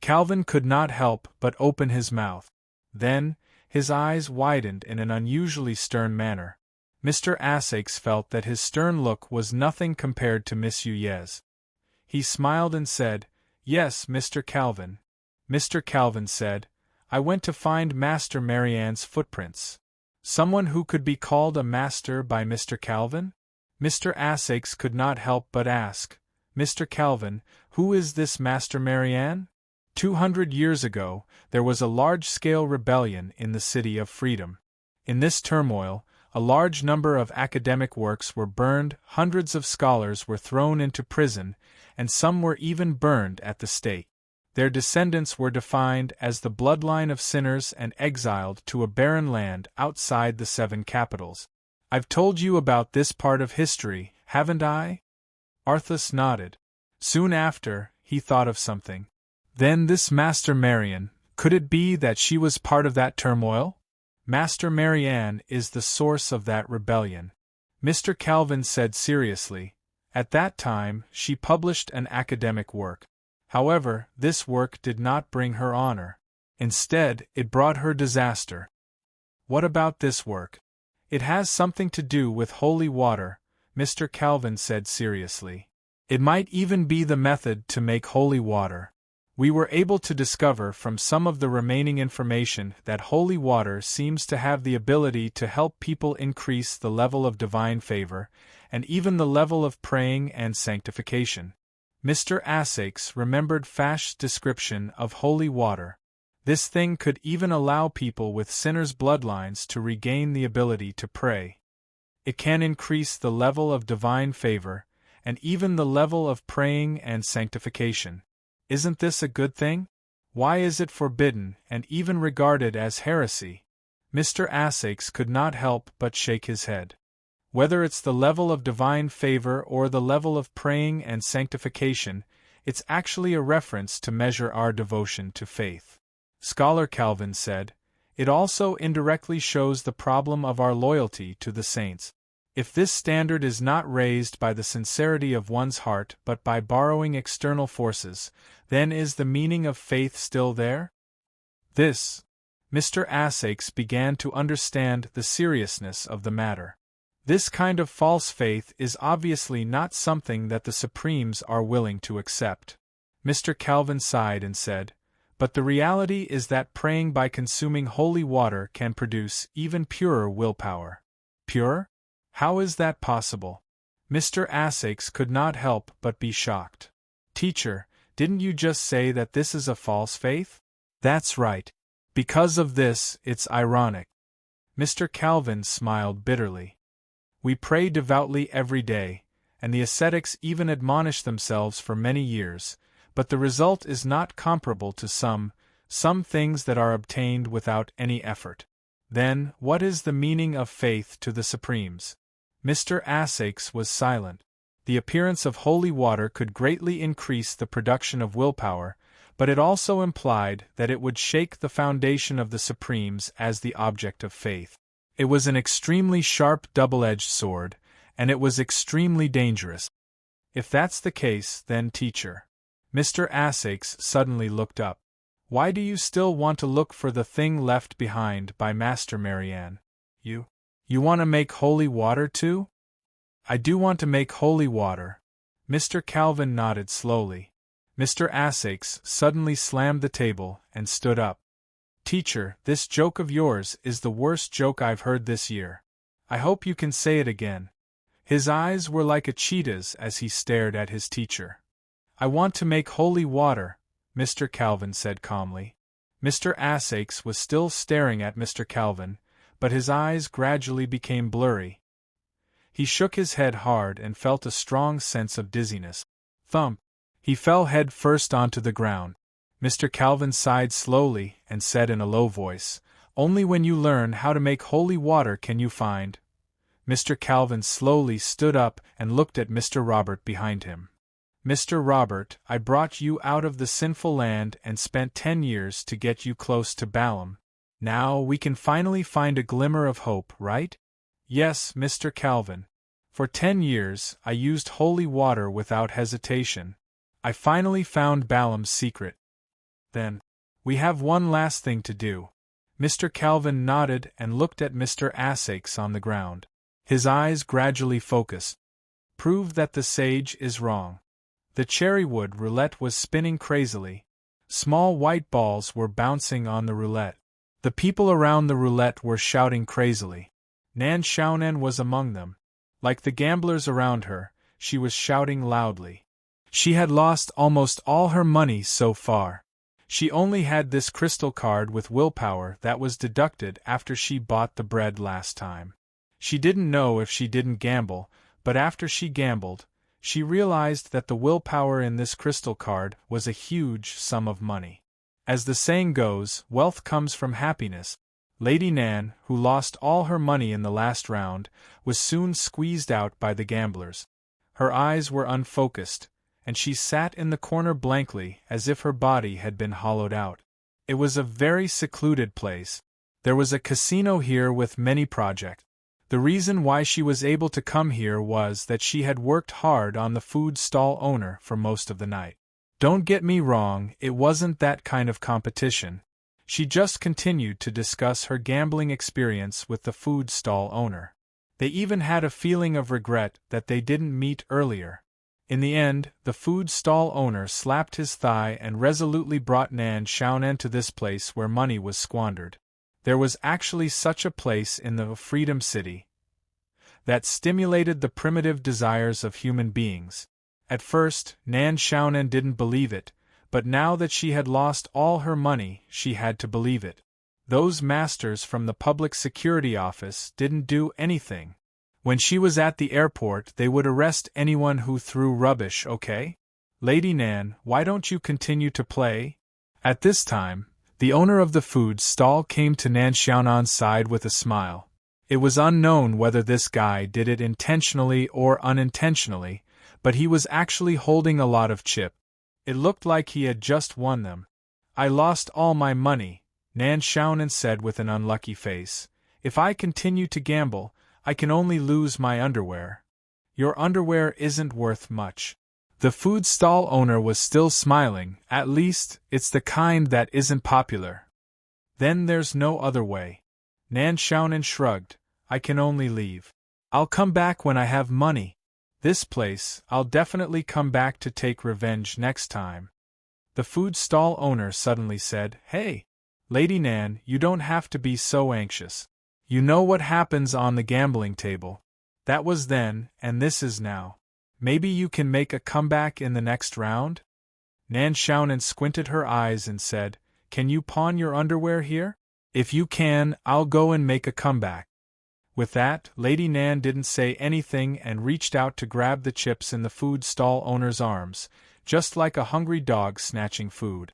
Calvin could not help but open his mouth. Then, his eyes widened in an unusually stern manner. Mr. Essex felt that his stern look was nothing compared to Miss Huyez. He smiled and said, "Yes, Mr. Calvin." Mr. Calvin said, "I went to find Master Marianne's footprints." "Someone who could be called a master by Mr. Calvin?" Mr. Essex could not help but ask, "Mr. Calvin, who is this Master Marianne?" 200 years ago, there was a large-scale rebellion in the City of Freedom. In this turmoil, a large number of academic works were burned, hundreds of scholars were thrown into prison, and some were even burned at the stake. Their descendants were defined as the bloodline of sinners and exiled to a barren land outside the 7 capitals. I've told you about this part of history, haven't I? Arthas nodded. Soon after, he thought of something. Then this Master Marian, could it be that she was part of that turmoil? Master Marianne is the source of that rebellion. Mr. Calvin said seriously. At that time, she published an academic work. However, this work did not bring her honor. Instead, it brought her disaster. What about this work? It has something to do with holy water, Mr. Calvin said seriously. It might even be the method to make holy water. We were able to discover from some of the remaining information that holy water seems to have the ability to help people increase the level of divine favor, and even the level of praying and sanctification. Mr. Essex remembered Fash's description of holy water. This thing could even allow people with sinners' bloodlines to regain the ability to pray. It can increase the level of divine favor, and even the level of praying and sanctification. Isn't this a good thing? Why is it forbidden and even regarded as heresy? Mr. Essex could not help but shake his head. Whether it's the level of divine favor or the level of praying and sanctification, it's actually a reference to measure our devotion to faith. Scholar Calvin said, it also indirectly shows the problem of our loyalty to the saints. If this standard is not raised by the sincerity of one's heart but by borrowing external forces, then is the meaning of faith still there? Mr. Essex began to understand the seriousness of the matter. This kind of false faith is obviously not something that the Supremes are willing to accept. Mr. Calvin sighed and said, but the reality is that praying by consuming holy water can produce even purer willpower. Pure? How is that possible? Mr. Asakes could not help but be shocked. Teacher, didn't you just say that this is a false faith? That's right. Because of this, it's ironic. Mr. Calvin smiled bitterly. We pray devoutly every day, and the ascetics even admonish themselves for many years, but the result is not comparable to some things that are obtained without any effort. Then, what is the meaning of faith to the Supremes? Mr. Asakes was silent. The appearance of holy water could greatly increase the production of willpower, but it also implied that it would shake the foundation of the Supremes as the object of faith. It was an extremely sharp double-edged sword, and it was extremely dangerous. If that's the case, then teacher. Mr. Asakes suddenly looked up. Why do you still want to look for the thing left behind by Master Marianne? You want to make holy water too? I do want to make holy water. Mr. Calvin nodded slowly. Mr. Asakes suddenly slammed the table and stood up. Teacher, this joke of yours is the worst joke I've heard this year. I hope you can say it again. His eyes were like a cheetah's as he stared at his teacher. I want to make holy water, Mr. Calvin said calmly. Mr. Asakes was still staring at Mr. Calvin, but his eyes gradually became blurry. He shook his head hard and felt a strong sense of dizziness. Thump! He fell head first onto the ground. Mr. Calvin sighed slowly and said in a low voice, Only when you learn how to make holy water can you find. Mr. Calvin slowly stood up and looked at Mr. Robert behind him. Mr. Robert, I brought you out of the sinful land and spent 10 years to get you close to Balaam. Now we can finally find a glimmer of hope, right? Yes, Mr. Calvin. For 10 years, I used holy water without hesitation. I finally found Balaam's secret. Then, we have one last thing to do. Mr. Calvin nodded and looked at Mr. Asakes on the ground. His eyes gradually focused. Prove that the sage is wrong. The cherrywood roulette was spinning crazily. Small white balls were bouncing on the roulette. The people around the roulette were shouting crazily. Nan Xiaonan was among them. Like the gamblers around her, she was shouting loudly. She had lost almost all her money so far. She only had this crystal card with willpower that was deducted after she bought the bread last time. She didn't know if she didn't gamble, but after she gambled, she realized that the willpower in this crystal card was a huge sum of money. As the saying goes, wealth comes from happiness. Lady Nan, who lost all her money in the last round, was soon squeezed out by the gamblers. Her eyes were unfocused, and she sat in the corner blankly as if her body had been hollowed out. It was a very secluded place. There was a casino here with many projects. The reason why she was able to come here was that she had worked hard on the food stall owner for most of the night. Don't get me wrong, it wasn't that kind of competition. She just continued to discuss her gambling experience with the food stall owner. They even had a feeling of regret that they didn't meet earlier. In the end, the food stall owner slapped his thigh and resolutely brought Nan Xiaonan to this place where money was squandered. There was actually such a place in the Freedom City that stimulated the primitive desires of human beings. At first, Nan Xiaonan didn't believe it, but now that she had lost all her money, she had to believe it. Those masters from the public security office didn't do anything. When she was at the airport, they would arrest anyone who threw rubbish, okay? Lady Nan, why don't you continue to play? At this time, the owner of the food stall came to Nan Xiaonan's side with a smile. It was unknown whether this guy did it intentionally or unintentionally, but he was actually holding a lot of chip. It looked like he had just won them. I lost all my money, Nan Xiaonan said with an unlucky face. If I continue to gamble, I can only lose my underwear. Your underwear isn't worth much. The food stall owner was still smiling. At least, it's the kind that isn't popular. Then there's no other way. Nan Xiaonan shrugged. I can only leave. I'll come back when I have money. This place, I'll definitely come back to take revenge next time. The food stall owner suddenly said, Hey, Lady Nan, you don't have to be so anxious. You know what happens on the gambling table. That was then, and this is now. Maybe you can make a comeback in the next round? Nan Xiaonan squinted her eyes and said, Can you pawn your underwear here? If you can, I'll go and make a comeback. With that, Lady Nan didn't say anything and reached out to grab the chips in the food stall owner's arms, just like a hungry dog snatching food.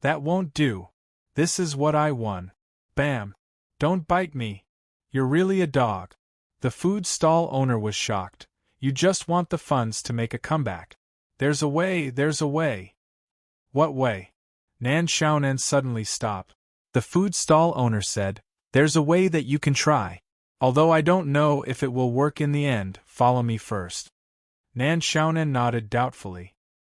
That won't do. This is what I won. Bam! Don't bite me. You're really a dog. The food stall owner was shocked. You just want the funds to make a comeback. There's a way, there's a way. What way? Nan Xiaonan suddenly stopped. The food stall owner said, There's a way that you can try. Although I don't know if it will work in the end, follow me first. Nan Xiaonan nodded doubtfully.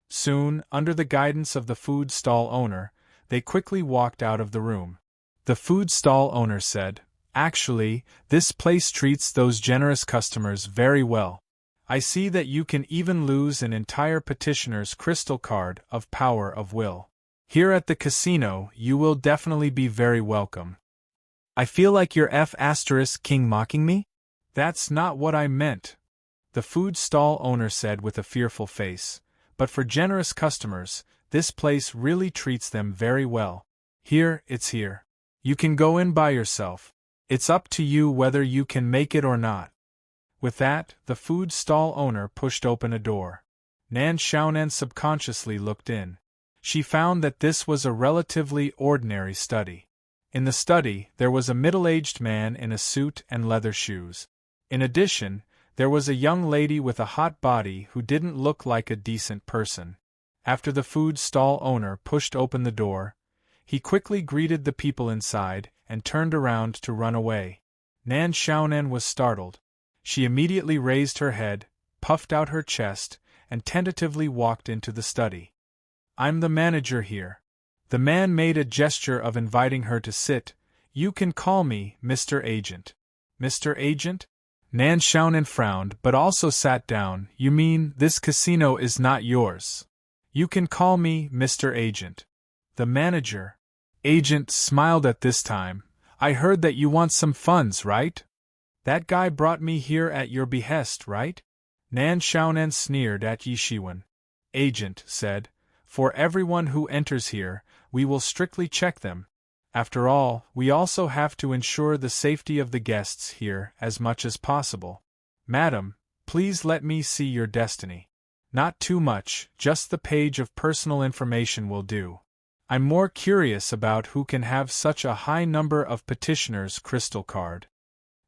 Soon, under the guidance of the food stall owner, they quickly walked out of the room. The food stall owner said, Actually, this place treats those generous customers very well. I see that you can even lose an entire petitioner's crystal card of power of will. Here at the casino, you will definitely be very welcome. I feel like you're King mocking me? That's not what I meant, the food stall owner said with a fearful face, but for generous customers, this place really treats them very well. Here, it's here. You can go in by yourself. It's up to you whether you can make it or not. With that, the food stall owner pushed open a door. Nan Xiaonan subconsciously looked in. She found that this was a relatively ordinary study. In the study, there was a middle-aged man in a suit and leather shoes. In addition, there was a young lady with a hot body who didn't look like a decent person. After the food stall owner pushed open the door, he quickly greeted the people inside and turned around to run away. Nan Xiaonan was startled. She immediately raised her head, puffed out her chest, and tentatively walked into the study. I'm the manager here. The man made a gesture of inviting her to sit. You can call me Mr. Agent. Mr. Agent? Nan Xiaonan frowned but also sat down. You mean this casino is not yours? You can call me Mr. Agent. The manager. Agent smiled at this time. I heard that you want some funds, right? That guy brought me here at your behest, right? Nan Xiaonan sneered at Yi Shiwen. Agent said, For everyone who enters here, we will strictly check them. After all, we also have to ensure the safety of the guests here as much as possible. Madam, please let me see your destiny. Not too much, just the page of personal information will do. I'm more curious about who can have such a high number of petitioners' crystal card.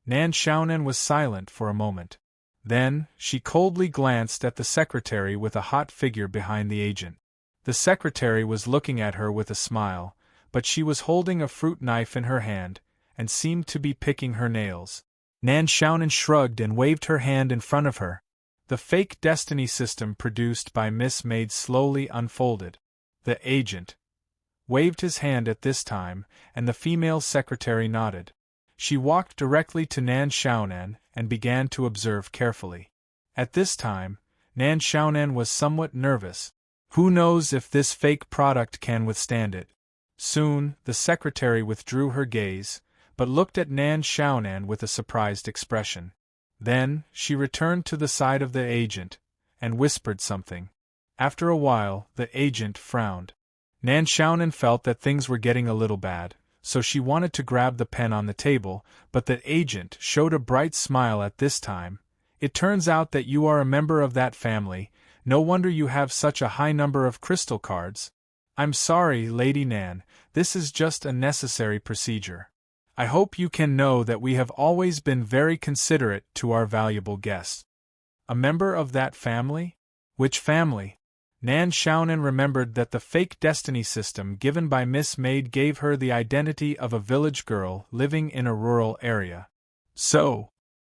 Nan Xiaonan was silent for a moment. Then, she coldly glanced at the secretary with a hot figure behind the agent. The secretary was looking at her with a smile, but she was holding a fruit knife in her hand, and seemed to be picking her nails. Nan Xiaonan shrugged and waved her hand in front of her. The fake destiny system produced by Miss Maid slowly unfolded. The agent waved his hand at this time, and the female secretary nodded. She walked directly to Nan Xiaonan and began to observe carefully. At this time, Nan Xiaonan was somewhat nervous. Who knows if this fake product can withstand it? Soon, the secretary withdrew her gaze, but looked at Nan Xiaonan with a surprised expression. Then, she returned to the side of the agent, and whispered something. After a while, the agent frowned. Nan Xiaonan felt that things were getting a little bad, so she wanted to grab the pen on the table, but the agent showed a bright smile at this time. It turns out that you are a member of that family. No wonder you have such a high number of crystal cards. I'm sorry, Lady Nan, this is just a necessary procedure. I hope you can know that we have always been very considerate to our valuable guests. A member of that family? Which family? Nan Xiaonan remembered that the fake destiny system given by Miss Maid gave her the identity of a village girl living in a rural area. So,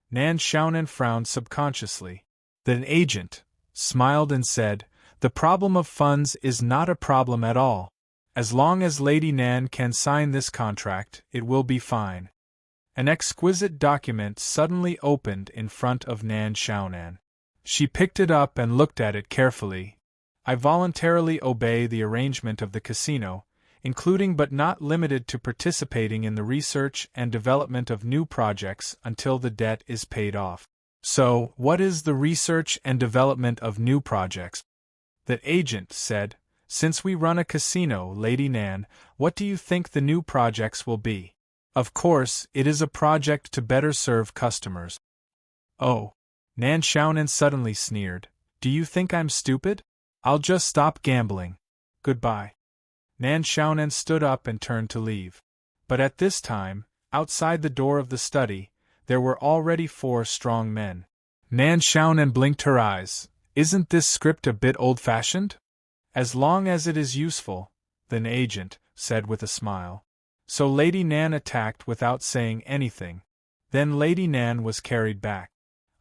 Nan Xiaonan frowned subconsciously. The agent smiled and said, The problem of funds is not a problem at all. As long as Lady Nan can sign this contract, it will be fine. An exquisite document suddenly opened in front of Nan Xiaonan. She picked it up and looked at it carefully. I voluntarily obey the arrangement of the casino, including but not limited to participating in the research and development of new projects until the debt is paid off. So, what is the research and development of new projects? The agent said, since we run a casino, Lady Nan, what do you think the new projects will be? Of course, it is a project to better serve customers. Oh. Nan Xiaonan suddenly sneered. Do you think I'm stupid? I'll just stop gambling. Goodbye. Nan Xiaonan stood up and turned to leave. But at this time, outside the door of the study, there were already 4 strong men. Nan Xiaonan blinked her eyes. Isn't this script a bit old-fashioned? As long as it is useful, the agent said with a smile. So Lady Nan attacked without saying anything. Then Lady Nan was carried back.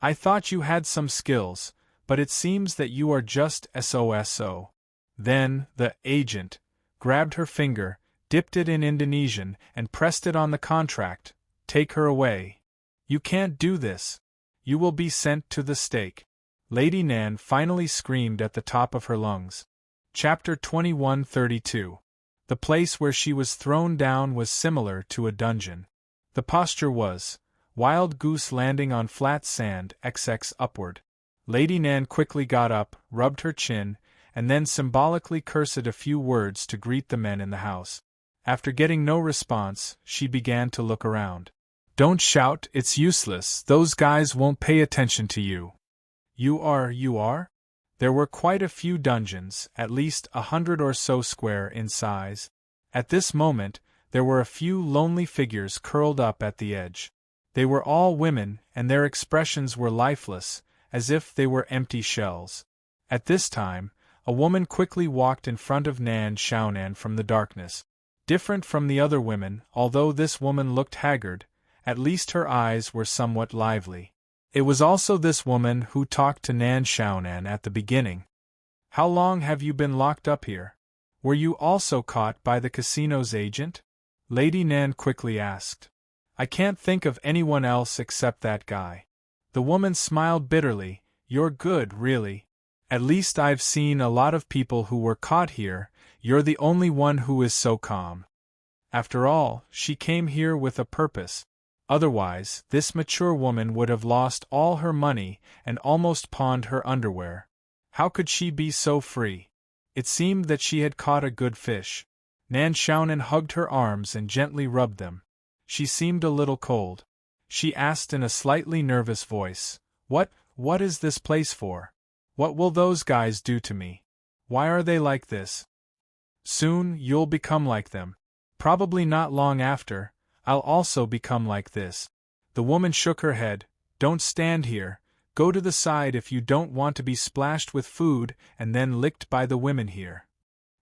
I thought you had some skills, but it seems that you are just SOSO. Then, the agent grabbed her finger, dipped it in Indonesian, and pressed it on the contract. Take her away. You can't do this. You will be sent to the stake. Lady Nan finally screamed at the top of her lungs. Chapter 2132. The place where she was thrown down was similar to a dungeon. The posture was wild goose landing on flat sand XX upward. Lady Nan quickly got up, rubbed her chin, and then symbolically cursed a few words to greet the men in the house. After getting no response, she began to look around. Don't shout, it's useless, those guys won't pay attention to you. You are? There were quite a few dungeons, at least 100 or so square in size. At this moment, there were a few lonely figures curled up at the edge. They were all women, and their expressions were lifeless, as if they were empty shells. At this time, a woman quickly walked in front of Nan Xiaonan from the darkness. Different from the other women, although this woman looked haggard, at least her eyes were somewhat lively. It was also this woman who talked to Nan Xiaonan at the beginning. How long have you been locked up here? Were you also caught by the casino's agent? Lady Nan quickly asked. I can't think of anyone else except that guy. The woman smiled bitterly. You're good, really. At least I've seen a lot of people who were caught here. You're the only one who is so calm. After all, she came here with a purpose. Otherwise, this mature woman would have lost all her money and almost pawned her underwear. How could she be so free? It seemed that she had caught a good fish. Nan Xiaonan hugged her arms and gently rubbed them. She seemed a little cold. She asked in a slightly nervous voice, What is this place for? What will those guys do to me? Why are they like this? Soon, you'll become like them. Probably not long after, I'll also become like this. The woman shook her head. Don't stand here. Go to the side if you don't want to be splashed with food and then licked by the women here.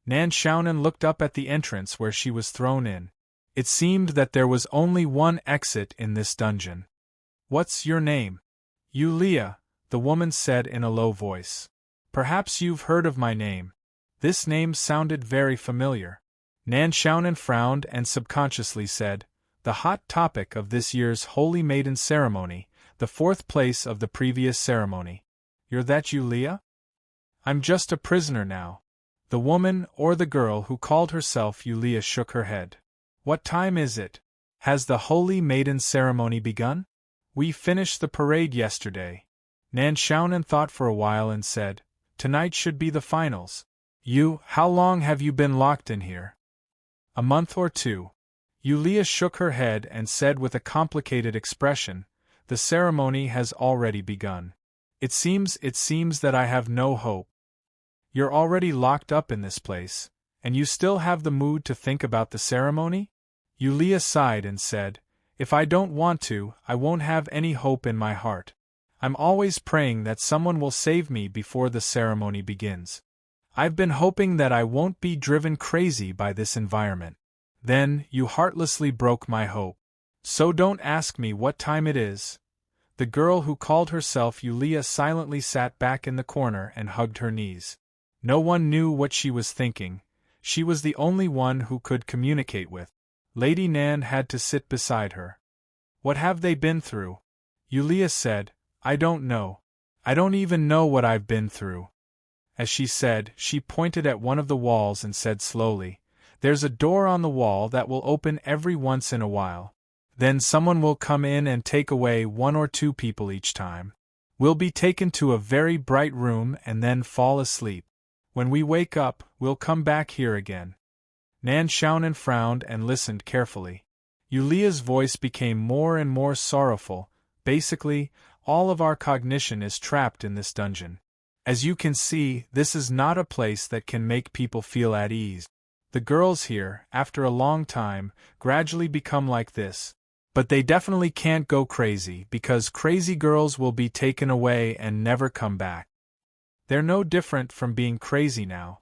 Nan Xiaonan looked up at the entrance where she was thrown in. It seemed that there was only one exit in this dungeon. What's your name? Yulia, the woman said in a low voice. Perhaps you've heard of my name. This name sounded very familiar. Nan Xiaonan frowned and subconsciously said, the hot topic of this year's Holy Maiden ceremony, the 4th place of the previous ceremony. You're that Yulia? I'm just a prisoner now. The woman or the girl who called herself Yulia shook her head. What time is it? Has the Holy Maiden ceremony begun? We finished the parade yesterday. Nan Xiaonan thought for a while and said, Tonight should be the finals. How long have you been locked in here? A month or 2. Yulia shook her head and said with a complicated expression, The ceremony has already begun. It seems that I have no hope. You're already locked up in this place, and you still have the mood to think about the ceremony? Yulia sighed and said, If I don't want to, I won't have any hope in my heart. I'm always praying that someone will save me before the ceremony begins. I've been hoping that I won't be driven crazy by this environment. Then, you heartlessly broke my hope. So don't ask me what time it is. The girl who called herself Yulia silently sat back in the corner and hugged her knees. No one knew what she was thinking. She was the only one who could communicate with. Lady Nan had to sit beside her. What have they been through? Yulia said, I don't know. I don't even know what I've been through. As she said, she pointed at one of the walls and said slowly, There's a door on the wall that will open every once in a while. Then someone will come in and take away 1 or 2 people each time. We'll be taken to a very bright room and then fall asleep. When we wake up, we'll come back here again. Nan Xiaonan frowned and listened carefully. Yulia's voice became more and more sorrowful. Basically, all of our cognition is trapped in this dungeon. As you can see, this is not a place that can make people feel at ease. The girls here, after a long time, gradually become like this. But they definitely can't go crazy, because crazy girls will be taken away and never come back. They're no different from being crazy now.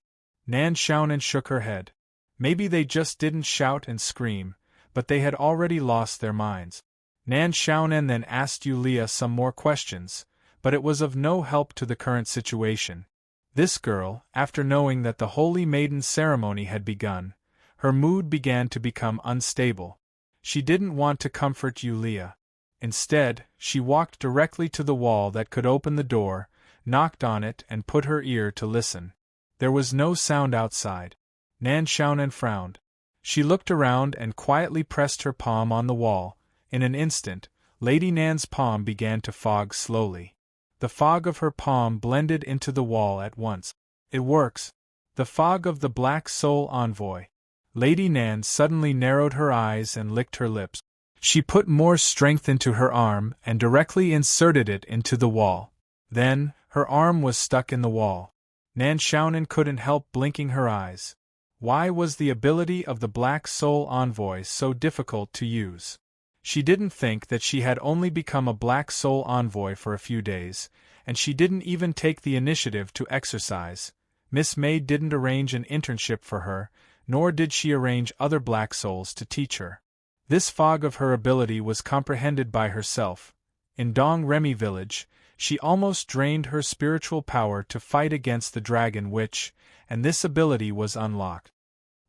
Nan Xiaonan shook her head. Maybe they just didn't shout and scream, but they had already lost their minds. Nan Xiaonan then asked Yulia some more questions, but it was of no help to the current situation. This girl, after knowing that the Holy Maiden ceremony had begun, her mood began to become unstable. She didn't want to comfort Yulia. Instead, she walked directly to the wall that could open the door, knocked on it and put her ear to listen. There was no sound outside. Nan Xiaonan frowned. She looked around and quietly pressed her palm on the wall. In an instant, Lady Nan's palm began to fog slowly. The fog of her palm blended into the wall at once. It works. The fog of the Black Soul Envoy. Lady Nan suddenly narrowed her eyes and licked her lips. She put more strength into her arm and directly inserted it into the wall. Then, her arm was stuck in the wall. Nan Xiaonan couldn't help blinking her eyes. Why was the ability of the Black Soul Envoy so difficult to use? She didn't think that she had only become a Black Soul Envoy for a few days, and she didn't even take the initiative to exercise. Miss May didn't arrange an internship for her, nor did she arrange other Black Souls to teach her. This fog of her ability was comprehended by herself. In Dong Remy village, she almost drained her spiritual power to fight against the dragon witch, and this ability was unlocked.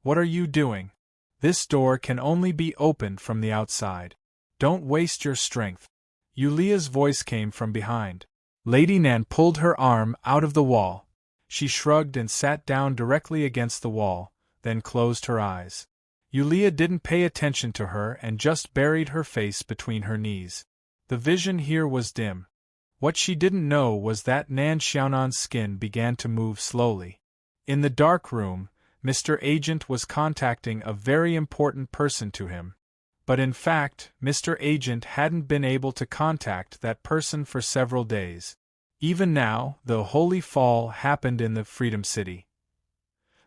What are you doing? This door can only be opened from the outside. Don't waste your strength. Yulia's voice came from behind. Lady Nan pulled her arm out of the wall. She shrugged and sat down directly against the wall, then closed her eyes. Yulia didn't pay attention to her and just buried her face between her knees. The vision here was dim. What she didn't know was that Nan Xiaonan's skin began to move slowly. In the dark room, Mr. Agent was contacting a very important person to him. But in fact, Mr. Agent hadn't been able to contact that person for several days. Even now, the Holy Fall happened in the Freedom City.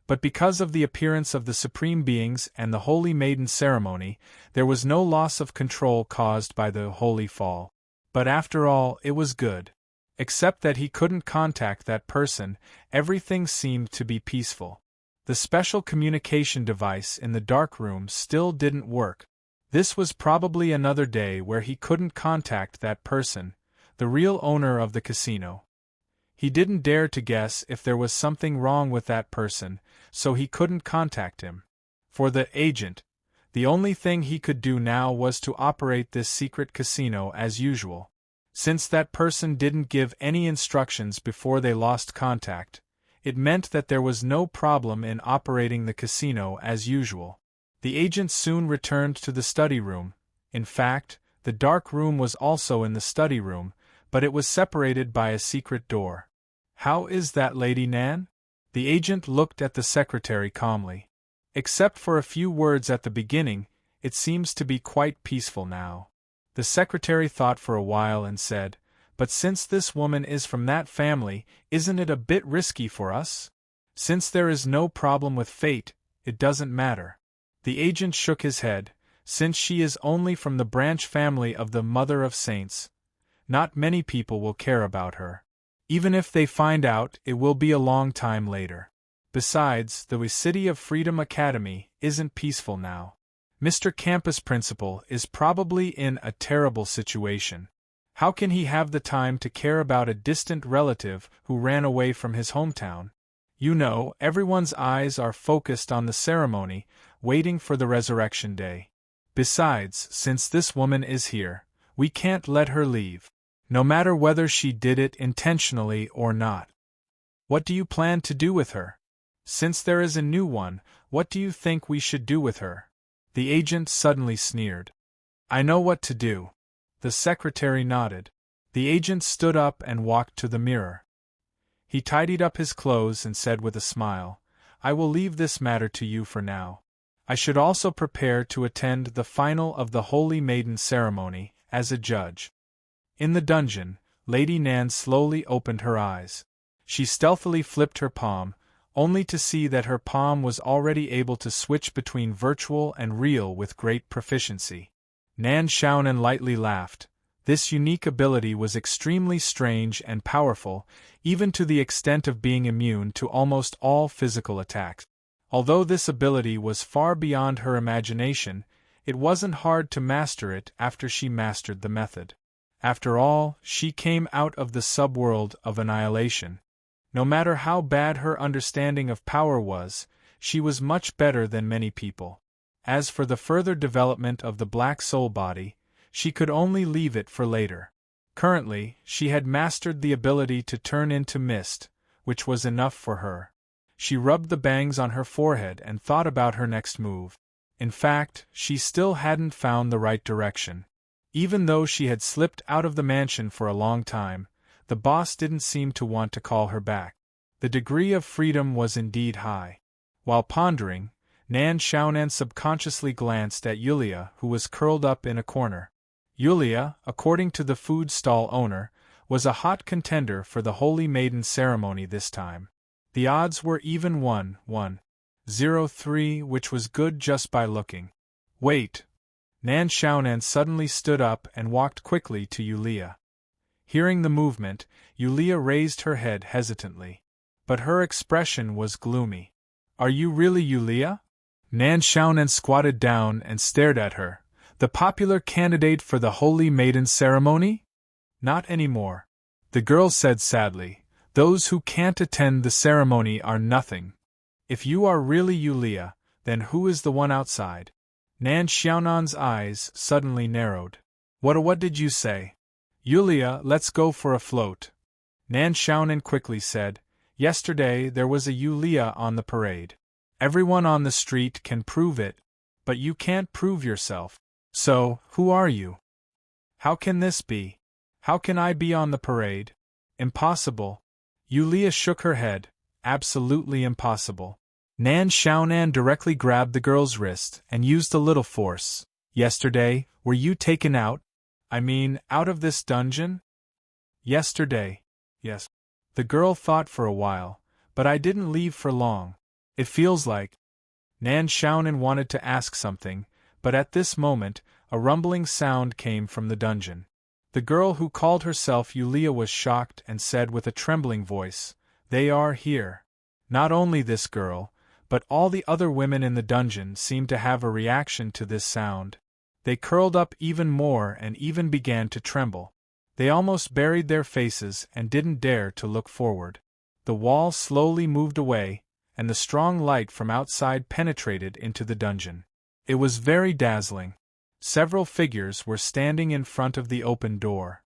But because of the appearance of the Supreme Beings and the Holy Maiden ceremony, there was no loss of control caused by the Holy Fall. But after all, it was good. Except that he couldn't contact that person, everything seemed to be peaceful. The special communication device in the dark room still didn't work. This was probably another day where he couldn't contact that person, the real owner of the casino. He didn't dare to guess if there was something wrong with that person, so he couldn't contact him. For the agent, the only thing he could do now was to operate this secret casino as usual. Since that person didn't give any instructions before they lost contact, it meant that there was no problem in operating the casino as usual. The agent soon returned to the study room. In fact, the dark room was also in the study room, but it was separated by a secret door. How is that, Lady Nan? The agent looked at the secretary calmly. Except for a few words at the beginning, it seems to be quite peaceful now. The secretary thought for a while and said, "But since this woman is from that family, isn't it a bit risky for us? Since there is no problem with fate, it doesn't matter." The agent shook his head. Since she is only from the branch family of the Mother of Saints, not many people will care about her. Even if they find out, it will be a long time later. Besides, the City of Freedom Academy isn't peaceful now. Mr. Campus Principal is probably in a terrible situation. How can he have the time to care about a distant relative who ran away from his hometown? You know, everyone's eyes are focused on the ceremony, waiting for the resurrection day. Besides, since this woman is here, we can't let her leave, no matter whether she did it intentionally or not. What do you plan to do with her? Since there is a new one, what do you think we should do with her? The agent suddenly sneered. I know what to do. The secretary nodded. The agent stood up and walked to the mirror. He tidied up his clothes and said with a smile, "I will leave this matter to you for now. I should also prepare to attend the final of the Holy Maiden ceremony, as a judge." In the dungeon, Lady Nan slowly opened her eyes. She stealthily flipped her palm, only to see that her palm was already able to switch between virtual and real with great proficiency. Nan Xiaonan lightly laughed. This unique ability was extremely strange and powerful, even to the extent of being immune to almost all physical attacks. Although this ability was far beyond her imagination, it wasn't hard to master it after she mastered the method. After all, she came out of the subworld of annihilation. No matter how bad her understanding of power was, she was much better than many people. As for the further development of the Black Soul body, she could only leave it for later. Currently, she had mastered the ability to turn into mist, which was enough for her. She rubbed the bangs on her forehead and thought about her next move. In fact, she still hadn't found the right direction. Even though she had slipped out of the mansion for a long time, the boss didn't seem to want to call her back. The degree of freedom was indeed high. While pondering, Nan Xiaonan subconsciously glanced at Yulia, who was curled up in a corner. Yulia, according to the food stall owner, was a hot contender for the Holy Maiden ceremony this time. The odds were even 1-1-0-3, which was good just by looking. "Wait!" Nan Xiaonan suddenly stood up and walked quickly to Yulia. Hearing the movement, Yulia raised her head hesitantly. But her expression was gloomy. "Are you really Yulia?" Nan Xiaonan squatted down and stared at her. "The popular candidate for the Holy Maiden ceremony?" "Not anymore," the girl said sadly. "Those who can't attend the ceremony are nothing. If you are really Yulia, then who is the one outside?" Nan Xiaonan's eyes suddenly narrowed. What did you say?" "Yulia, let's go for a float," Nan Xiaonan quickly said. "Yesterday there was a Yulia on the parade. Everyone on the street can prove it, but you can't prove yourself. So, who are you? How can this be? How can I be on the parade? Impossible." Yulia shook her head. "Absolutely impossible." Nan Xiaonan directly grabbed the girl's wrist and used a little force. "Yesterday, were you taken out? I mean, out of this dungeon?" "Yesterday. Yes." The girl thought for a while, "But I didn't leave for long. It feels like—" Nan Xiaonan wanted to ask something, but at this moment, a rumbling sound came from the dungeon. The girl who called herself Yulia was shocked and said with a trembling voice, "They are here." Not only this girl, but all the other women in the dungeon seemed to have a reaction to this sound. They curled up even more and even began to tremble. They almost buried their faces and didn't dare to look forward. The wall slowly moved away, and the strong light from outside penetrated into the dungeon. It was very dazzling. Several figures were standing in front of the open door.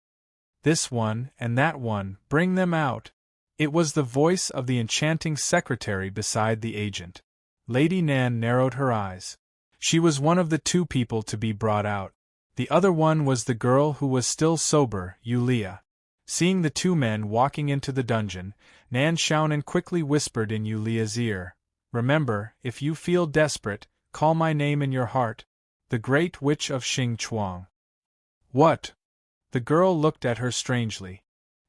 "This one and that one, bring them out." It was the voice of the enchanting secretary beside the agent. Lady Nan narrowed her eyes. She was one of the two people to be brought out. The other one was the girl who was still sober, Yulia. Seeing the two men walking into the dungeon, Nan Xiaonan quickly whispered in Yulia's ear, "Remember, if you feel desperate, call my name in your heart. The Great Witch of Xing Chuang." "What?" The girl looked at her strangely.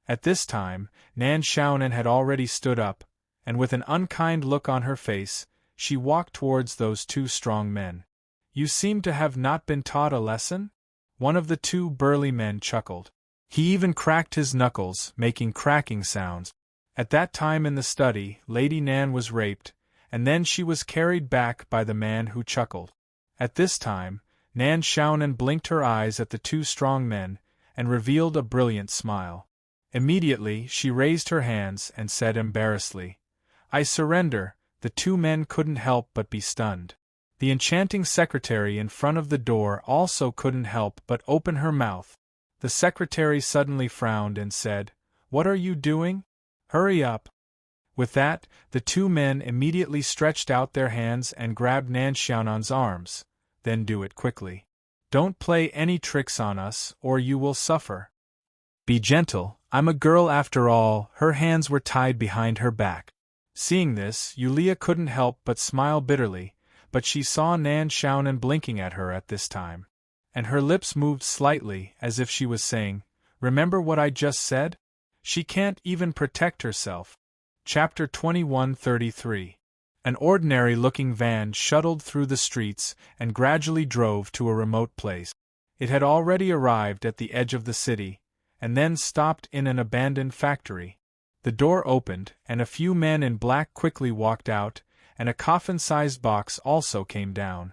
At this time, Nan Xiaonan had already stood up, and with an unkind look on her face, she walked towards those two strong men. "You seem to have not been taught a lesson?" One of the two burly men chuckled. He even cracked his knuckles, making cracking sounds. At that time in the study, Lady Nan was raped, and then she was carried back by the man who chuckled. At this time, Nan Xiaonan blinked her eyes at the two strong men, and revealed a brilliant smile. Immediately, she raised her hands and said embarrassedly, "I surrender." The two men couldn't help but be stunned. The enchanting secretary in front of the door also couldn't help but open her mouth. The secretary suddenly frowned and said, "What are you doing? Hurry up." With that, the two men immediately stretched out their hands and grabbed Nan Xiaonan's arms. "Then do it quickly. Don't play any tricks on us, or you will suffer." Be gentle, I'm a girl after all. Her hands were tied behind her back. Seeing this, Yulia couldn't help but smile bitterly, but she saw Nan Xiaonan blinking at her at this time. And her lips moved slightly, as if she was saying, "Remember what I just said? She can't even protect herself." Chapter 21:33. An ordinary-looking van shuttled through the streets and gradually drove to a remote place. It had already arrived at the edge of the city, and then stopped in an abandoned factory. The door opened, and a few men in black quickly walked out, and a coffin-sized box also came down.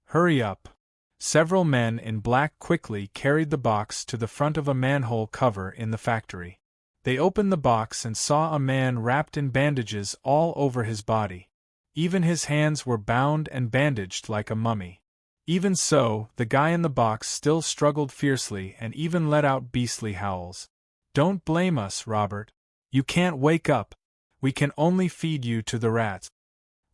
"Hurry up!" Several men in black quickly carried the box to the front of a manhole cover in the factory. They opened the box and saw a man wrapped in bandages all over his body. Even his hands were bound and bandaged like a mummy. Even so, the guy in the box still struggled fiercely and even let out beastly howls. "Don't blame us, Robert. You can't wake up. We can only feed you to the rats."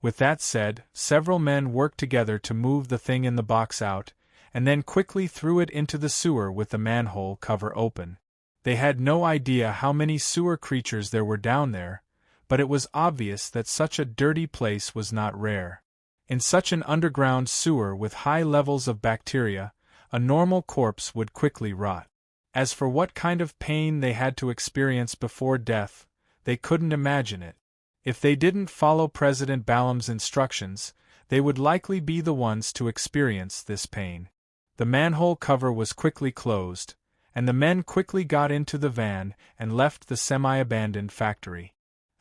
With that said, several men worked together to move the thing in the box out, and then quickly threw it into the sewer with the manhole cover open. They had no idea how many sewer creatures there were down there, but it was obvious that such a dirty place was not rare. In such an underground sewer with high levels of bacteria, a normal corpse would quickly rot. As for what kind of pain they had to experience before death, they couldn't imagine it. If they didn't follow President Balam's instructions, they would likely be the ones to experience this pain. The manhole cover was quickly closed, and the men quickly got into the van and left the semi-abandoned factory.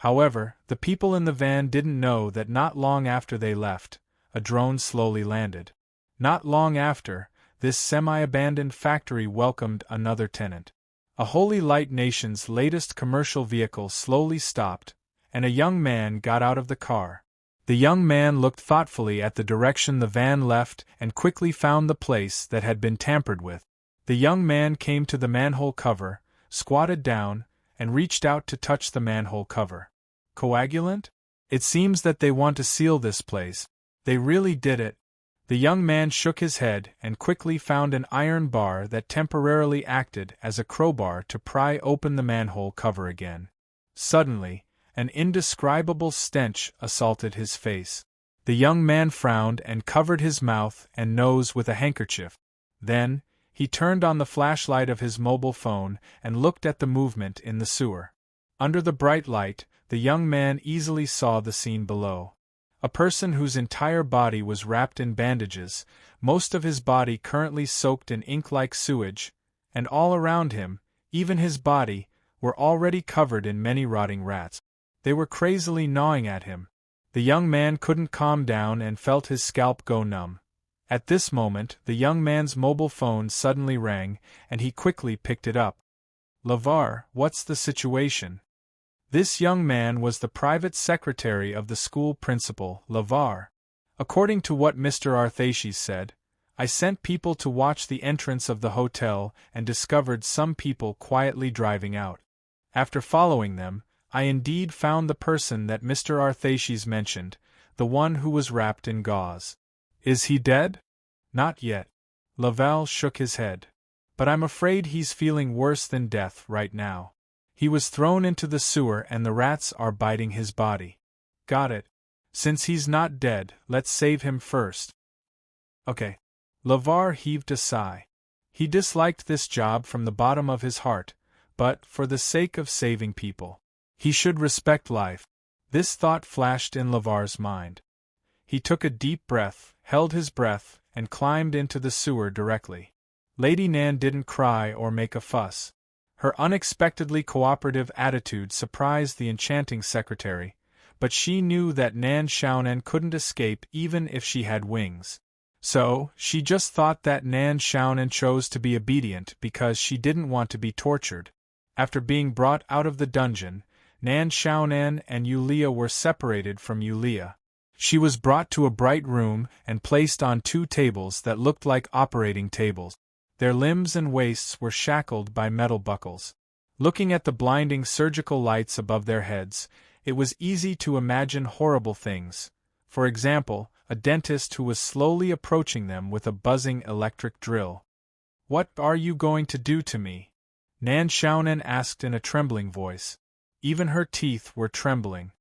However, the people in the van didn't know that not long after they left, a drone slowly landed. Not long after, this semi-abandoned factory welcomed another tenant. A Holy Light Nation's latest commercial vehicle slowly stopped, and a young man got out of the car. The young man looked thoughtfully at the direction the van left and quickly found the place that had been tampered with. The young man came to the manhole cover, squatted down, and reached out to touch the manhole cover. "Coagulant? It seems that they want to seal this place. They really did it." The young man shook his head and quickly found an iron bar that temporarily acted as a crowbar to pry open the manhole cover again. Suddenly, an indescribable stench assaulted his face. The young man frowned and covered his mouth and nose with a handkerchief. Then, he turned on the flashlight of his mobile phone and looked at the movement in the sewer. Under the bright light, the young man easily saw the scene below. A person whose entire body was wrapped in bandages, most of his body currently soaked in ink-like sewage, and all around him, even his body, were already covered in many rotting rats. They were crazily gnawing at him. The young man couldn't calm down and felt his scalp go numb. At this moment, the young man's mobile phone suddenly rang, and he quickly picked it up. "Lavar, what's the situation?" This young man was the private secretary of the school principal, Lavar. "According to what Mr. Arthashis said, I sent people to watch the entrance of the hotel and discovered some people quietly driving out. After following them, I indeed found the person that Mr. Arthashis mentioned, the one who was wrapped in gauze." "Is he dead?" "Not yet." Laval shook his head. "But I'm afraid he's feeling worse than death right now. He was thrown into the sewer and the rats are biting his body." "Got it. Since he's not dead, let's save him first." "Okay." Lavar heaved a sigh. He disliked this job from the bottom of his heart, but, for the sake of saving people, he should respect life. This thought flashed in Lavar's mind. He took a deep breath, held his breath, and climbed into the sewer directly. Lady Nan didn't cry or make a fuss. Her unexpectedly cooperative attitude surprised the enchanting secretary, but she knew that Nan Xiaonan couldn't escape even if she had wings. So, she just thought that Nan Xiaonan chose to be obedient because she didn't want to be tortured. After being brought out of the dungeon, Nan Xiaonan and Yulia were separated from Yulia. She was brought to a bright room and placed on two tables that looked like operating tables. Their limbs and waists were shackled by metal buckles. Looking at the blinding surgical lights above their heads, it was easy to imagine horrible things. For example, a dentist who was slowly approaching them with a buzzing electric drill. "What are you going to do to me?" Nan Xiaonan asked in a trembling voice. Even her teeth were trembling.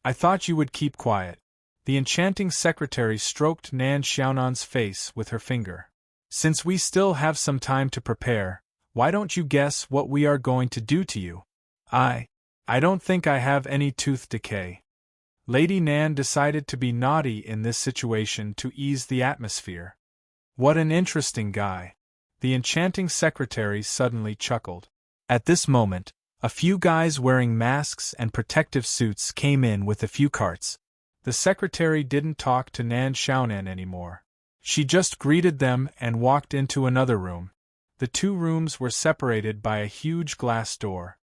I thought you would keep quiet. The enchanting secretary stroked Nan Xiaonan's face with her finger. Since we still have some time to prepare, why don't you guess what we are going to do to you? I don't think I have any tooth decay. Lady Nan decided to be naughty in this situation to ease the atmosphere. What an interesting guy. The enchanting secretary suddenly chuckled. At this moment, a few guys wearing masks and protective suits came in with a few carts. The secretary didn't talk to Nan Xiaonan anymore. She just greeted them and walked into another room. The two rooms were separated by a huge glass door.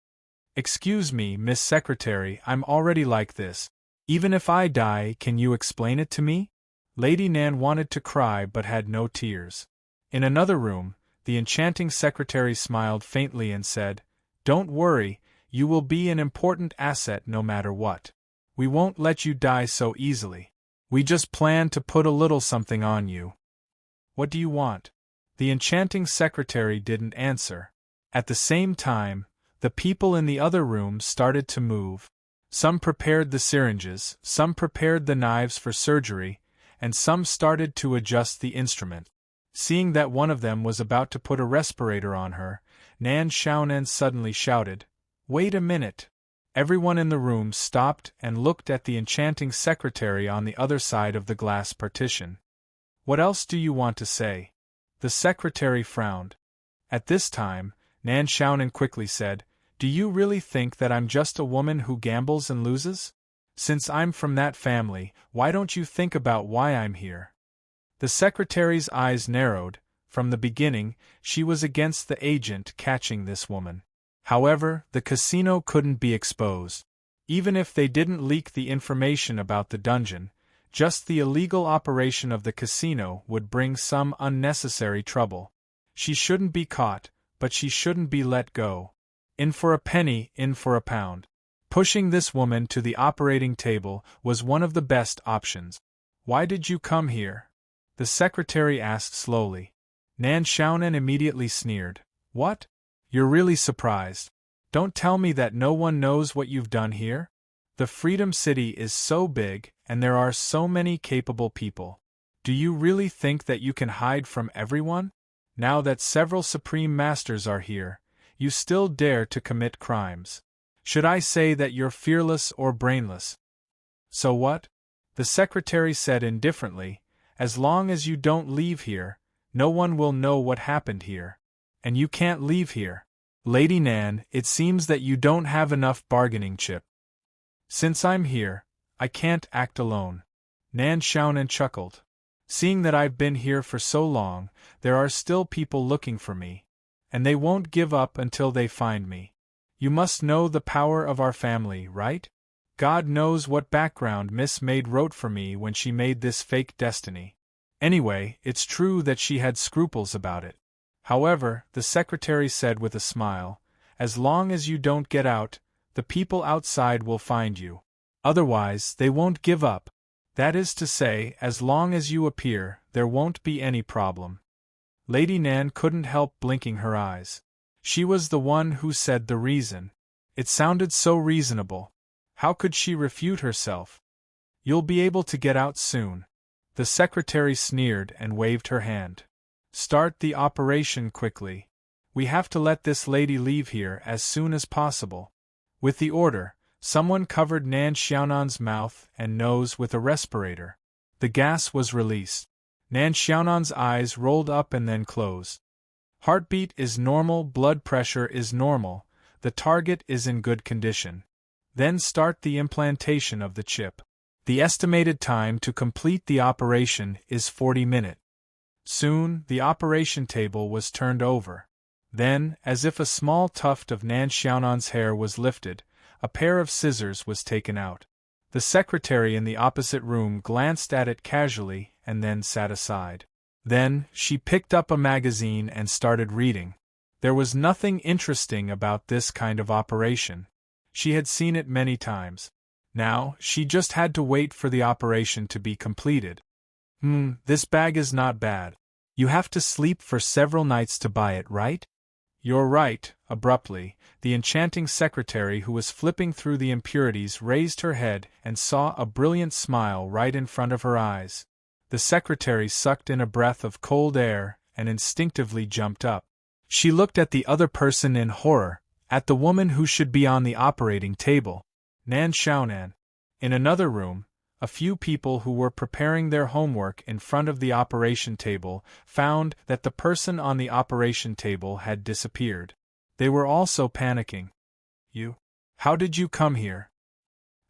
Excuse me, Miss Secretary, I'm already like this. Even if I die, can you explain it to me? Lady Nan wanted to cry but had no tears. In another room, the enchanting secretary smiled faintly and said, Don't worry, you will be an important asset no matter what. We won't let you die so easily. We just plan to put a little something on you. What do you want? The enchanting secretary didn't answer. At the same time, the people in the other room started to move. Some prepared the syringes, some prepared the knives for surgery, and some started to adjust the instrument. Seeing that one of them was about to put a respirator on her, Nan Xiaonan suddenly shouted, Wait a minute! Everyone in the room stopped and looked at the enchanting secretary on the other side of the glass partition. What else do you want to say? The secretary frowned. At this time, Nan Xiaonan quickly said, Do you really think that I'm just a woman who gambles and loses? Since I'm from that family, why don't you think about why I'm here? The secretary's eyes narrowed. From the beginning, she was against the agent catching this woman. However, the casino couldn't be exposed. Even if they didn't leak the information about the dungeon, just the illegal operation of the casino would bring some unnecessary trouble. She shouldn't be caught, but she shouldn't be let go. In for a penny, in for a pound. Pushing this woman to the operating table was one of the best options. Why did you come here? The secretary asked slowly. Nan Xiaonan immediately sneered. What? You're really surprised. Don't tell me that no one knows what you've done here? The Freedom City is so big, and there are so many capable people. Do you really think that you can hide from everyone? Now that several Supreme Masters are here, you still dare to commit crimes. Should I say that you're fearless or brainless? So what? The secretary said indifferently, As long as you don't leave here, no one will know what happened here. And you can't leave here. Lady Nan, it seems that you don't have enough bargaining chip. Since I'm here, I can't act alone. Nan Xiaonan chuckled. Seeing that I've been here for so long, there are still people looking for me. And they won't give up until they find me. You must know the power of our family, right? God knows what background Miss Maid wrote for me when she made this fake destiny. Anyway, it's true that she had scruples about it. However, the secretary said with a smile, As long as you don't get out, the people outside will find you. Otherwise, they won't give up. That is to say, as long as you appear, there won't be any problem. Lady Nan couldn't help blinking her eyes. She was the one who said the reason. It sounded so reasonable. How could she refute herself? You'll be able to get out soon. The secretary sneered and waved her hand. Start the operation quickly. We have to let this lady leave here as soon as possible. With the order, someone covered Nan Xiaonan's mouth and nose with a respirator. The gas was released. Nan Xiaonan's eyes rolled up and then closed. Heartbeat is normal, blood pressure is normal, the target is in good condition. Then start the implantation of the chip. The estimated time to complete the operation is 40 minutes. Soon, the operation table was turned over. Then, as if a small tuft of Nan Xiaonan's hair was lifted, a pair of scissors was taken out. The secretary in the opposite room glanced at it casually and then sat aside. Then, she picked up a magazine and started reading. There was nothing interesting about this kind of operation. She had seen it many times. Now, she just had to wait for the operation to be completed. This bag is not bad. You have to sleep for several nights to buy it, right? You're right. Abruptly, the enchanting secretary who was flipping through the impurities raised her head and saw a brilliant smile right in front of her eyes. The secretary sucked in a breath of cold air and instinctively jumped up. She looked at the other person in horror, at the woman who should be on the operating table, Nan Xiaonan. In another room, a few people who were preparing their homework in front of the operation table found that the person on the operation table had disappeared. They were also panicking. You? How did you come here?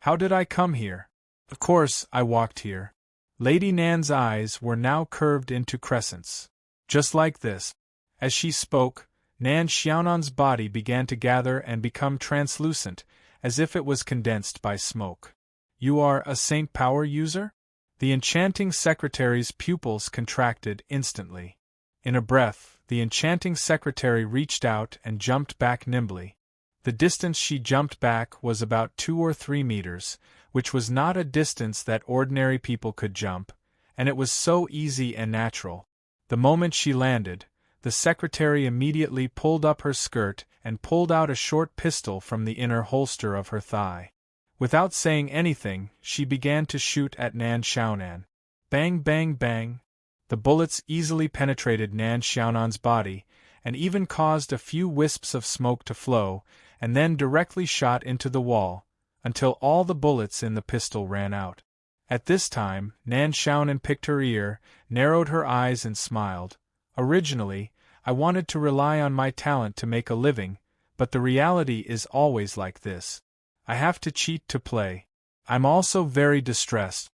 How did I come here? Of course, I walked here. Lady Nan's eyes were now curved into crescents. Just like this. As she spoke, Nan Xiaonan's body began to gather and become translucent, as if it was condensed by smoke. You are a Saint Power user? The enchanting secretary's pupils contracted instantly. In a breath, the enchanting secretary reached out and jumped back nimbly. The distance she jumped back was about 2 or 3 meters, which was not a distance that ordinary people could jump, and it was so easy and natural. The moment she landed, the secretary immediately pulled up her skirt and pulled out a short pistol from the inner holster of her thigh. Without saying anything, she began to shoot at Nan Xiaonan. Bang, bang, bang. The bullets easily penetrated Nan Xiaonan's body, and even caused a few wisps of smoke to flow, and then directly shot into the wall, until all the bullets in the pistol ran out. At this time, Nan Xiaonan picked her ear, narrowed her eyes and smiled. Originally, I wanted to rely on my talent to make a living, but the reality is always like this. I have to cheat to play. I'm also very distressed.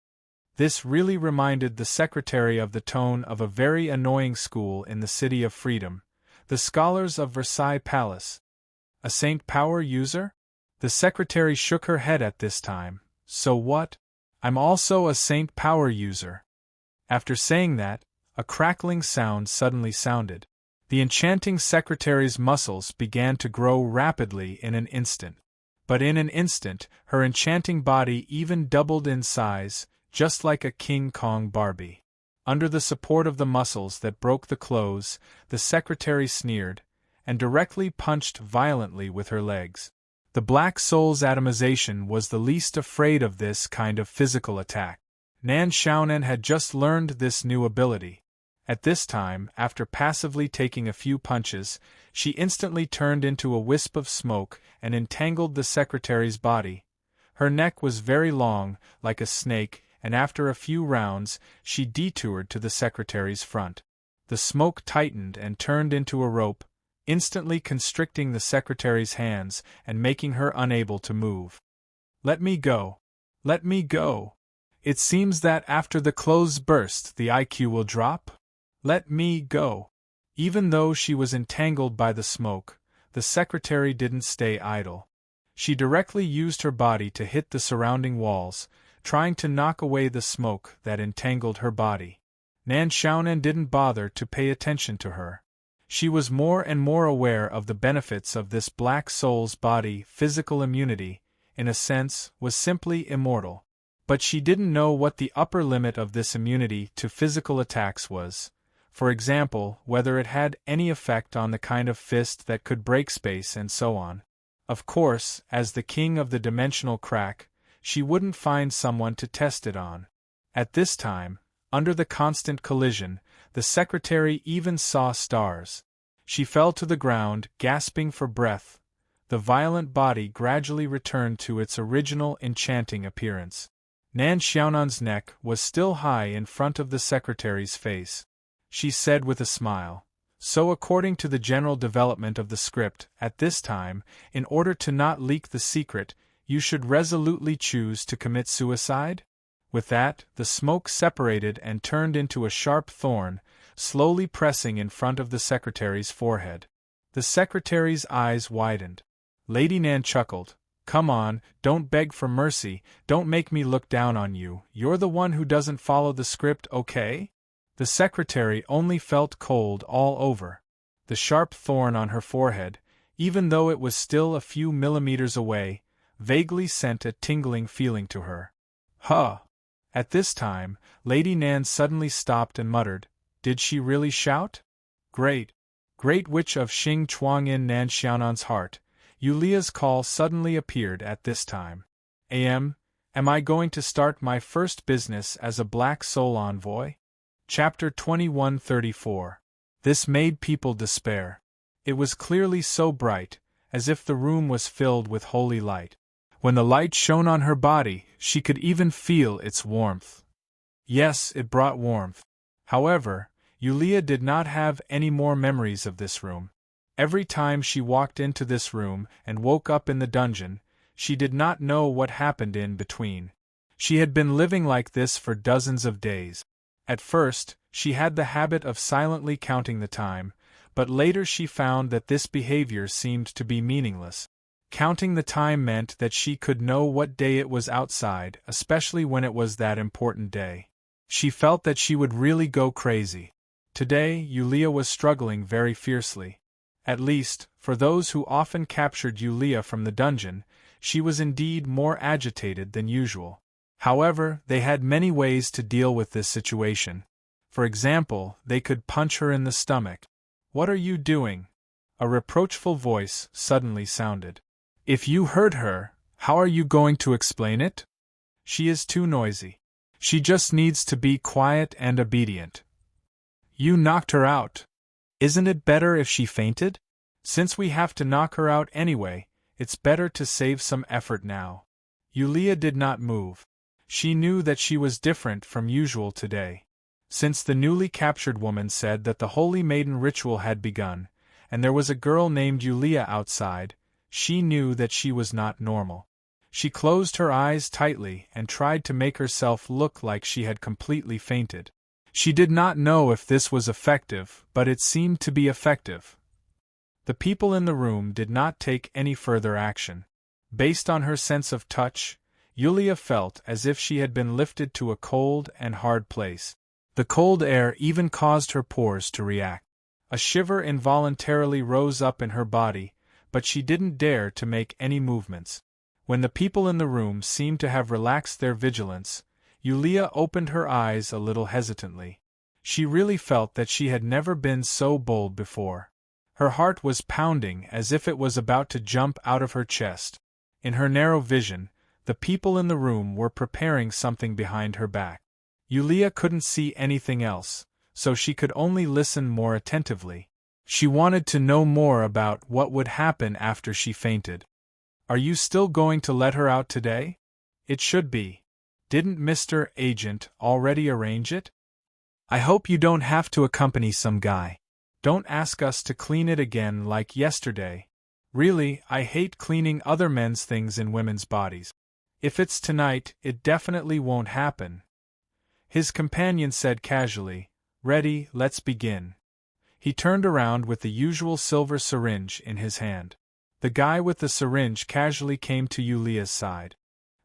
This really reminded the secretary of the tone of a very annoying school in the City of Freedom, the Scholars of Versailles Palace. A Saint Power user? The secretary shook her head at this time. So what? I'm also a Saint Power user. After saying that, a crackling sound suddenly sounded. The enchanting secretary's muscles began to grow rapidly in an instant. But in an instant, her enchanting body even doubled in size, just like a King Kong Barbie. Under the support of the muscles that broke the clothes, the secretary sneered, and directly punched violently with her legs. The Black Soul's atomization was the least afraid of this kind of physical attack. Nan Xiaonan had just learned this new ability. At this time, after passively taking a few punches, she instantly turned into a wisp of smoke and entangled the secretary's body. Her neck was very long, like a snake, and after a few rounds, she detoured to the secretary's front. The smoke tightened and turned into a rope, instantly constricting the secretary's hands and making her unable to move. Let me go. Let me go. It seems that after the clothes burst, the IQ will drop? Let me go. Even though she was entangled by the smoke, the secretary didn't stay idle. She directly used her body to hit the surrounding walls, trying to knock away the smoke that entangled her body. Nan Xiaonan didn't bother to pay attention to her. She was more and more aware of the benefits of this Black Soul's body. Physical immunity, in a sense, was simply immortal. But she didn't know what the upper limit of this immunity to physical attacks was. For example, whether it had any effect on the kind of fist that could break space and so on. Of course, as the king of the dimensional crack, she wouldn't find someone to test it on. At this time, under the constant collision, the secretary even saw stars. She fell to the ground, gasping for breath. The violent body gradually returned to its original enchanting appearance. Nan Xiaonan's neck was still high in front of the secretary's face. She said with a smile, "So according to the general development of the script, at this time, in order to not leak the secret, you should resolutely choose to commit suicide?" With that, the smoke separated and turned into a sharp thorn, slowly pressing in front of the secretary's forehead. The secretary's eyes widened. Lady Nan chuckled. "Come on, don't beg for mercy, don't make me look down on you, you're the one who doesn't follow the script, okay?" The secretary only felt cold all over. The sharp thorn on her forehead, even though it was still a few millimeters away, vaguely sent a tingling feeling to her. Huh! At this time, Lady Nan suddenly stopped and muttered, "Did she really shout? Great! Great Witch of Xing Chuang in Nanxianan's heart, Yulia's call suddenly appeared at this time. Am I going to start my first business as a Black Soul envoy? Chapter 2134. This made people despair. It was clearly so bright, as if the room was filled with holy light. When the light shone on her body, she could even feel its warmth. Yes, it brought warmth. However, Yulia did not have any more memories of this room. Every time she walked into this room and woke up in the dungeon, she did not know what happened in between. She had been living like this for dozens of days. At first, she had the habit of silently counting the time, but later she found that this behavior seemed to be meaningless. Counting the time meant that she could know what day it was outside, especially when it was that important day. She felt that she would really go crazy. Today, Yulia was struggling very fiercely. At least, for those who often captured Yulia from the dungeon, she was indeed more agitated than usual. However, they had many ways to deal with this situation. For example, they could punch her in the stomach. "What are you doing?" A reproachful voice suddenly sounded. "If you hurt her, how are you going to explain it? She is too noisy. She just needs to be quiet and obedient. You knocked her out. Isn't it better if she fainted? Since we have to knock her out anyway, it's better to save some effort now." Yulia did not move. She knew that she was different from usual today. Since the newly captured woman said that the Holy Maiden ritual had begun, and there was a girl named Yulia outside, she knew that she was not normal. She closed her eyes tightly and tried to make herself look like she had completely fainted. She did not know if this was effective, but it seemed to be effective. The people in the room did not take any further action. Based on her sense of touch, Yulia felt as if she had been lifted to a cold and hard place. The cold air even caused her pores to react. A shiver involuntarily rose up in her body, but she didn't dare to make any movements. When the people in the room seemed to have relaxed their vigilance, Yulia opened her eyes a little hesitantly. She really felt that she had never been so bold before. Her heart was pounding as if it was about to jump out of her chest. In her narrow vision, the people in the room were preparing something behind her back. Yulia couldn't see anything else, so she could only listen more attentively. She wanted to know more about what would happen after she fainted. "Are you still going to let her out today? It should be. Didn't Mr. Agent already arrange it? I hope you don't have to accompany some guy. Don't ask us to clean it again like yesterday. Really, I hate cleaning other men's things in women's bodies. If it's tonight, it definitely won't happen." His companion said casually, "Ready, let's begin." He turned around with the usual silver syringe in his hand. The guy with the syringe casually came to Yulia's side.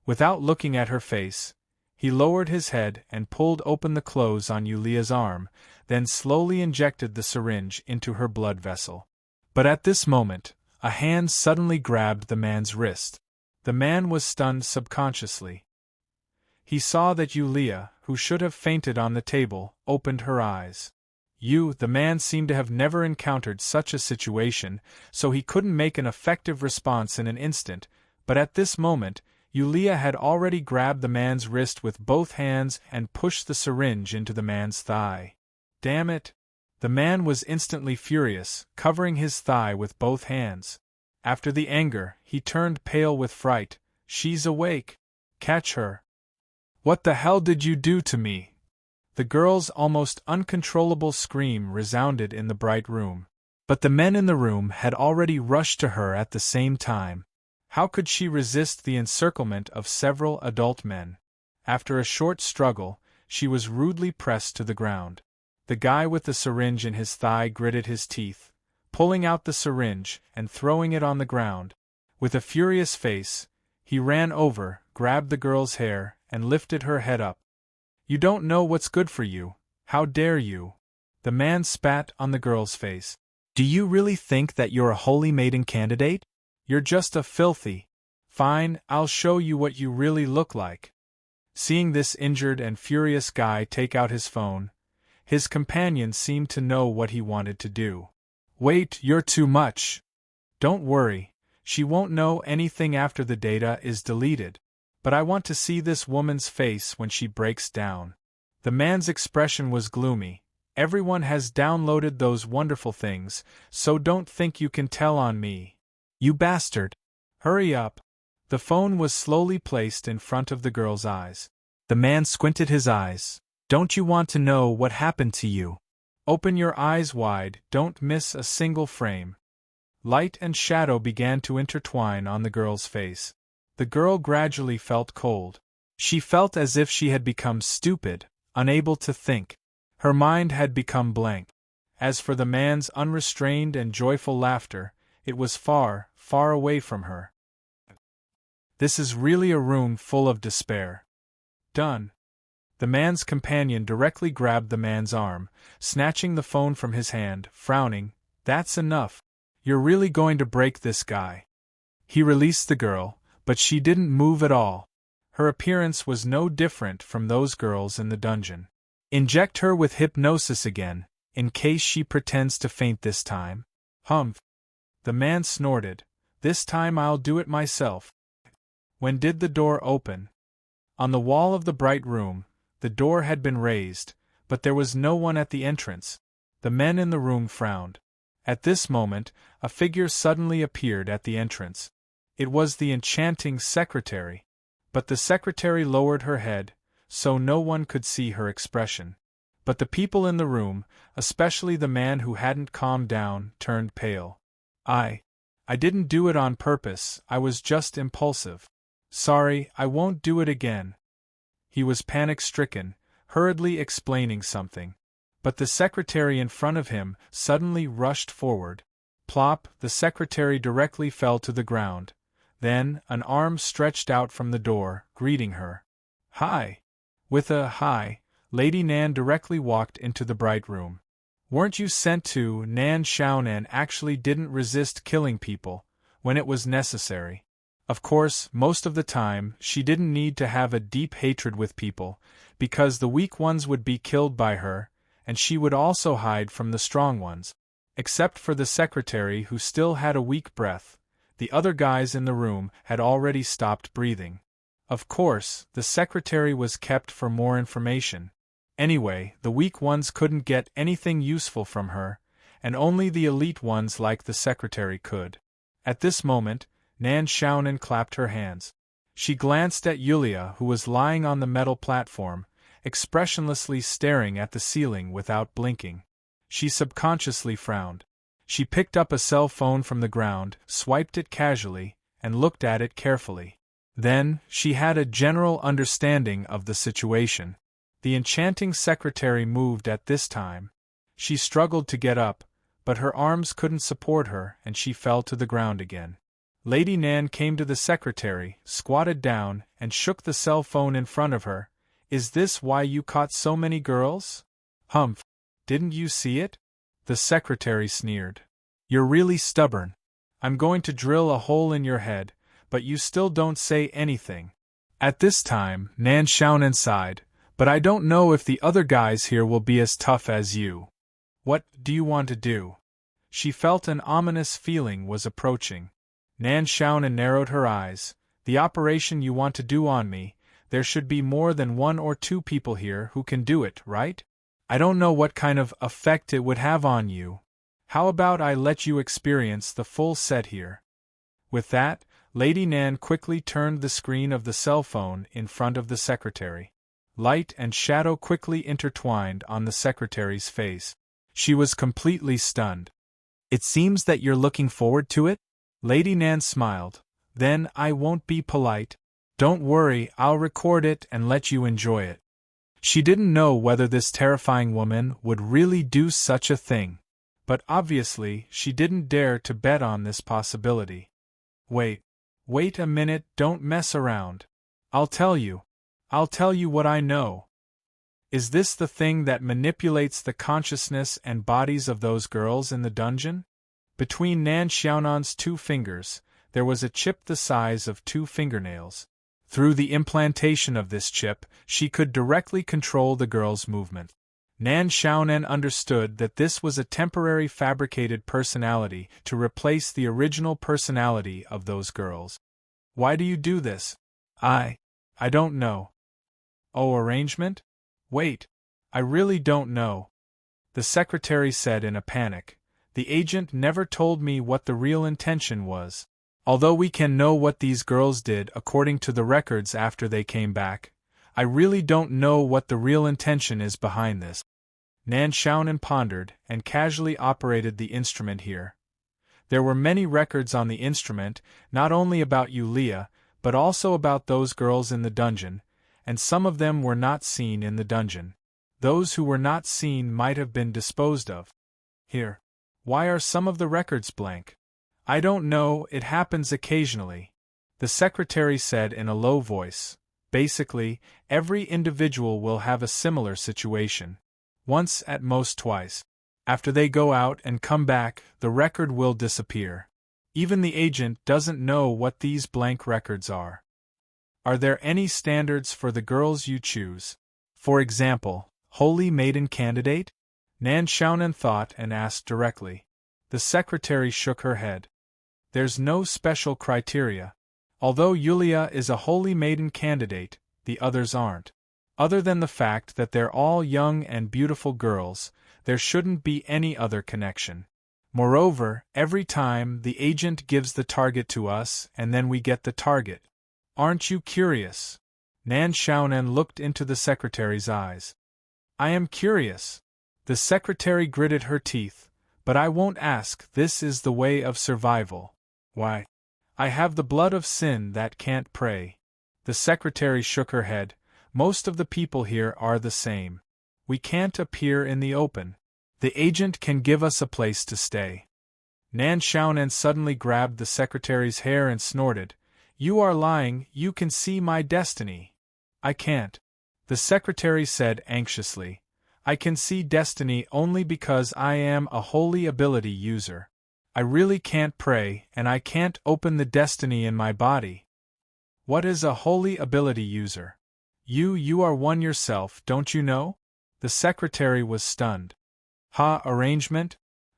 Without looking at her face, he lowered his head and pulled open the clothes on Yulia's arm, then slowly injected the syringe into her blood vessel. But at this moment, a hand suddenly grabbed the man's wrist. The man was stunned subconsciously. He saw that Yulia, who should have fainted on the table, opened her eyes. The man seemed to have never encountered such a situation, so he couldn't make an effective response in an instant, but at this moment, Yulia had already grabbed the man's wrist with both hands and pushed the syringe into the man's thigh. Damn it! The man was instantly furious, covering his thigh with both hands. After the anger, he turned pale with fright. "She's awake! Catch her!" "What the hell did you do to me?" The girl's almost uncontrollable scream resounded in the bright room. But the men in the room had already rushed to her at the same time. How could she resist the encirclement of several adult men? After a short struggle, she was rudely pressed to the ground. The guy with the syringe in his thigh gritted his teeth, pulling out the syringe and throwing it on the ground. With a furious face, he ran over, grabbed the girl's hair, and lifted her head up. "You don't know what's good for you. How dare you?" The man spat on the girl's face. "Do you really think that you're a Holy Maiden candidate? You're just a filthy. Fine, I'll show you what you really look like." Seeing this injured and furious guy take out his phone, his companion seemed to know what he wanted to do. Wait, you're too much. Don't worry, she won't know anything after the data is deleted. But I want to see this woman's face when she breaks down. The man's expression was gloomy. Everyone has downloaded those wonderful things, so don't think you can tell on me. You bastard! Hurry up! The phone was slowly placed in front of the girl's eyes. The man squinted his eyes. Don't you want to know what happened to you? Open your eyes wide, don't miss a single frame. Light and shadow began to intertwine on the girl's face. The girl gradually felt cold. She felt as if she had become stupid, unable to think. Her mind had become blank. As for the man's unrestrained and joyful laughter, it was far, far away from her. This is really a room full of despair. Done. The man's companion directly grabbed the man's arm, snatching the phone from his hand, frowning. That's enough. You're really going to break this guy. He released the girl, but she didn't move at all. Her appearance was no different from those girls in the dungeon. Inject her with hypnosis again, in case she pretends to faint this time. Humph. The man snorted. This time I'll do it myself. When did the door open? On the wall of the bright room, the door had been raised, but there was no one at the entrance. The men in the room frowned. At this moment, a figure suddenly appeared at the entrance. It was the enchanting secretary. But the secretary lowered her head, so no one could see her expression. But the people in the room, especially the man who hadn't calmed down, turned pale. I didn't do it on purpose, I was just impulsive. Sorry, I won't do it again. He was panic-stricken, hurriedly explaining something. But the secretary in front of him suddenly rushed forward. Plop, the secretary directly fell to the ground. Then, an arm stretched out from the door, greeting her. Hi! With a hi, Lady Nan directly walked into the bright room. Weren't you sent to? Nan Xiaonan actually didn't resist killing people, when it was necessary. Of course, most of the time, she didn't need to have a deep hatred with people, because the weak ones would be killed by her, and she would also hide from the strong ones. Except for the secretary who still had a weak breath, the other guys in the room had already stopped breathing. Of course, the secretary was kept for more information. Anyway, the weak ones couldn't get anything useful from her, and only the elite ones like the secretary could. At this moment, Nan Xiaonan clapped her hands. She glanced at Yulia, who was lying on the metal platform, expressionlessly staring at the ceiling without blinking. She subconsciously frowned. She picked up a cell phone from the ground, swiped it casually, and looked at it carefully. Then, she had a general understanding of the situation. The enchanting secretary moved at this time. She struggled to get up, but her arms couldn't support her and she fell to the ground again. Lady Nan came to the secretary, squatted down, and shook the cell phone in front of her. Is this why you caught so many girls? Humph. Didn't you see it? The secretary sneered. You're really stubborn. I'm going to drill a hole in your head, but you still don't say anything. At this time, Nan Xiaonan sighed, but I don't know if the other guys here will be as tough as you. What do you want to do? She felt an ominous feeling was approaching. Nan Xiaonan narrowed her eyes. The operation you want to do on me, there should be more than 1 or 2 people here who can do it, right? I don't know what kind of effect it would have on you. How about I let you experience the full set here? With that, Lady Nan quickly turned the screen of the cell phone in front of the secretary. Light and shadow quickly intertwined on the secretary's face. She was completely stunned. It seems that you're looking forward to it? Lady Nan smiled. Then I won't be polite. Don't worry, I'll record it and let you enjoy it. She didn't know whether this terrifying woman would really do such a thing. But obviously, she didn't dare to bet on this possibility. Wait a minute, don't mess around. I'll tell you what I know. Is this the thing that manipulates the consciousness and bodies of those girls in the dungeon? Between Nan Xiaonan's 2 fingers, there was a chip the size of 2 fingernails. Through the implantation of this chip, she could directly control the girl's movement. Nan Xiaonan understood that this was a temporary fabricated personality to replace the original personality of those girls. Why do you do this? I don't know. Oh, arrangement? Wait. I really don't know. The secretary said in a panic. The agent never told me what the real intention was. Although we can know what these girls did according to the records after they came back, I really don't know what the real intention is behind this. Nan Xiaonan pondered and casually operated the instrument here. There were many records on the instrument, not only about Yulia, but also about those girls in the dungeon, and some of them were not seen in the dungeon. Those who were not seen might have been disposed of. Here. Why are some of the records blank? I don't know, it happens occasionally. The secretary said in a low voice. Basically, every individual will have a similar situation. Once, at most twice. After they go out and come back, the record will disappear. Even the agent doesn't know what these blank records are. Are there any standards for the girls you choose? For example, Holy Maiden candidate? Nan Xiaonan thought and asked directly. The secretary shook her head. There's no special criteria. Although Yulia is a Holy Maiden candidate, the others aren't. Other than the fact that they're all young and beautiful girls, there shouldn't be any other connection. Moreover, every time the agent gives the target to us and then we get the target. Aren't you curious? Nan Xiaonan looked into the secretary's eyes. I am curious. The secretary gritted her teeth, but I won't ask, this is the way of survival. Why? I have the blood of sin that can't pray. The secretary shook her head. Most of the people here are the same. We can't appear in the open. The agent can give us a place to stay. Nan Xiaonan suddenly grabbed the secretary's hair and snorted. You are lying, you can see my destiny. I can't. The secretary said anxiously. I can see destiny only because I am a holy ability user. I really can't pray, and I can't open the destiny in my body. What is a holy ability user? You are one yourself, don't you know? The secretary was stunned. Arrangement?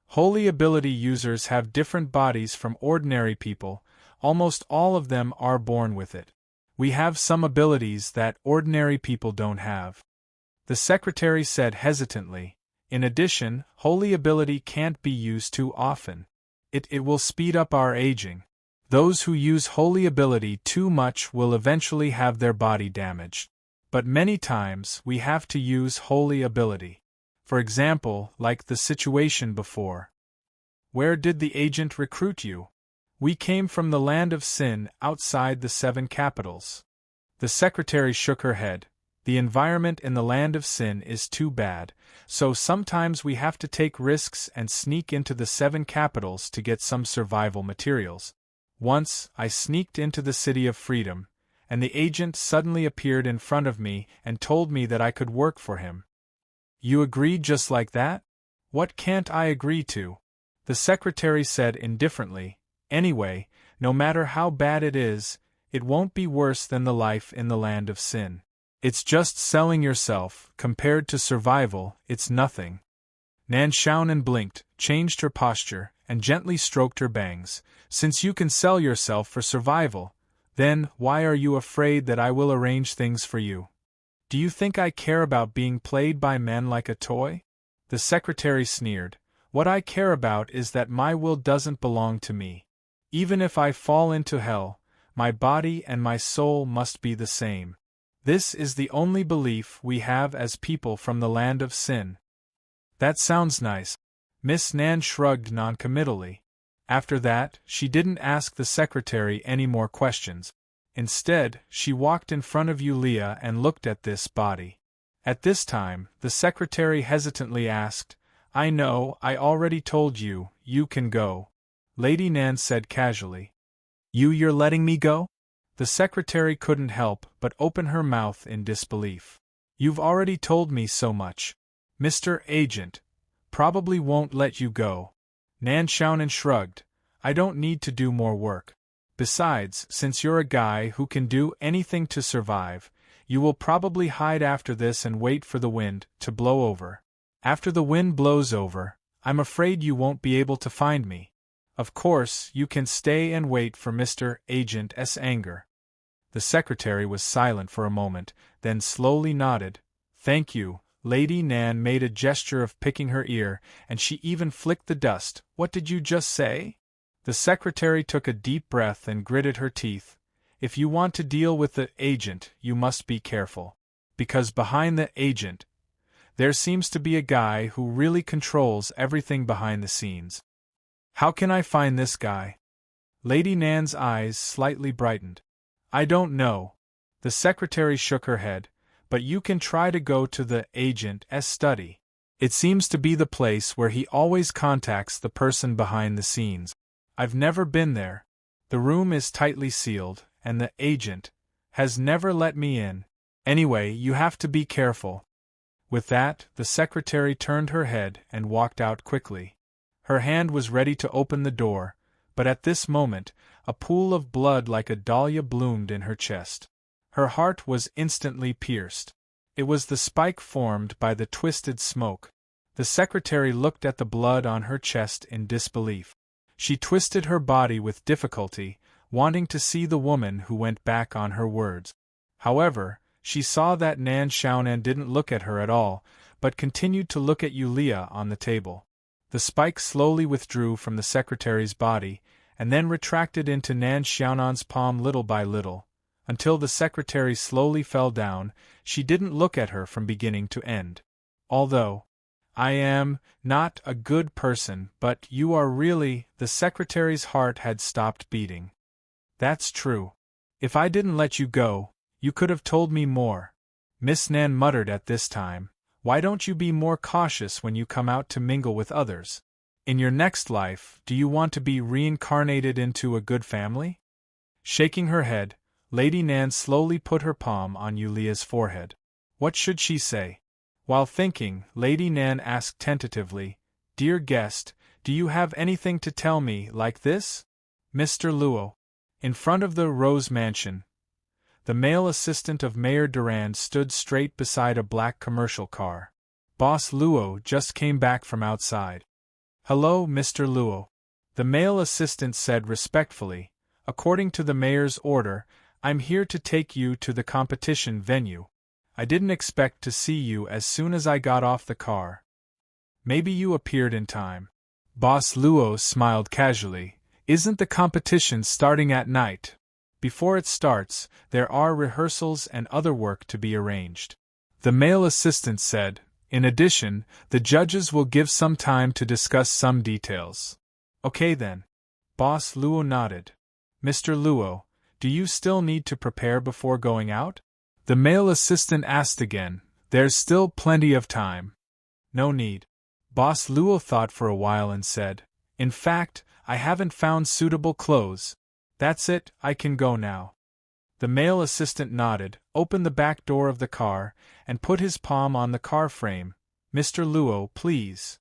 Holy ability users have different bodies from ordinary people, almost all of them are born with it. We have some abilities that ordinary people don't have. The secretary said hesitantly. In addition, holy ability can't be used too often. It will speed up our aging. Those who use holy ability too much will eventually have their body damaged. But many times we have to use holy ability. For example, like the situation before. Where did the agent recruit you? We came from the land of sin outside the 7 capitals. The secretary shook her head. The environment in the land of sin is too bad, so sometimes we have to take risks and sneak into the 7 capitals to get some survival materials. Once, I sneaked into the City of Freedom, and the agent suddenly appeared in front of me and told me that I could work for him. You agreed just like that? What can't I agree to? The secretary said indifferently. Anyway, no matter how bad it is, it won't be worse than the life in the land of sin. It's just selling yourself, compared to survival, it's nothing. Nan Xiaonan blinked, changed her posture, and gently stroked her bangs. Since you can sell yourself for survival, then why are you afraid that I will arrange things for you? Do you think I care about being played by men like a toy? The secretary sneered. What I care about is that my will doesn't belong to me. Even if I fall into hell, my body and my soul must be the same. This is the only belief we have as people from the land of sin. That sounds nice. Miss Nan shrugged noncommittally. After that, she didn't ask the secretary any more questions. Instead, she walked in front of Yulia and looked at this body. At this time, the secretary hesitantly asked, I know, I already told you, you can go. Lady Nan said casually. You're letting me go? The secretary couldn't help but open her mouth in disbelief. You've already told me so much. Mr. Agent, probably won't let you go. Nan Xiaonan shrugged. I don't need to do more work. Besides, since you're a guy who can do anything to survive, you will probably hide after this and wait for the wind to blow over. After the wind blows over, I'm afraid you won't be able to find me. Of course, you can stay and wait for Mr. Agent's anger." The secretary was silent for a moment, then slowly nodded. "Thank you." Lady Nan made a gesture of picking her ear, and she even flicked the dust. "What did you just say?" The secretary took a deep breath and gritted her teeth. "If you want to deal with the agent, you must be careful. Because behind the agent, there seems to be a guy who really controls everything behind the scenes." "How can I find this guy?" Lady Nan's eyes slightly brightened. "I don't know." The secretary shook her head. "But you can try to go to the agent's study. It seems to be the place where he always contacts the person behind the scenes. I've never been there. The room is tightly sealed, and the agent has never let me in. Anyway, you have to be careful." With that, the secretary turned her head and walked out quickly. Her hand was ready to open the door, but at this moment, a pool of blood like a dahlia bloomed in her chest. Her heart was instantly pierced. It was the spike formed by the twisted smoke. The secretary looked at the blood on her chest in disbelief. She twisted her body with difficulty, wanting to see the woman who went back on her words. However, she saw that Nan Xiaonan didn't look at her at all, but continued to look at Yulia on the table. The spike slowly withdrew from the secretary's body, and then retracted into Nan Xiaonan's palm little by little, until the secretary slowly fell down. She didn't look at her from beginning to end. "Although I am not a good person, but you are really—" The secretary's heart had stopped beating. "That's true. If I didn't let you go, you could have told me more." Miss Nan muttered at this time. "Why don't you be more cautious when you come out to mingle with others? In your next life, do you want to be reincarnated into a good family?" Shaking her head, Lady Nan slowly put her palm on Yulia's forehead. What should she say? While thinking, Lady Nan asked tentatively, "Dear guest, do you have anything to tell me like this?" Mr. Luo. In front of the Rose Mansion, the male assistant of Mayor Durand stood straight beside a black commercial car. Boss Luo just came back from outside. "Hello, Mr. Luo." The male assistant said respectfully, "According to the mayor's order, I'm here to take you to the competition venue. I didn't expect to see you as soon as I got off the car. Maybe you appeared in time." Boss Luo smiled casually. "Isn't the competition starting at night? Before it starts, there are rehearsals and other work to be arranged." The male assistant said, "In addition, the judges will give some time to discuss some details." "Okay then." Boss Luo nodded. "Mr. Luo, do you still need to prepare before going out?" The male assistant asked again. "There's still plenty of time." "No need." Boss Luo thought for a while and said, "In fact, I haven't found suitable clothes. That's it, I can go now." The male assistant nodded, opened the back door of the car, and put his palm on the car frame. "Mr. Luo, please."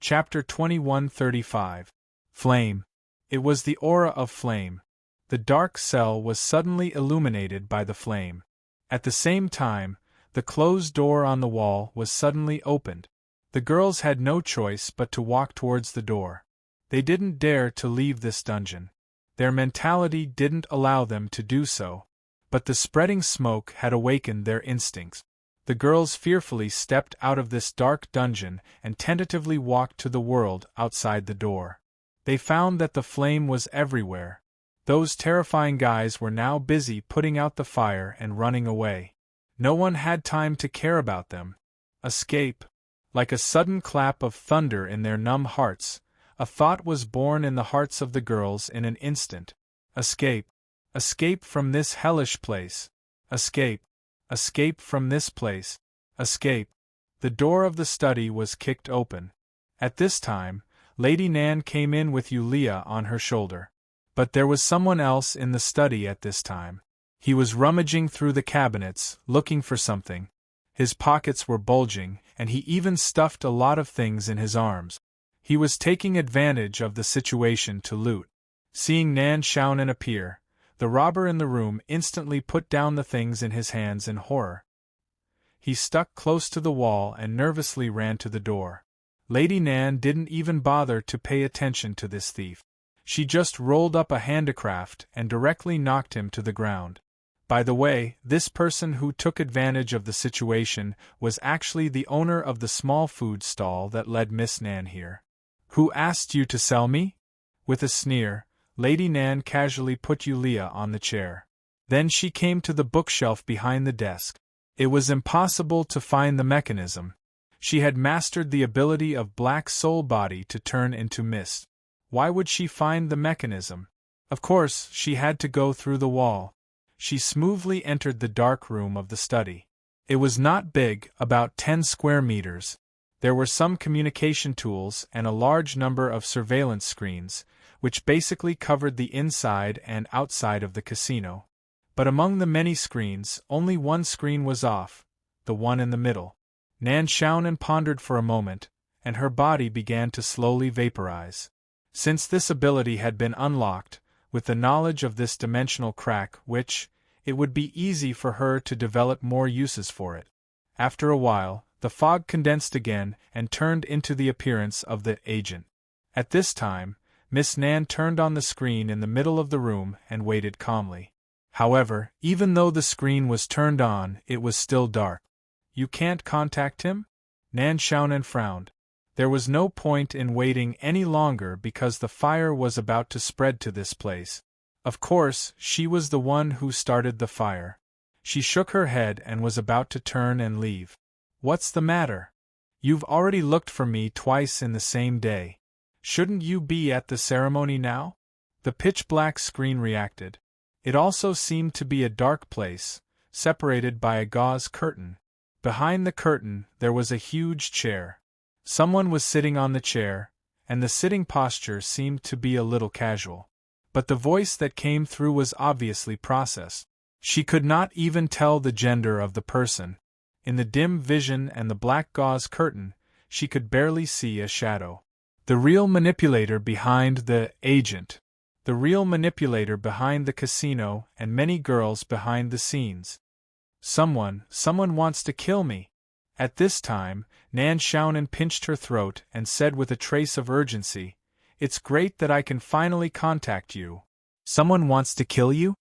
Chapter 2135. Flame. It was the aura of flame. The dark cell was suddenly illuminated by the flame. At the same time, the closed door on the wall was suddenly opened. The girls had no choice but to walk towards the door. They didn't dare to leave this dungeon. Their mentality didn't allow them to do so. But the spreading smoke had awakened their instincts. The girls fearfully stepped out of this dark dungeon and tentatively walked to the world outside the door. They found that the flame was everywhere. Those terrifying guys were now busy putting out the fire and running away. No one had time to care about them. Escape. Like a sudden clap of thunder in their numb hearts, a thought was born in the hearts of the girls in an instant. Escape. Escape from this hellish place. Escape. Escape from this place. Escape. The door of the study was kicked open. At this time, Lady Nan came in with Yulia on her shoulder. But there was someone else in the study at this time. He was rummaging through the cabinets, looking for something. His pockets were bulging, and he even stuffed a lot of things in his arms. He was taking advantage of the situation to loot. Seeing Nan Xiaonan appear, the robber in the room instantly put down the things in his hands in horror. He stuck close to the wall and nervously ran to the door. Lady Nan didn't even bother to pay attention to this thief. She just rolled up a handicraft and directly knocked him to the ground. By the way, this person who took advantage of the situation was actually the owner of the small food stall that led Miss Nan here. Who asked you to sell me? With a sneer, Lady Nan casually put Yulia on the chair. Then she came to the bookshelf behind the desk. It was impossible to find the mechanism. She had mastered the ability of Black Soul Body to turn into mist. Why would she find the mechanism? Of course, she had to go through the wall. She smoothly entered the dark room of the study. It was not big, about 10 square meters. There were some communication tools and a large number of surveillance screens, which basically covered the inside and outside of the casino. But among the many screens, only one screen was off, the one in the middle. Nan Xiaonan pondered for a moment, and her body began to slowly vaporize. Since this ability had been unlocked, with the knowledge of this dimensional crack it would be easy for her to develop more uses for it. After a while, the fog condensed again and turned into the appearance of the agent. At this time, Miss Nan turned on the screen in the middle of the room and waited calmly. However, even though the screen was turned on, it was still dark. You can't contact him? Nan Xiaonan frowned. There was no point in waiting any longer because the fire was about to spread to this place. Of course, she was the one who started the fire. She shook her head and was about to turn and leave. What's the matter? You've already looked for me twice in the same day. Shouldn't you be at the ceremony now? The pitch-black screen reacted. It also seemed to be a dark place, separated by a gauze curtain. Behind the curtain, there was a huge chair. Someone was sitting on the chair, and the sitting posture seemed to be a little casual. But the voice that came through was obviously processed. She could not even tell the gender of the person. In the dim vision and the black gauze curtain, she could barely see a shadow. The real manipulator behind the agent. The real manipulator behind the casino and many girls behind the scenes. Someone wants to kill me. At this time, Nan Xiaonan pinched her throat and said with a trace of urgency, "It's great that I can finally contact you." Someone wants to kill you?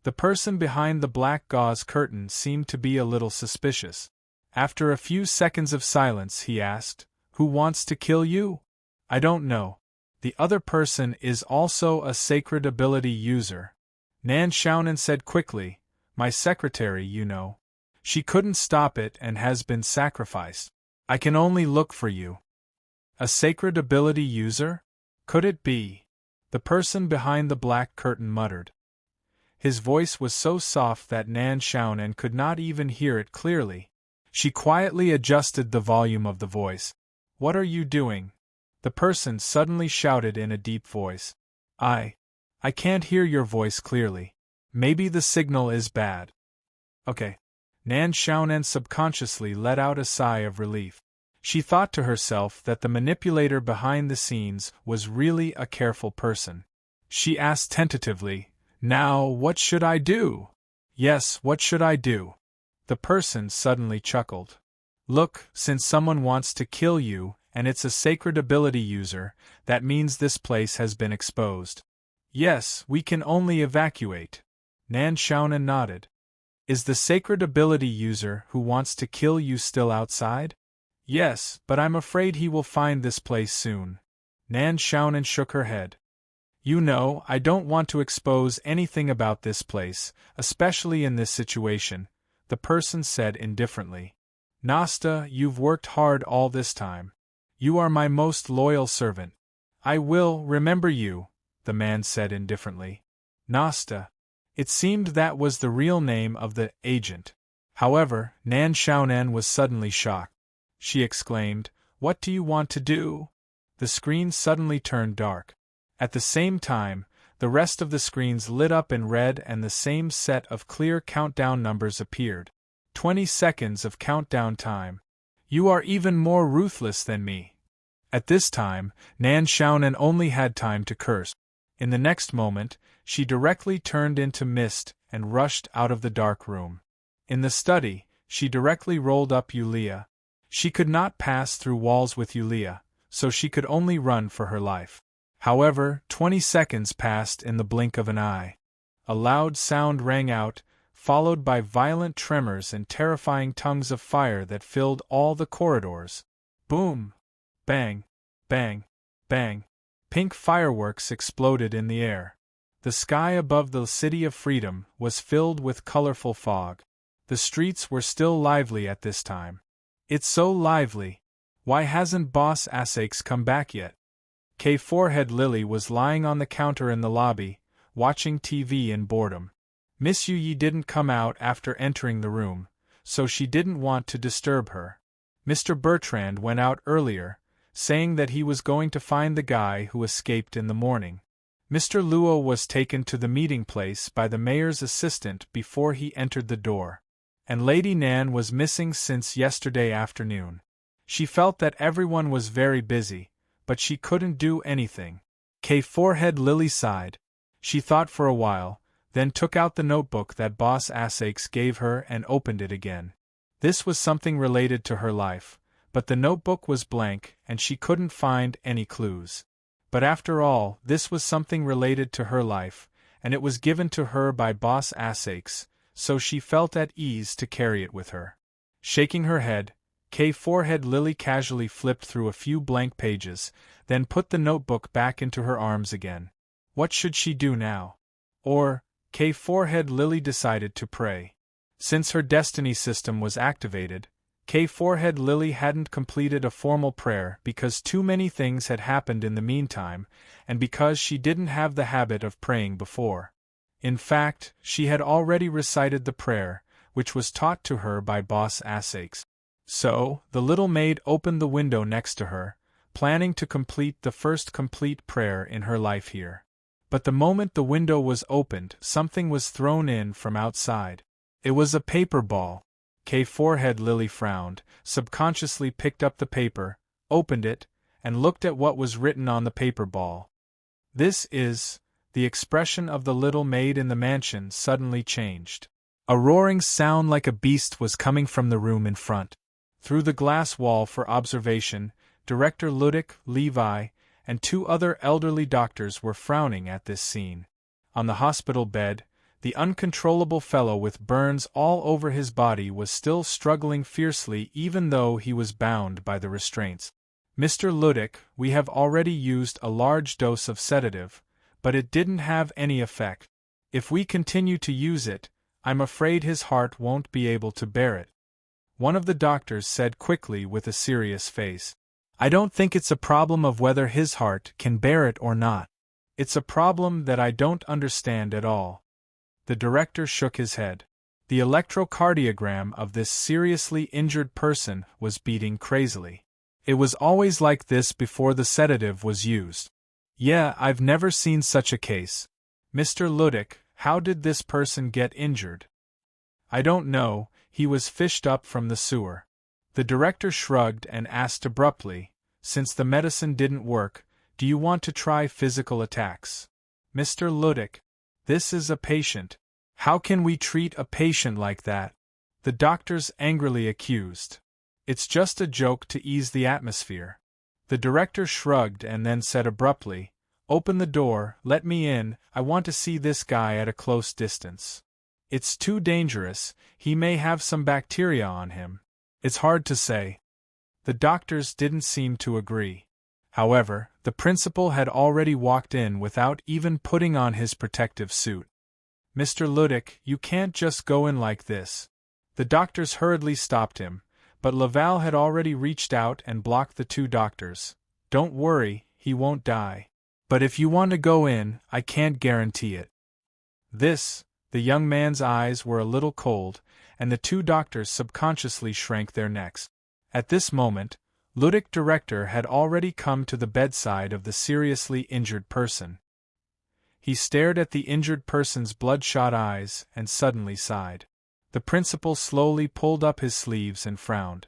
The person behind the black gauze curtain seemed to be a little suspicious. After a few seconds of silence, he asked, "Who wants to kill you?" "I don't know. The other person is also a sacred ability user." Nan Xiaonan said quickly, "My secretary, you know. She couldn't stop it and has been sacrificed. I can only look for you." A sacred ability user? Could it be? The person behind the black curtain muttered. His voice was so soft that Nan Xiaonan could not even hear it clearly. She quietly adjusted the volume of the voice. "What are you doing?" The person suddenly shouted in a deep voice. I can't hear your voice clearly. Maybe the signal is bad." "Okay." Nan Xiaonan subconsciously let out a sigh of relief. She thought to herself that the manipulator behind the scenes was really a careful person. She asked tentatively, "Now, what should I do?" "Yes, what should I do?" The person suddenly chuckled. "Look, since someone wants to kill you, and it's a sacred ability user, that means this place has been exposed." "Yes, we can only evacuate." Nan Xiaonan nodded. "Is the sacred ability user who wants to kill you still outside?" "Yes, but I'm afraid he will find this place soon." Nan Xiaonan shook her head. "You know, I don't want to expose anything about this place, especially in this situation," the person said indifferently. "Nasta, you've worked hard all this time. You are my most loyal servant. I will remember you," the man said indifferently. Nasta. It seemed that was the real name of the agent. However, Nan Xiaonan was suddenly shocked. She exclaimed, "What do you want to do?" The screen suddenly turned dark. At the same time, the rest of the screens lit up in red and the same set of clear countdown numbers appeared. 20 seconds of countdown time. "You are even more ruthless than me." At this time, Nan Xiaonan only had time to curse. In the next moment, she directly turned into mist and rushed out of the dark room. In the study, She directly rolled up Yulia. She could not pass through walls with Yulia, so she could only run for her life. However, 20 seconds passed in the blink of an eye. A loud sound rang out, followed by violent tremors and terrifying tongues of fire that filled all the corridors. Boom! Bang! Bang! Bang! Pink fireworks exploded in the air. The sky above the City of Freedom was filled with colorful fog. The streets were still lively at this time. It's so lively. Why hasn't Boss Asakes come back yet? Forehead Lily was lying on the counter in the lobby, watching TV in boredom. Miss Yi didn't come out after entering the room, so she didn't want to disturb her. Mr. Bertrand went out earlier, saying that he was going to find the guy who escaped in the morning. Mr. Luo was taken to the meeting place by the mayor's assistant before he entered the door. And Lady Nan was missing since yesterday afternoon. She felt that everyone was very busy, but she couldn't do anything. Forehead Lily sighed. She thought for a while, then took out the notebook that Boss Asakes gave her and opened it again. This was something related to her life, but the notebook was blank and she couldn't find any clues. But after all, this was something related to her life, and it was given to her by Boss Asakes, so she felt at ease to carry it with her. Shaking her head, Forehead Lily casually flipped through a few blank pages, then put the notebook back into her arms again. What should she do now? Or, Forehead Lily decided to pray. Since her destiny system was activated, Forehead Lily hadn't completed a formal prayer because too many things had happened in the meantime, and because she didn't have the habit of praying before. In fact, she had already recited the prayer, which was taught to her by Boss Asakes. So, the little maid opened the window next to her, planning to complete the first complete prayer in her life here. But the moment the window was opened, something was thrown in from outside. It was a paper ball. Forehead Lily frowned, subconsciously picked up the paper, opened it, and looked at what was written on the paper ball. This is... The expression of the little maid in the mansion suddenly changed. A roaring sound like a beast was coming from the room in front. Through the glass wall for observation, Director Ludic, Levi, and 2 other elderly doctors were frowning at this scene. On the hospital bed, the uncontrollable fellow with burns all over his body was still struggling fiercely even though he was bound by the restraints. Mr. Ludic, we have already used a large dose of sedative, but it didn't have any effect. If we continue to use it, I'm afraid his heart won't be able to bear it. One of the doctors said quickly with a serious face. I don't think it's a problem of whether his heart can bear it or not. It's a problem that I don't understand at all. The director shook his head. The electrocardiogram of this seriously injured person was beating crazily. It was always like this before the sedative was used. Yeah, I've never seen such a case. Mr. Ludic, how did this person get injured? I don't know, he was fished up from the sewer. The director shrugged and asked abruptly, since the medicine didn't work, do you want to try physical attacks? Mr. Ludic, this is a patient. How can we treat a patient like that? The doctors angrily accused. It's just a joke to ease the atmosphere. The director shrugged and then said abruptly, open the door, let me in, I want to see this guy at a close distance. It's too dangerous, he may have some bacteria on him. It's hard to say. The doctors didn't seem to agree. However, the principal had already walked in without even putting on his protective suit. Mr. Ludic, you can't just go in like this. The doctors hurriedly stopped him, but Laval had already reached out and blocked the 2 doctors. Don't worry, he won't die. But if you want to go in, I can't guarantee it. The young man's eyes were a little cold, and the 2 doctors subconsciously shrank their necks. At this moment, Ludic Director had already come to the bedside of the seriously injured person. He stared at the injured person's bloodshot eyes and suddenly sighed. The principal slowly pulled up his sleeves and frowned.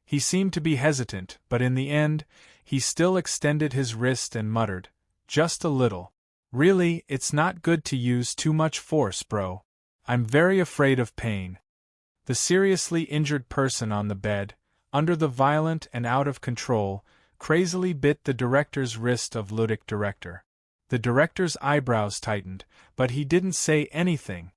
He seemed to be hesitant, but in the end, he still extended his wrist and muttered, just a little. Really, it's not good to use too much force, bro. I'm very afraid of pain. The seriously injured person on the bed, under the violent and out of control, crazily bit the director's wrist of Ludic director. The director's eyebrows tightened, but he didn't say anything.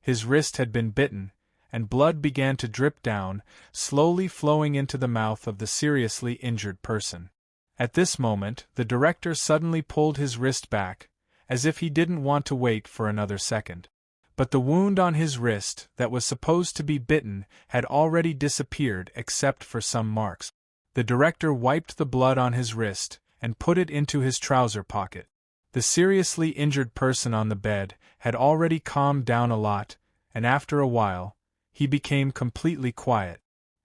His wrist had been bitten, and blood began to drip down, slowly flowing into the mouth of the seriously injured person. At this moment, the director suddenly pulled his wrist back, as if he didn't want to wait for another second. But the wound on his wrist, that was supposed to be bitten, had already disappeared except for some marks. The director wiped the blood on his wrist, and put it into his trouser pocket. The seriously injured person on the bed had already calmed down a lot, and after a while, he became completely quiet.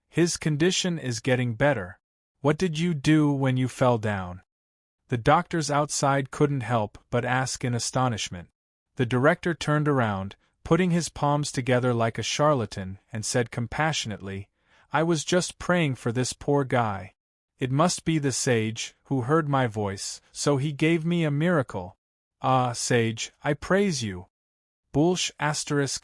His condition is getting better. What did you do when you fell down? The doctors outside couldn't help but ask in astonishment. The director turned around, putting his palms together like a charlatan, and said compassionately, "I was just praying for this poor guy. It must be the sage, who heard my voice, so he gave me a miracle. Ah, sage, I praise you. Bulsh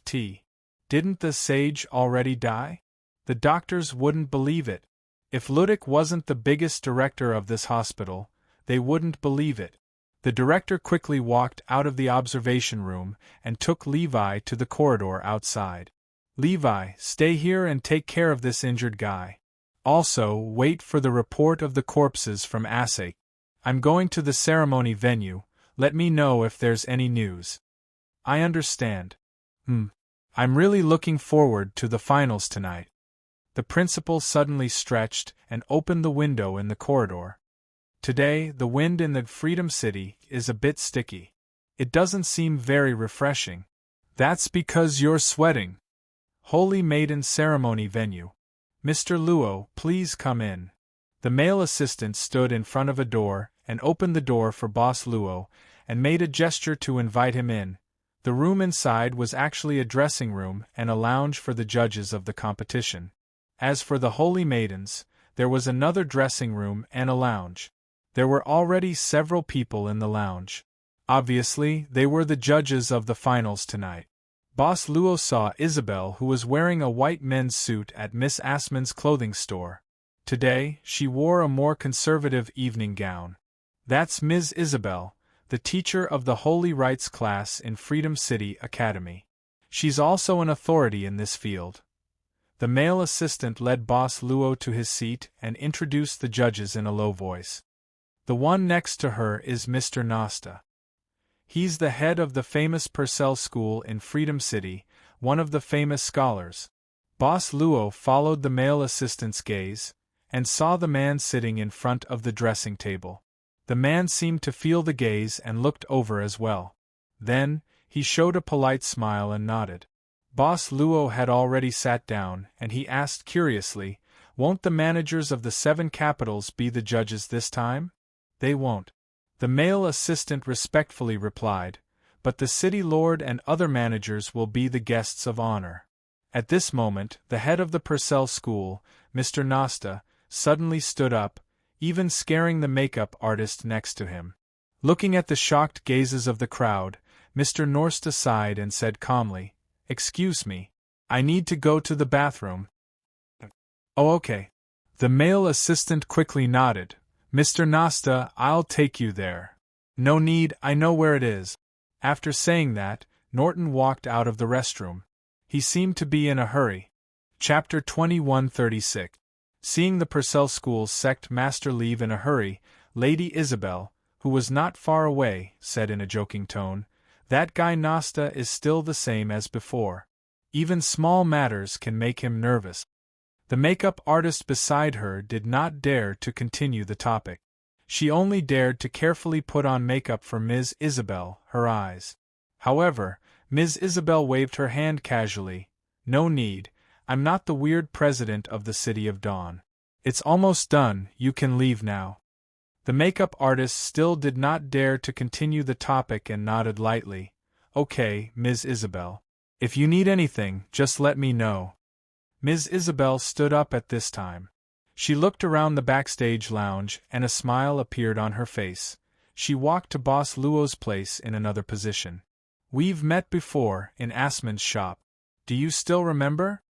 *t. Didn't the sage already die?" The doctors wouldn't believe it. If Ludic wasn't the biggest director of this hospital, they wouldn't believe it. The director quickly walked out of the observation room and took Levi to the corridor outside. "Levi, stay here and take care of this injured guy. Also, wait for the report of the corpses from assay. I'm going to the ceremony venue, let me know if there's any news." "I understand. I'm really looking forward to the finals tonight." The principal suddenly stretched and opened the window in the corridor. "Today, the wind in the Freedom City is a bit sticky. It doesn't seem very refreshing." "That's because you're sweating." Holy Maiden Ceremony Venue. "Mr. Luo, please come in." The male assistant stood in front of a door and opened the door for Boss Luo and made a gesture to invite him in. The room inside was actually a dressing room and a lounge for the judges of the competition. As for the Holy Maidens, there was another dressing room and a lounge. There were already several people in the lounge. Obviously, they were the judges of the finals tonight. Boss Luo saw Isabel, who was wearing a white men's suit at Miss Assman's clothing store. Today, she wore a more conservative evening gown. "That's Ms. Isabel, the teacher of the Holy Rites class in Freedom City Academy. She's also an authority in this field." The male assistant led Boss Luo to his seat and introduced the judges in a low voice. "The one next to her is Mr. Nasta. He's the head of the famous Purcell School in Freedom City, one of the famous scholars." Boss Luo followed the male assistant's gaze, and saw the man sitting in front of the dressing table. The man seemed to feel the gaze and looked over as well. Then, he showed a polite smile and nodded. Boss Luo had already sat down, and he asked curiously, "Won't the managers of the 7 capitals be the judges this time?" "They won't." The male assistant respectfully replied, "But the city lord and other managers will be the guests of honor." At this moment, the head of the Purcell School, Mr. Nasta, suddenly stood up, even scaring the makeup artist next to him. Looking at the shocked gazes of the crowd, Mr. Norsta sighed and said calmly, "Excuse me, I need to go to the bathroom." "Oh, okay." The male assistant quickly nodded. "Mr. Nasta, I'll take you there." "No need, I know where it is." After saying that, Norton walked out of the restroom. He seemed to be in a hurry. Chapter 2136. Seeing the Purcell School's sect master leave in a hurry, Lady Isabel, who was not far away, said in a joking tone, "That guy Nasta is still the same as before. Even small matters can make him nervous." The makeup artist beside her did not dare to continue the topic. She only dared to carefully put on makeup for Ms. Isabel, her eyes. However, Ms. Isabel waved her hand casually. "No need, I'm not the weird president of the City of Dawn. It's almost done, you can leave now." The makeup artist still did not dare to continue the topic and nodded lightly. "Okay, Ms. Isabel. If you need anything, just let me know." Ms. Isabel stood up at this time. She looked around the backstage lounge and a smile appeared on her face. She walked to Boss Luo's place in another position. "We've met before, in Assman's shop. Do you still remember?"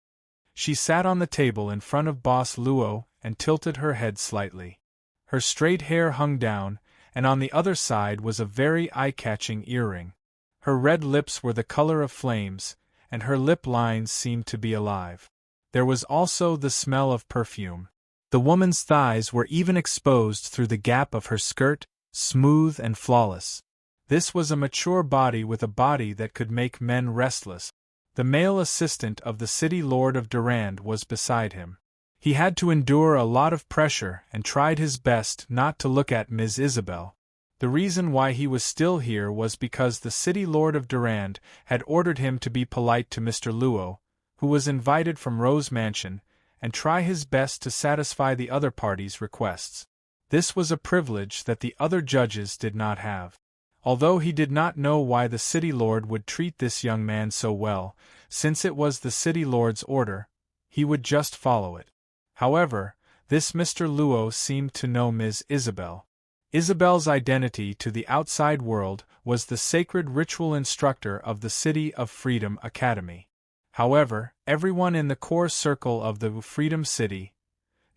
She sat on the table in front of Boss Luo and tilted her head slightly. Her straight hair hung down, and on the other side was a very eye-catching earring. Her red lips were the color of flames, and her lip lines seemed to be alive. There was also the smell of perfume. The woman's thighs were even exposed through the gap of her skirt, smooth and flawless. This was a mature body with a body that could make men restless. The male assistant of the city lord of Durand was beside him. He had to endure a lot of pressure and tried his best not to look at Ms. Isabel. The reason why he was still here was because the city lord of Durand had ordered him to be polite to Mr. Luo, who was invited from Rose Mansion, and try his best to satisfy the other party's requests. This was a privilege that the other judges did not have. Although he did not know why the city lord would treat this young man so well, since it was the city lord's order, he would just follow it. However, this Mr. Luo seemed to know Ms. Isabel. Isabel's identity to the outside world was the sacred ritual instructor of the City of Freedom Academy. However, everyone in the core circle of the Freedom City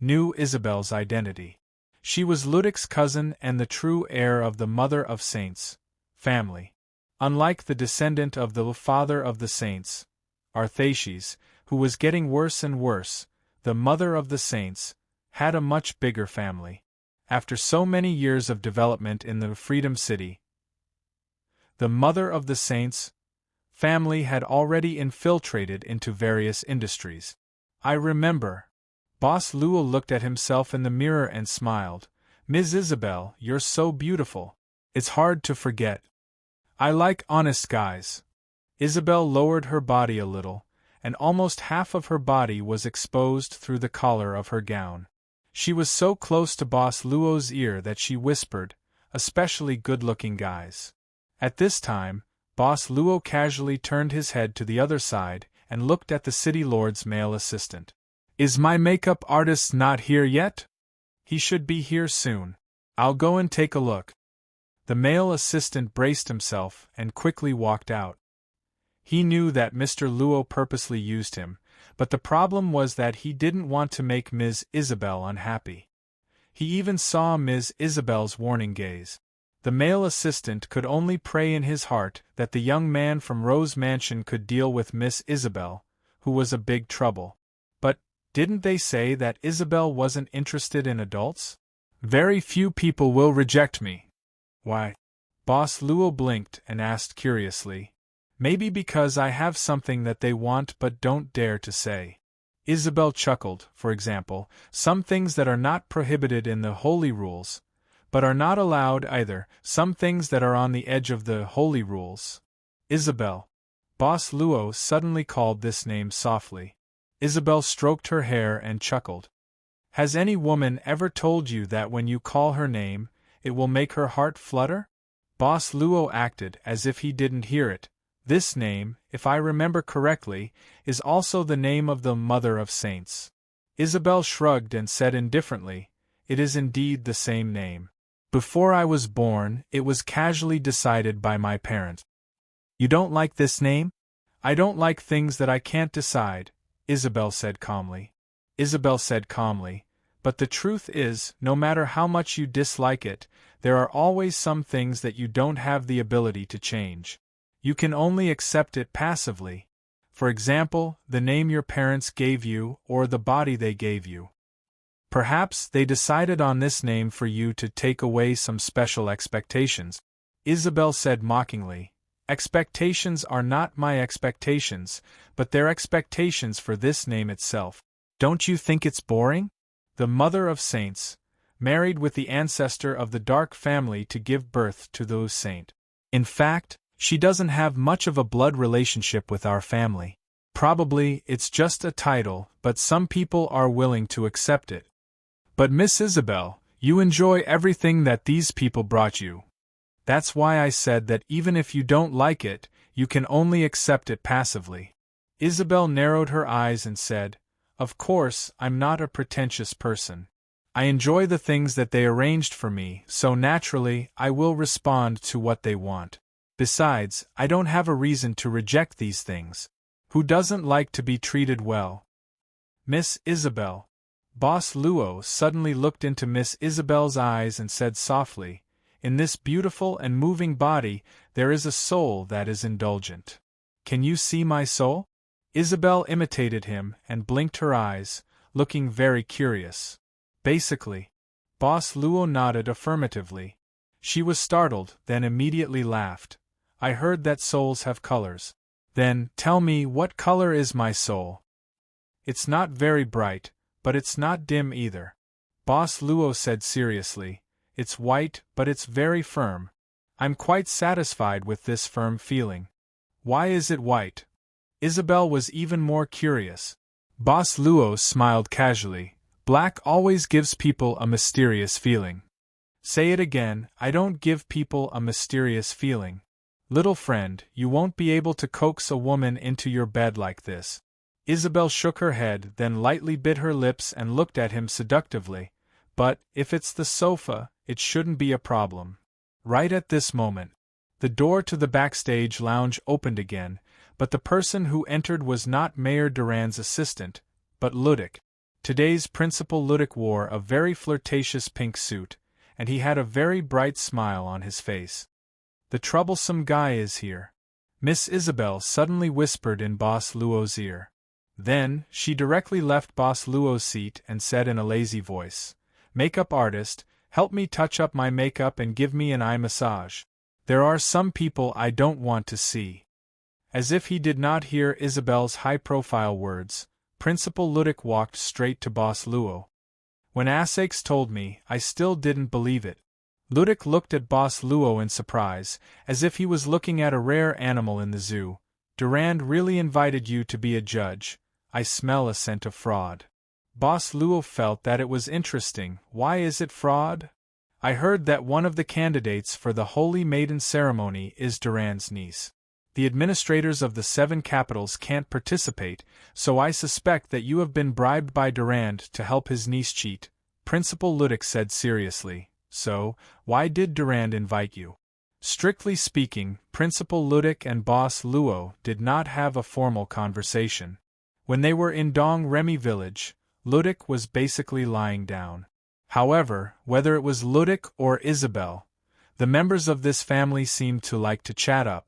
knew Isabel's identity. She was Ludwig's cousin and the true heir of the Mother of Saints family. Unlike the descendant of the father of the saints, Arthaces, who was getting worse and worse, the Mother of the Saints had a much bigger family. After so many years of development in the Freedom City, the Mother of the Saints family had already infiltrated into various industries. I remember. Boss Luo looked at himself in the mirror and smiled. Ms. Isabel, you're so beautiful. It's hard to forget. I like honest guys. Isabel lowered her body a little, and almost half of her body was exposed through the collar of her gown. She was so close to Boss Luo's ear that she whispered, especially good-looking guys. At this time, Boss Luo casually turned his head to the other side and looked at the city lord's male assistant. Is my makeup artist not here yet? He should be here soon. I'll go and take a look. The male assistant braced himself and quickly walked out. He knew that Mr. Luo purposely used him, but the problem was that he didn't want to make Ms. Isabel unhappy. He even saw Ms. Isabel's warning gaze. The male assistant could only pray in his heart that the young man from Rose Mansion could deal with Miss Isabel, who was a big trouble. But didn't they say that Isabel wasn't interested in adults? Very few people will reject me. Why? Boss Luo blinked and asked curiously. Maybe because I have something that they want but don't dare to say. Isabel chuckled, for example, some things that are not prohibited in the holy rules, but are not allowed either, some things that are on the edge of the holy rules. Isabel. Boss Luo suddenly called this name softly. Isabel stroked her hair and chuckled. Has any woman ever told you that when you call her name, it will make her heart flutter? Boss Luo acted as if he didn't hear it. This name, if I remember correctly, is also the name of the Mother of Saints. Isabel shrugged and said indifferently, it is indeed the same name. Before I was born, it was casually decided by my parents. You don't like this name? I don't like things that I can't decide, Isabel said calmly. But the truth is, no matter how much you dislike it, there are always some things that you don't have the ability to change. You can only accept it passively. For example, the name your parents gave you or the body they gave you. Perhaps they decided on this name for you to take away some special expectations. Isabel said mockingly, expectations are not my expectations, but their expectations for this name itself. Don't you think it's boring? The Mother of Saints, married with the ancestor of the Dark family to give birth to those saint. In fact, she doesn't have much of a blood relationship with our family. Probably it's just a title, but some people are willing to accept it. But Miss Isabel, you enjoy everything that these people brought you. That's why I said that even if you don't like it, you can only accept it passively. Isabel narrowed her eyes and said, of course, I'm not a pretentious person. I enjoy the things that they arranged for me, so naturally, I will respond to what they want. Besides, I don't have a reason to reject these things. Who doesn't like to be treated well? Miss Isabel. Boss Luo suddenly looked into Miss Isabel's eyes and said softly, "In this beautiful and moving body, there is a soul that is indulgent. Can you see my soul?" Isabel imitated him and blinked her eyes, looking very curious. "Basically." Boss Luo nodded affirmatively. She was startled, then immediately laughed. "I heard that souls have colors. Then, tell me, what color is my soul?" "It's not very bright, but it's not dim either," Boss Luo said seriously. "It's white, but it's very firm. I'm quite satisfied with this firm feeling." "Why is it white?" Isabel was even more curious. Boss Luo smiled casually. "Black always gives people a mysterious feeling." "Say it again, I don't give people a mysterious feeling. Little friend, you won't be able to coax a woman into your bed like this." Isabel shook her head, then lightly bit her lips and looked at him seductively. "But, if it's the sofa, it shouldn't be a problem." Right at this moment, the door to the backstage lounge opened again, but the person who entered was not Mayor Durand's assistant, but Ludic. Today's Principal Ludic wore a very flirtatious pink suit, and he had a very bright smile on his face. "The troublesome guy is here," Miss Isabel suddenly whispered in Boss Luo's ear. Then, she directly left Boss Luo's seat and said in a lazy voice, "Makeup artist, help me touch up my makeup and give me an eye massage. There are some people I don't want to see." As if he did not hear Isabel's high-profile words, Principal Ludic walked straight to Boss Luo. "When Asakes told me, I still didn't believe it." Ludic looked at Boss Luo in surprise, as if he was looking at a rare animal in the zoo. "Durand really invited you to be a judge. I smell a scent of fraud." Boss Luo felt that it was interesting. "Why is it fraud?" "I heard that one of the candidates for the Holy Maiden ceremony is Durand's niece. The administrators of the 7 capitals can't participate, so I suspect that you have been bribed by Durand to help his niece cheat," Principal Ludic said seriously. "So, why did Durand invite you?" Strictly speaking, Principal Ludic and Boss Luo did not have a formal conversation. When they were in Dong Remy village, Ludic was basically lying down. However, whether it was Ludic or Isabel, the members of this family seemed to like to chat up.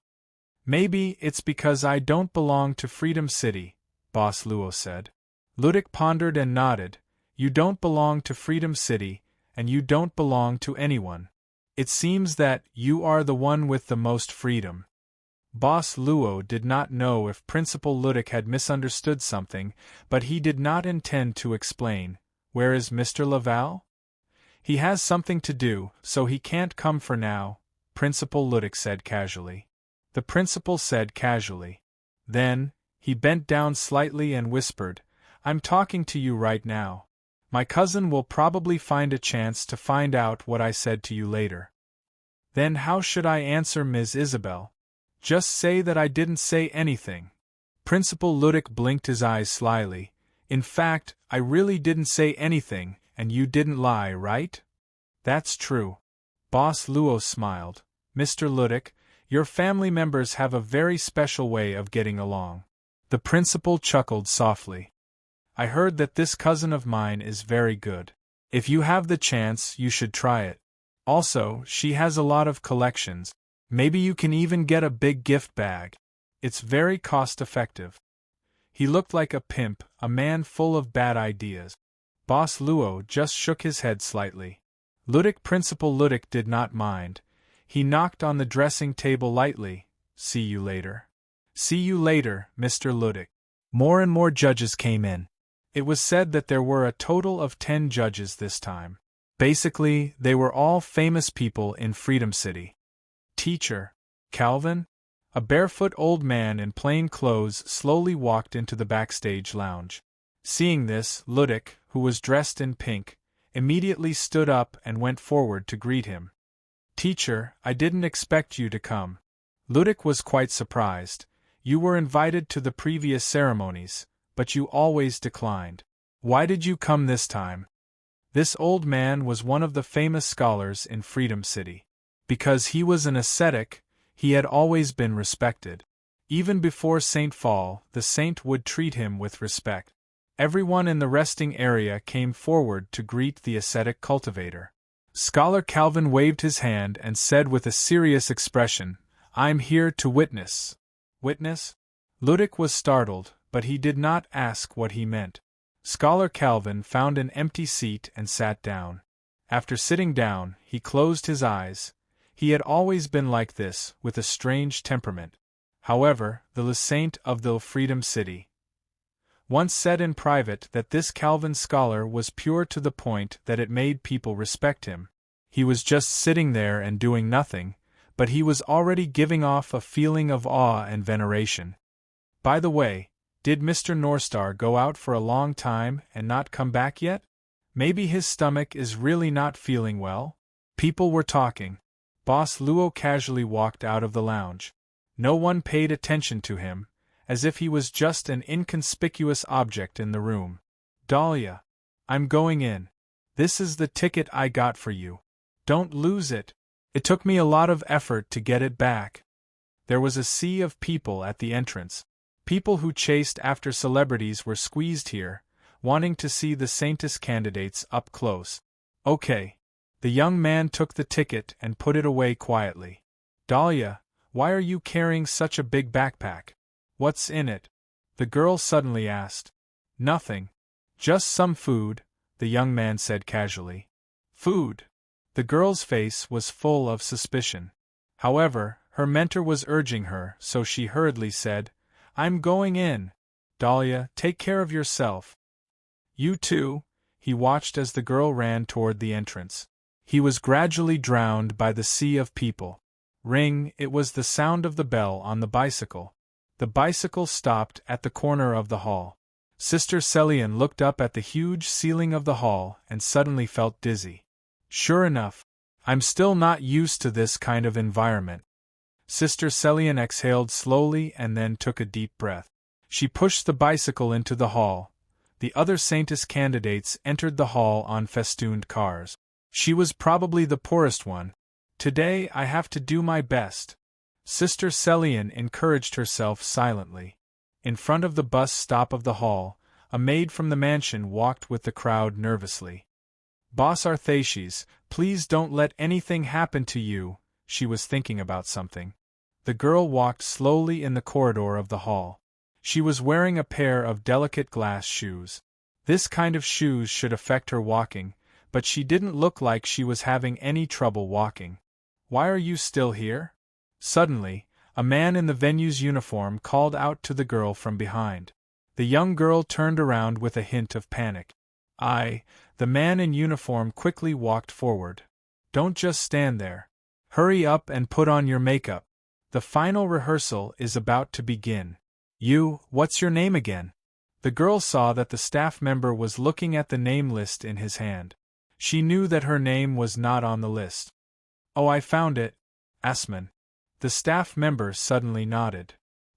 "Maybe it's because I don't belong to Freedom City," Boss Luo said. Ludic pondered and nodded. "You don't belong to Freedom City, and you don't belong to anyone. It seems that you are the one with the most freedom." Boss Luo did not know if Principal Ludic had misunderstood something, but he did not intend to explain. "Where is Mr. Laval?" "He has something to do, so he can't come for now," Principal Ludic said casually. The principal said casually. Then, he bent down slightly and whispered, "I'm talking to you right now. My cousin will probably find a chance to find out what I said to you later." "Then how should I answer Ms. Isabel?" "Just say that I didn't say anything." Principal Ludic blinked his eyes slyly. "In fact, I really didn't say anything, and you didn't lie, right?" "That's true." Boss Luo smiled. "Mr. Ludic, your family members have a very special way of getting along." The principal chuckled softly. "I heard that this cousin of mine is very good. If you have the chance, you should try it. Also, she has a lot of collections. Maybe you can even get a big gift bag. It's very cost-effective." He looked like a pimp, a man full of bad ideas. Boss Luo just shook his head slightly. Principal Ludic did not mind. He knocked on the dressing table lightly. "See you later." "See you later, Mr. Ludic." More and more judges came in. It was said that there were a total of 10 judges this time. Basically, they were all famous people in Freedom City. "Teacher, Calvin?" A barefoot old man in plain clothes slowly walked into the backstage lounge. Seeing this, Ludic, who was dressed in pink, immediately stood up and went forward to greet him. "Teacher, I didn't expect you to come." Ludic was quite surprised. "You were invited to the previous ceremonies, but you always declined. Why did you come this time?" This old man was one of the famous scholars in Freedom City. Because he was an ascetic, he had always been respected. Even before St. Fall, the saint would treat him with respect. Everyone in the resting area came forward to greet the ascetic cultivator. Scholar Calvin waved his hand and said with a serious expression, "I'm here to witness." Witness? Ludic was startled, but he did not ask what he meant. Scholar Calvin found an empty seat and sat down. After sitting down, he closed his eyes. He had always been like this, with a strange temperament. However, the saint of the Freedom City once said in private that this Calvin scholar was pure to the point that it made people respect him. He was just sitting there and doing nothing, but he was already giving off a feeling of awe and veneration. By the way, did Mr. Northstar go out for a long time and not come back yet? Maybe his stomach is really not feeling well? People were talking. Boss Luo casually walked out of the lounge. No one paid attention to him, as if he was just an inconspicuous object in the room. "Dahlia, I'm going in. This is the ticket I got for you. Don't lose it. It took me a lot of effort to get it back." There was a sea of people at the entrance. People who chased after celebrities were squeezed here, wanting to see the Saintess candidates up close. "Okay." The young man took the ticket and put it away quietly. "Dahlia, why are you carrying such a big backpack? What's in it?" the girl suddenly asked. "Nothing. Just some food," the young man said casually. "Food?" The girl's face was full of suspicion. However, her mentor was urging her, so she hurriedly said, "I'm going in. Dahlia, take care of yourself." "You too." He watched as the girl ran toward the entrance. He was gradually drowned by the sea of people. Ring, it was the sound of the bell on the bicycle. The bicycle stopped at the corner of the hall. Sister Celian looked up at the huge ceiling of the hall and suddenly felt dizzy. "Sure enough, I'm still not used to this kind of environment." Sister Celian exhaled slowly and then took a deep breath. She pushed the bicycle into the hall. The other Saintess candidates entered the hall on festooned cars. She was probably the poorest one. "Today I have to do my best." Sister Celian encouraged herself silently. In front of the bus stop of the hall, a maid from the mansion walked with the crowd nervously. "Boss Arthaces, please don't let anything happen to you," she was thinking about something. The girl walked slowly in the corridor of the hall. She was wearing a pair of delicate glass shoes. This kind of shoes should affect her walking, but she didn't look like she was having any trouble walking. "Why are you still here?" Suddenly, a man in the venue's uniform called out to the girl from behind. The young girl turned around with a hint of panic. The man in uniform quickly walked forward. "Don't just stand there. Hurry up and put on your makeup. The final rehearsal is about to begin. What's your name again?" The girl saw that the staff member was looking at the name list in his hand. She knew that her name was not on the list. "Oh, I found it. Asman." The staff member suddenly nodded.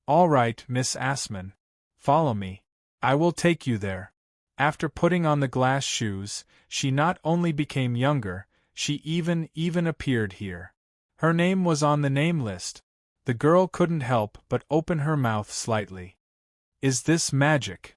"All right, Miss Asman. Follow me. I will take you there." After putting on the glass shoes, she not only became younger, she even appeared here. Her name was on the name list. The girl couldn't help but open her mouth slightly. "Is this magic?"